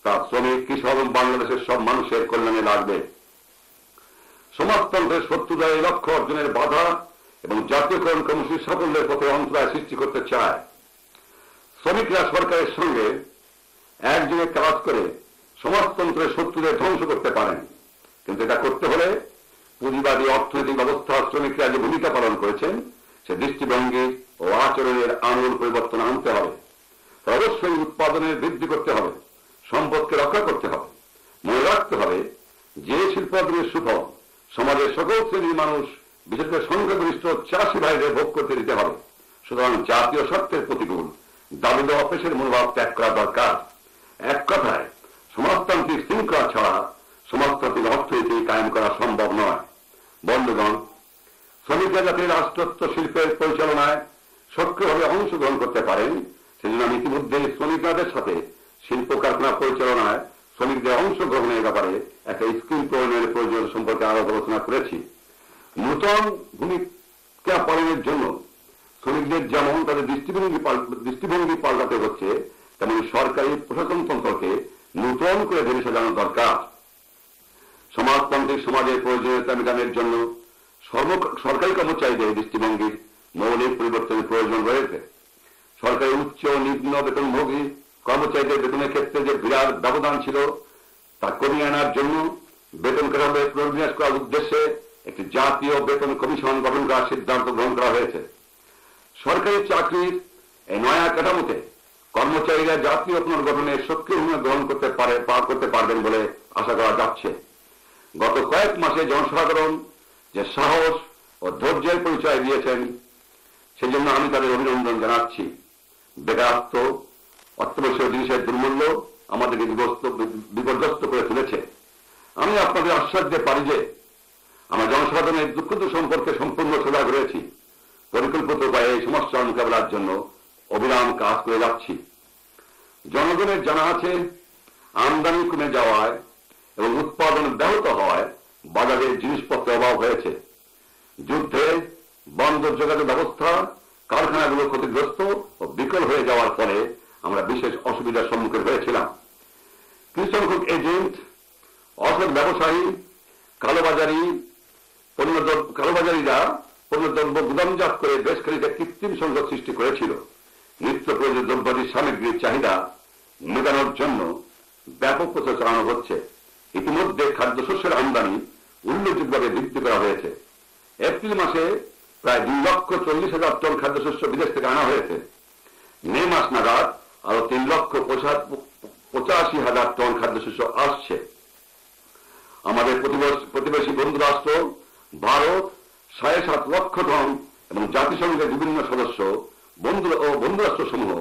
তা শ্রমিক, কৃষক এবং বাংলাদেশের সব মানুষের কল্যাণে লাগবে। সমাজতন্ত্রের শত্রুরা এই লক্ষ্য অর্জনের বাধা এবং জাতীয়করণ কর্মসূচির সাফল্যের পথে অন্তরায় সৃষ্টি করতে চায়। শ্রমিকরা সরকারের সঙ্গে একযোগে কাজ করে সমাজতন্ত্রের শত্রুদের ধ্বংস করতে পারেন। কিন্তু এটা করতে হলে পুঁজিবাদী অর্থনৈতিক ব্যবস্থা শ্রমিকরা যে ভূমিকা পালন করেছেন সে দৃষ্টিভঙ্গি ও আচরণের আমূল পরিবর্তন আনতে হবে। অবশ্যই উৎপাদনের বৃদ্ধি করতে হবে, সম্পদকে রক্ষা করতে হবে। মনে রাখতে হবে যে শিল্পোদ্যোগের সুফল সমাজের সকল শ্রেণীর মানুষ, বিশেষ করে সংখ্যাগরিষ্ঠ চাষী ভাইদের ভোগ করতে দিতে হবে। সুতরাং জাতীয় স্বার্থের প্রতিকূল দাবি দেওয়া পেশের মনোভাব ত্যাগ করা দরকার। এক কথায় সমাজতান্ত্রিক শৃঙ্খলা ছাড়া সমাজতান্ত্রিক অর্থনীতি কায়েম করা সম্ভব নয়। বন্ধুগণ, শ্রমিকরা যাতে রাষ্ট্রত্ব শিল্পের পরিচালনায় সক্রিয়ভাবে অংশগ্রহণ করতে পারেন সেজন্য আমি ইতিমধ্যে শ্রমিকদের সাথে শিল্প কারখানা পরিচালনায় শ্রমিকদের অংশগ্রহণের ব্যাপারে একটা স্কিম প্রণয়নের প্রয়োজন সম্পর্কে আরো আলোচনা করেছি। নূতন ভূমিকা পালনের জন্য শ্রমিকদের যেমন তাদের দৃষ্টিভঙ্গি পাল্টাতে হচ্ছে, তেমনি সরকারি প্রশাসনতন্ত্রকে নূতন করে ভেবে সাজানো দরকার। সমাজতান্ত্রিক সমাজের প্রয়োজনীয়তা মেটানোর জন্য সরকারি কর্মচারীদের দৃষ্টিভঙ্গির মৌলিক পরিবর্তনের প্রয়োজন রয়েছে। সরকারি উচ্চ ও নিম্ন বেতনভোগী কর্মচারীদের বেতনের ক্ষেত্রে যে বিরাট ব্যবধান ছিল তা কমিয়ে আনার জন্য বেতন কাঠামো পুনর্বিন্যাস করার উদ্দেশ্যে একটি জাতীয় বেতন কমিশন গঠন করার সিদ্ধান্ত গ্রহণ করা হয়েছে। সরকারি চাকরির এই নয়া কাঠামোতে কর্মচারীরা জাতীয় পুনর্গঠনে সক্রিয় ভূমিকা গ্রহণ করতে পারবেন বলে আশা করা যাচ্ছে। গত কয়েক মাসে জনসাধারণ যে সাহস ও ধৈর্যের পরিচয় দিয়েছেন সেজন্য আমি তাদের অভিনন্দন জানাচ্ছি। বেকারত্ব, অত্যাবশ্যক জিনিসের দুর্মূল্য আমাদেরকে বিপর্যস্ত করে তুলেছে। আমি আপনাদের আশ্বাস দিতে পারি যে আমরা জনসাধারণের দুঃখ সম্পর্কে সম্পূর্ণ সজাগ রয়েছি। পরিকল্পিত উপায়ে এই সমস্যার মোকাবেলার জন্য অবিরাম কাজ করে যাচ্ছি। জনগণের জানা আছে আমদানি কমে যাওয়ায় এবং উৎপাদন ব্যাহত হওয়ায় বাজারে জিনিসপত্রের অভাব হয়েছে। যুদ্ধে বন্দর যোগাযোগ ব্যবস্থা, কারখানাগুলো ক্ষতিগ্রস্ত ও বিকল হয়ে যাওয়ার ফলে আমরা বিশেষ অসুবিধার সম্মুখীন হয়েছিলাম। কিছু সংখ্যক এজেন্ট, অসৎ ব্যবসায়ী, কালোবাজারিরা পণ্যদ্রব্য গুদামজাত করে বেশ খানিকটা কৃত্রিম সংকট সৃষ্টি করেছিল। নিত্য প্রয়োজনীয় দ্রব্যাদি সামগ্রীর চাহিদা মেটানোর জন্য ব্যাপক প্রচার চালানো হচ্ছে। ইতিমধ্যে খাদ্যশস্যের আমদানি উল্লেখযোগ্যভাবে বৃদ্ধি করা হয়েছে। এপ্রিল মাসে প্রায় 2,40,000 টন খাদ্যশস্য বিদেশ থেকে আনা হয়েছে। মে মাস নাগাদ আরো 3,85,000 টন খাদ্যশস্য আসছে। আমাদের প্রতিবেশী বন্ধু রাষ্ট্র ভারত 7.5 লক্ষ টন এবং জাতিসংঘের বিভিন্ন সদস্য বন্ধু রাষ্ট্র সমূহ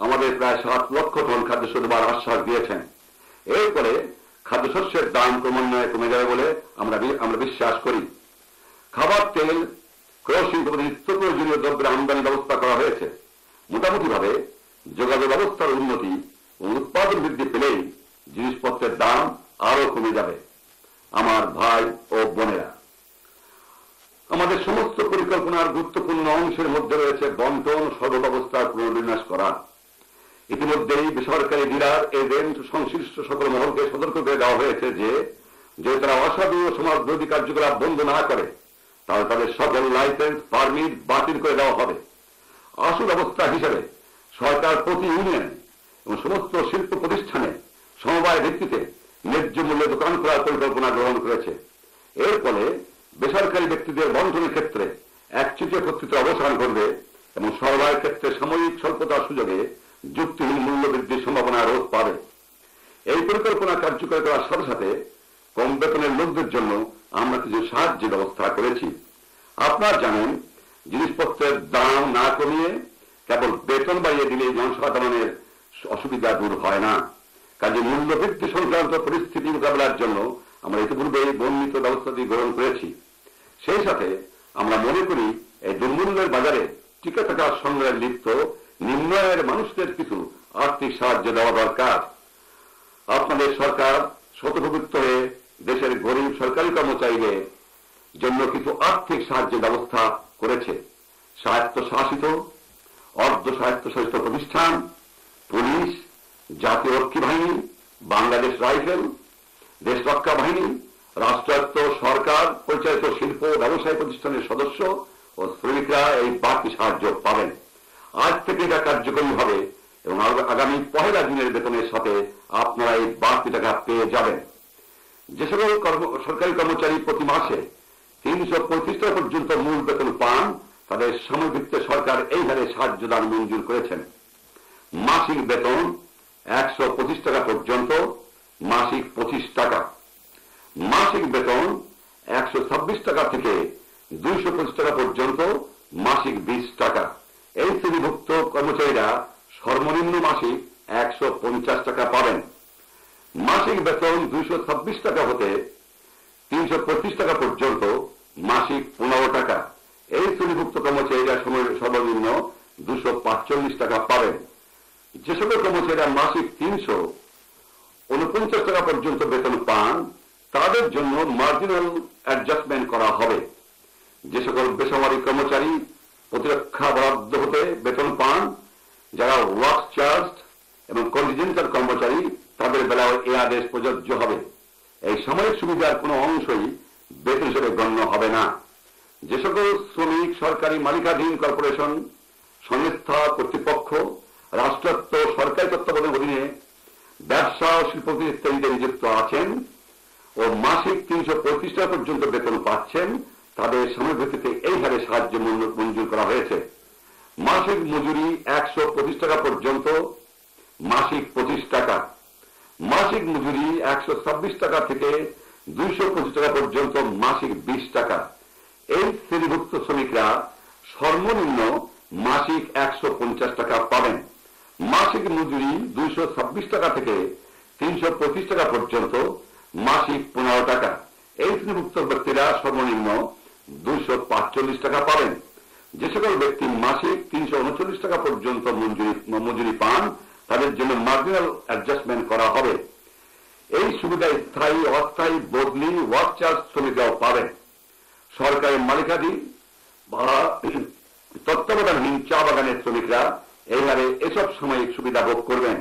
আমাদের প্রায় 7 লক্ষ টন খাদ্যশস্য দেবার আশ্বাস দিয়েছেন। এরপরে খাদ্যশস্যের দাম ক্রমান্বয়ে কমে যাবে বলে আমরা বিশ্বাস করি। খাবার তেল, কেরোসিন নিত্য প্রয়োজনীয় দ্রব্যের আমদানি ব্যবস্থা করা হয়েছে। মোটামুটি ভাবে যোগাযোগ ব্যবস্থার উন্নতি ও উৎপাদন বৃদ্ধি পেলেই জিনিসপত্রের দাম আরো কমে যাবে। আমার ভাই ও বোনেরা, আমাদের সমস্ত পরিকল্পনার গুরুত্বপূর্ণ অংশের মধ্যে রয়েছে বন্টন সর্বব্যবস্থার পুনর্বিন্যাস করা। ইতিমধ্যেই বেসরকারি ডিলার, এজেন্ট, সংশ্লিষ্ট সকল মহলকে সতর্ক করে দেওয়া হয়েছে যে তারা অসাধু ও সমাজ বিরোধী কার্যকলাপ বন্ধ না করে তাহলে তাদের সকল লাইসেন্স, পারমিট বাতিল করে দেওয়া হবে। আশু ব্যবস্থা হিসেবে সরকার প্রতি ইউনিয়নে এবং সমস্ত শিল্প প্রতিষ্ঠানে সমবায় ভিত্তিতে ন্যায্য মূল্যে দোকান খোলার পরিকল্পনা গ্রহণ করেছে। এর ফলে বেসরকারি ব্যক্তিদের বন্টনের ক্ষেত্রে একচেটিয়া কর্তৃত্বের অবসান ঘটবে এবং সরবরাহের ক্ষেত্রে সাময়িক স্বল্পতার সুযোগে যুক্তিহীন মূল্য বৃদ্ধির সম্ভাবনা রোধ পাবে। এই পরিকল্পনা কার্যকর করার সাথে সাথে কম বেতনের লোকদের জন্য আমরা কিছু সাহায্যের ব্যবস্থা করেছি। আপনারা জানেন, জিনিসপত্রের দাম না কমিয়ে কেবল বেতন বাড়িয়ে দিলে জনসাধারণের অসুবিধা দূর হয় না। কাজে মূল্য বৃদ্ধি সংক্রান্ত পরিস্থিতি মোকাবেলার জন্য আমরা ইতিপূর্বে বর্ণিত ব্যবস্থাটি গ্রহণ করেছি। সেই সাথে আমরা মনে করি এই দুর্মূল্যের বাজারে টিকে থাকার সংগ্রামে লিপ্ত নিম্ন আয়ের মানুষদের কিছু আর্থিক সাহায্য দেওয়া দরকার। আপনাদের সরকার স্বতঃপ্রবৃত্ত হয়ে দেশের গরিব সরকারি কর্মচারীদের জন্য কিছু আর্থিক সাহায্যের ব্যবস্থা করেছে। স্বায়ত্তশাসিত, অর্ধ স্বায়ত্তশাসিত প্রতিষ্ঠান, পুলিশ, জাতীয় রক্ষী বাহিনী, বাংলাদেশ রাইফেল, দেশ রক্ষা বাহিনী, রাষ্ট্রায়ত্ত সরকার পরিচালিত শিল্প ব্যবসায়ী প্রতিষ্ঠানের সদস্য ও শ্রমিকরা এই বাড়তি সাহায্য পাবেন। আজ থেকে এটা কার্যকরী হবে এবং আগামী 1 জুনের বেতনের সাথে আপনারা এই বাড়তি টাকা পেয়ে যাবেন। যে সকল সরকারি কর্মচারী প্রতি মাসে 335 টাকা পর্যন্ত মূল বেতন পান, তাদের সময় ভিত্তিতে সরকার এই হারে সাহায্য দান মঞ্জুর করেছেন। মাসিক বেতন 125 টাকা পর্যন্ত মাসিক 25 টাকা, মাসিক বেতন 126 টাকা থেকে 225 টাকা পর্যন্ত মাসিক 20 টাকা। এই শ্রেণীভুক্ত কর্মচারীরা সর্বনিম্ন মাসিক 150 টাকা পাবেন। মাসিক বেতন 226 টাকা হতে 325 টাকা পর্যন্ত মাসিক 15 টাকা। এই শ্রেণীভুক্ত কর্মচারীরা সর্বনিম্ন 245 টাকা পাবেন। যে সকল কর্মচারীরা মাসিক 349 টাকা পর্যন্ত বেতন পান, তাদের জন্য মার্জিনাল অ্যাডজাস্টমেন্ট করা হবে। যে সকল বেসামরিক কর্মচারী প্রতিরক্ষা বরাদ্দ হতে বেতন পান, যারা ওয়ার্ক চার্জ এবং কন্টিনজেন্টাল কর্মচারী, তাদের বেলায় এই আদেশ প্রযোজ্য হবে। এই সামরিক সুবিধার কোনো অংশই বেতন হিসেবে গণ্য হবে না। যে সকল শ্রমিক সরকারি মালিকাধীন কর্পোরেশন, সংস্থা, কর্তৃপক্ষ, রাষ্ট্রায়ত্ত সরকারি তত্ত্বাবধানের অধীনে ব্যবসা ও শিল্প ইত্যাদিতে নিযুক্ত আছেন ও মাসিক 335 টাকা পর্যন্ত বেতন পাচ্ছেন, তাদের সময় ভিত্তিতে এই হারে সাহায্য মঞ্জুর করা হয়েছে। মাসিক মজুরি 125 টাকা পর্যন্ত মাসিক 25 টাকা, মাসিক মজুরি 126 টাকা থেকে 225 টাকা পর্যন্ত মাসিক 20 টাকা। এই শ্রেণীভুক্ত শ্রমিকরা সর্বনিম্ন মাসিক 150 টাকা পাবেন। মাসিক মজুরি 226 টাকা থেকে 325 টাকা পর্যন্ত মাসিক 15 টাকা। এই শ্রেণীভুক্ত ব্যক্তিরা সর্বনিম্ন 245 টাকা পাবেন। যে সকল ব্যক্তি মাসিক 339 টাকা পর্যন্ত মজুরি পান, তাদের জন্য মার্জিনাল অ্যাডজাস্টমেন্ট করা হবে। এই সুবিধা স্থায়ী, অস্থায়ী, বদলি, ওয়ার্ক চার্জ শ্রমিকরাও পাবেন। সরকারি মালিকাধীন বা তত্ত্বাবধানহীন চা বাগানের শ্রমিকরা এই হারে এসব সাময়িক সুবিধা ভোগ করবেন।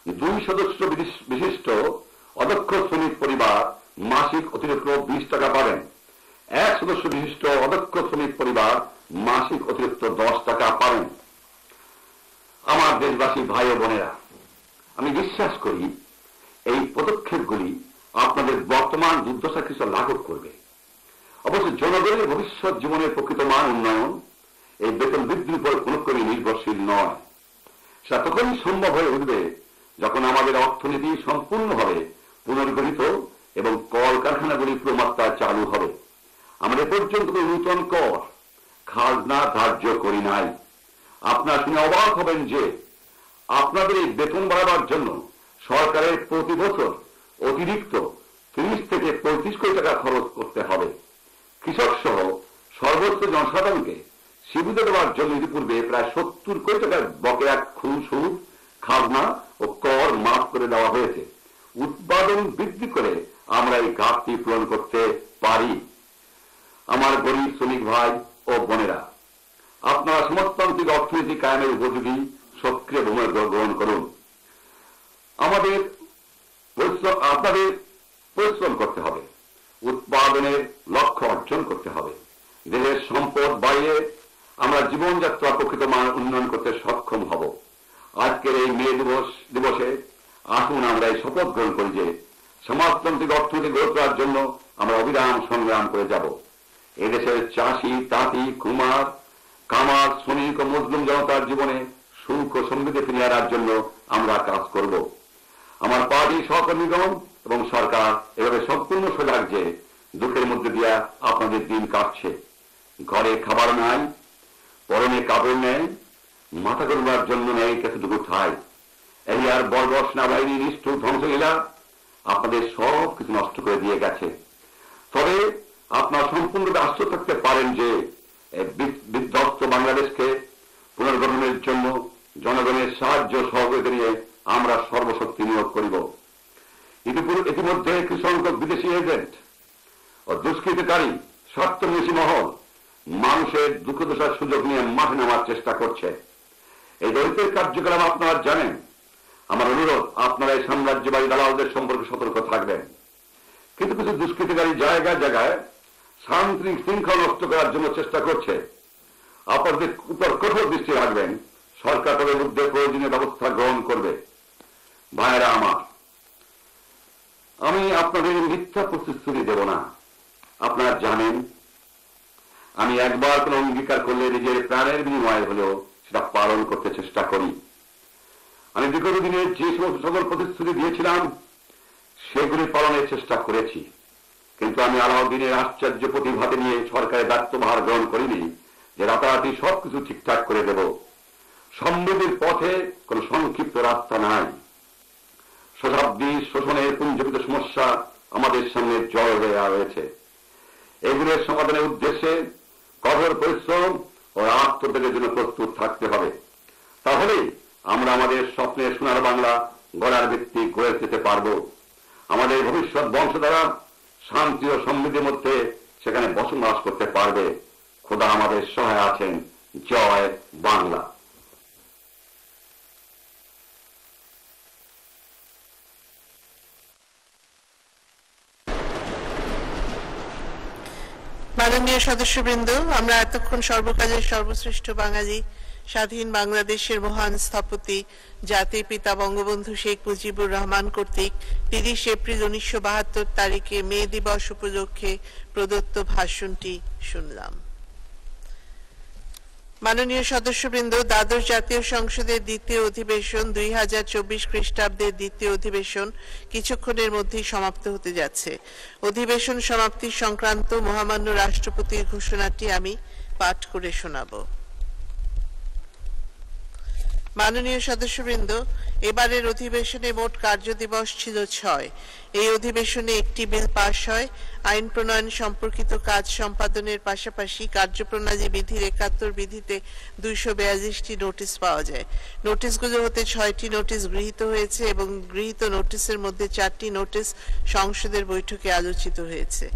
2 সদস্য বিশিষ্ট অদক্ষ শ্রমিক পরিবার মাসিক অতিরিক্ত 20 টাকা পাবেন। 1 সদস্য বিশিষ্ট অদক্ষ শ্রমিক পরিবার মাসিক অতিরিক্ত 10 টাকা পাবেন। আমার দেশবাসী ভাই ও বোনেরা, আমি বিশ্বাস করি এই পদক্ষেপগুলি আপনাদের বর্তমান দুর্দশা কিছু লাঘব করবে। অবশ্য জনগণের ভবিষ্যৎ জীবনের প্রকৃত মান উন্নয়ন এই বেতন বৃদ্ধির উপর কোনো ক্রমে নির্ভরশীল নয়। সেটা তখনই সম্ভব হয়ে উঠবে যখন আমাদের অর্থনীতি সম্পূর্ণভাবে পুনর্গঠিত এবং কলকারখানাগুলি পুরোমাত্রায় চালু হবে। আমরা পর্যন্ত নূতন কর, খাজনা ধার্য করি নাই। আপনারা শুনে অবাক হবেন যে আপনাদের এই বেতন বাড়াবার জন্য সরকারের প্রতি বছর অতিরিক্ত 30 থেকে 35 কোটি টাকা খরচ করতে হবে। কৃষক সহ সর্বোচ্চ জনসাধারণকে সুবিধা দেওয়ার জন্য ইতিপূর্বে প্রায় 70 কোটি টাকার বকেয়া সুদ, খাজনা ও কর মাফ করে দেওয়া হয়েছে। উৎপাদন বৃদ্ধি করে আমরা এই ঘাটতি পূরণ করতে পারি। আমার গরিব শ্রমিক ভাই ও বোনেরা, আপনারা সমাজতান্ত্রিক অর্থনীতি কায়েমের উপযোগী সক্রিয় ভূমিকা গ্রহণ করুন। আপনাদের পরিশ্রম করতে হবে, উৎপাদনের লক্ষ্য অর্জন করতে হবে। দেশের সম্পদ বাড়িয়ে আমরা জীবনযাত্রা প্রকৃত মান উন্নয়ন করতে সক্ষম হব। আজকের এই মে দিবসে আসুন আমরা এই শপথ গ্রহণ করি যে সমাজতান্ত্রিক অর্থনীতি গড়ে তোলার জন্য আমরা অবিরাম সংগ্রাম করে যাব। এদেশের চাষি, তাঁতি, কুমার, কামার, শ্রমিক ও মজলুম জনতার জীবনে সুখ ও সমৃদ্ধি ফিরিয়ে আনার জন্য আমরা কাজ করব। আমার পার্টি সহকর্মীগণ এবং সরকার এভাবে সম্পূর্ণ সজাগ যে দুঃখের মধ্যে দিয়ে আপনাদের দিন কাটছে। ঘরে খাবার নাই, পরনে কাপড় নেই, মাথা করবার জন্য নেই কতটুকু ঠাই। এই আর বর্বর সেনাবাহিনী নিষ্ঠুর ধ্বংসলীলা আপনাদের সব কিছু নষ্ট করে দিয়ে গেছে। তবে আপনারা সম্পূর্ণরূপে আশ্চর্য থাকতে পারেন যে বিধ্বস্ত বাংলাদেশকে পুনর্গঠনের জন্য জনগণের সাহায্য সহযোগিতা নিয়ে আমরা সর্বশক্তি নিয়োগ করিব। ইতিমধ্যে কিছু সংখ্যক বিদেশি এজেন্ট ও দুষ্কৃতকারী স্বার্থন্বেষী মহল মানুষের দুঃখ দশার সুযোগ নিয়ে মাঠে নামার চেষ্টা করছে। এই দলিতের কার্যক্রম আপনারা জানেন। আমার অনুরোধ, আপনারা এই সাম্রাজ্যবাদী দালালদের সম্পর্কে সতর্ক থাকবেন। কিন্তু কিছু দুষ্কৃতিকারী জায়গায় জায়গায় শান্তি শৃঙ্খলা নষ্ট করার জন্য চেষ্টা করছে। আপনাদের উপর কঠোর দৃষ্টি রাখবেন। সরকার তাদের মধ্যে প্রয়োজনীয় ব্যবস্থা গ্রহণ করবে। ভাইয়েরা আমার, আমি আপনাদের মিথ্যা প্রতিশ্রুতি দেব না। আপনারা জানেন আমি একবার কোনো অঙ্গীকার করলে নিজের প্রাণের বিনিময়ে হলেও সেটা পালন করতে চেষ্টা করি। আমি বিগত দিনে যে সমস্ত সকল প্রতিশ্রুতি দিয়েছিলাম সেগুলি পালনের চেষ্টা করেছি, কিন্তু আমি আলাউদ্দিনের আশ্চর্য প্রতিভাতে নিয়ে সরকারের দায়িত্বভার গ্রহণ করিনি যে রাতারাতি সবকিছু ঠিকঠাক করে দেব। সমৃদ্ধির পথে কোন সংক্ষিপ্ত রাস্তা নাই। শতাব্দী শোষণের পুঞ্জীভূত সমস্যা আমাদের সামনে জড় হয়ে রয়েছে। এগুলোর সমাধানের উদ্দেশ্যে কঠোর পরিশ্রম ও আত্মত্যাগের জন্য প্রস্তুত থাকতে হবে। তাহলে আমরা আমাদের স্বপ্নের সোনার বাংলা গড়ার ভিত্তি গড়ে যেতে পারব। আমাদের ভবিষ্যৎ বংশধারা শান্তি ও সমৃদ্ধির মধ্যে সেখানে বসবাস করতে পারবে। খোদা আমাদের সহায় আছেন। জয় বাংলা। মাননীয় সদস্যবৃন্দ, আমরা এতক্ষণ সর্বকালের সর্বশ্রেষ্ঠ বাঙালি স্বাধীন বাংলাদেশের মহান স্থপতি জাতির পিতা বঙ্গবন্ধু শেখ মুজিবুর রহমান কর্তৃক 30 এপ্রিল 1972 তারিখে মে দিবস উপলক্ষে প্রদত্ত ভাষণটি শুনলাম। মাননীয় সদস্যবৃন্দ, দ্বাদশ জাতীয় সংসদের দ্বিতীয় অধিবেশন 2024 খ্রিস্টাব্দের দ্বিতীয় অধিবেশন কিছুক্ষণের মধ্যেই সমাপ্ত হতে যাচ্ছে। অধিবেশন সমাপ্তি সংক্রান্ত মহামান্য রাষ্ট্রপতির ঘোষণাটি আমি পাঠ করে শোনাব। মাননীয় সদস্যবৃন্দ, এবারের অধিবেশনে মোট কার্যদিবস ছিল 6। এই অধিবেশনে একটি বিল পাশ হয়। আইন প্রণয়ন সম্পর্কিত কাজ সম্পাদনের পাশাপাশি কার্যপ্রণালী বিধির 71 বিধিতে 242টি নোটিশ পাওয়া যায়। নোটিশগুলো হতে 6টি নোটিশ গৃহীত হয়েছে এবং গৃহীত নোটিশের মধ্যে 4টি নোটিশ সংসদের বৈঠকে আলোচিত হয়েছে।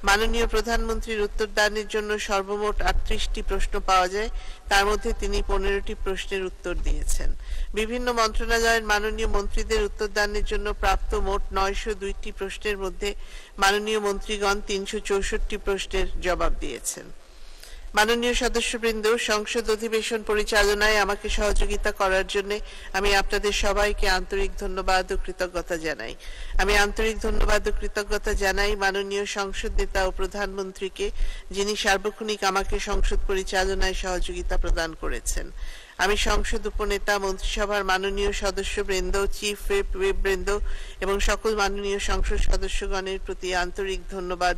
মাননীয় প্রধানমন্ত্রীর উত্তরদানের জন্য সর্বমোট 38টি প্রশ্ন পাওয়া যায়, তার মধ্যে তিনি 15টি প্রশ্নের উত্তর দিয়েছেন। বিভিন্ন মন্ত্রণালয়ের মাননীয় মন্ত্রীদের উত্তরদানের জন্য প্রাপ্ত মোট 902টি প্রশ্নের মধ্যে মাননীয় মন্ত্রীগণ 364টি প্রশ্নের জবাব দিয়েছেন। মাননীয় সদস্যবৃন্দ, সংসদ অধিবেশন পরিচালনায় আমাকে সহযোগিতা করার জন্য আমি আপনাদের সবাইকে আন্তরিক ধন্যবাদ ও কৃতজ্ঞতা জানাই। আমি আন্তরিক ধন্যবাদ ও কৃতজ্ঞতা জানাই মাননীয় সংসদ নেতা ও প্রধানমন্ত্রীকে, যিনি সার্বক্ষণিক আমাকে সংসদ পরিচালনায় সহযোগিতা প্রদান করেছেন। আমি সংসদ উপনেতা, মন্ত্রিসভার মাননীয় সদস্যবৃন্দ, চিফ হুইপ বৃন্দ এবং সকল মাননীয় সংসদ সদস্যগণের প্রতি আন্তরিক ধন্যবাদ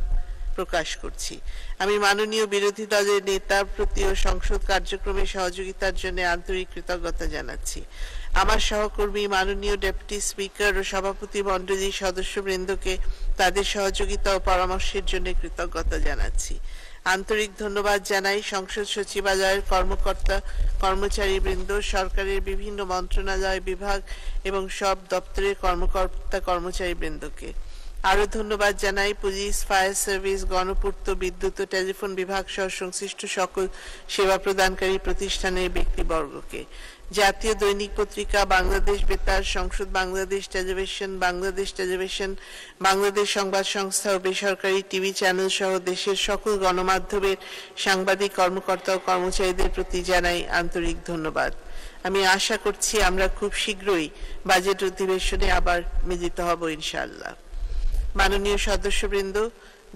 প্রকাশ করছি। আমি মাননীয় বিরোধী দলের নেতার প্রতিও সংসদ কার্যক্রমে সহযোগিতার জন্য আন্তরিক কৃতজ্ঞতা জানাচ্ছি। আমার সহকর্মী মাননীয় ডেপুটি স্পিকার ও সভাপতি মণ্ডলীর সদস্যবৃন্দকে তাদের সহযোগিতা ও পরামর্শের জন্য কৃতজ্ঞতা জানাচ্ছি। আন্তরিক ধন্যবাদ জানাই সংসদ সচিবালয়ের কর্মকর্তা কর্মচারীবৃন্দ, সরকারের বিভিন্ন মন্ত্রণালয়, বিভাগ এবং সব দপ্তরের কর্মকর্তা কর্মচারীবৃন্দকে। আরো ধন্যবাদ জানাই পুলিশ, ফায়ার সার্ভিস, গণপূর্ত, বিদ্যুৎ ও টেলিফোন বিভাগ সহ সংশ্লিষ্ট সকল সেবা প্রদানকারী প্রতিষ্ঠানের ব্যক্তিবর্গকে। জাতীয় দৈনিক পত্রিকা, বাংলাদেশ বেতার, সংসদ বাংলাদেশ টেলিভিশন, বাংলাদেশ সংবাদ সংস্থা ও বেসরকারি টিভি চ্যানেল সহ দেশের সকল গণমাধ্যমের সাংবাদিক কর্মকর্তা ও কর্মচারীদের প্রতি জানাই আন্তরিক ধন্যবাদ। আমি আশা করছি আমরা খুব শীঘ্রই বাজেট অধিবেশনে আবার মিলিত হব ইনশাআল্লাহ। মাননীয় সদস্যবৃন্দ,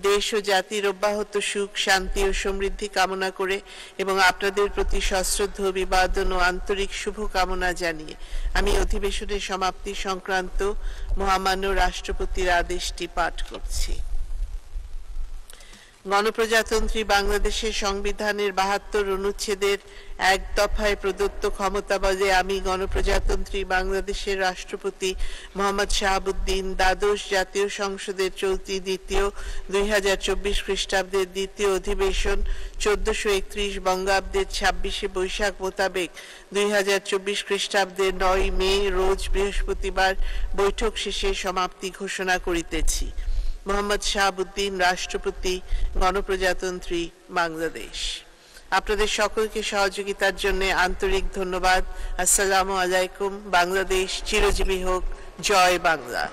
দেশ ও জাতির অব্যাহত সুখ, শান্তি ও সমৃদ্ধি কামনা করে এবং আপনাদের প্রতি সশ্রদ্ধ অভিবাদন ও আন্তরিক শুভকামনা জানিয়ে আমি অধিবেশনের সমাপ্তি সংক্রান্ত মহামান্য রাষ্ট্রপতির আদেশটি পাঠ করছি। গণপ্রজাতন্ত্রী বাংলাদেশের সংবিধানের 72 অনুচ্ছেদের 1 দফায় প্রদত্ত ক্ষমতা বলে আমি গণপ্রজাতন্ত্রী বাংলাদেশের রাষ্ট্রপতি মোহাম্মদ শাহাবুদ্দিন দ্বাদশ জাতীয় সংসদের চলতি দ্বিতীয় 2024 খ্রিস্টাব্দের দ্বিতীয় অধিবেশন 1431 বঙ্গাব্দের 26 বৈশাখ মোতাবেক 2024 খ্রিস্টাব্দের 9 মে রোজ বৃহস্পতিবার বৈঠক শেষে সমাপ্তি ঘোষণা করিতেছি। মোহাম্মদ শাহাবুদ্দিন, রাষ্ট্রপতি, গণপ্রজাতন্ত্রী বাংলাদেশ। আপনাদের সকলকে সহযোগিতার জন্য আন্তরিক ধন্যবাদ। আসসালামু আলাইকুম। বাংলাদেশ চিরজীবী হোক। জয় বাংলা।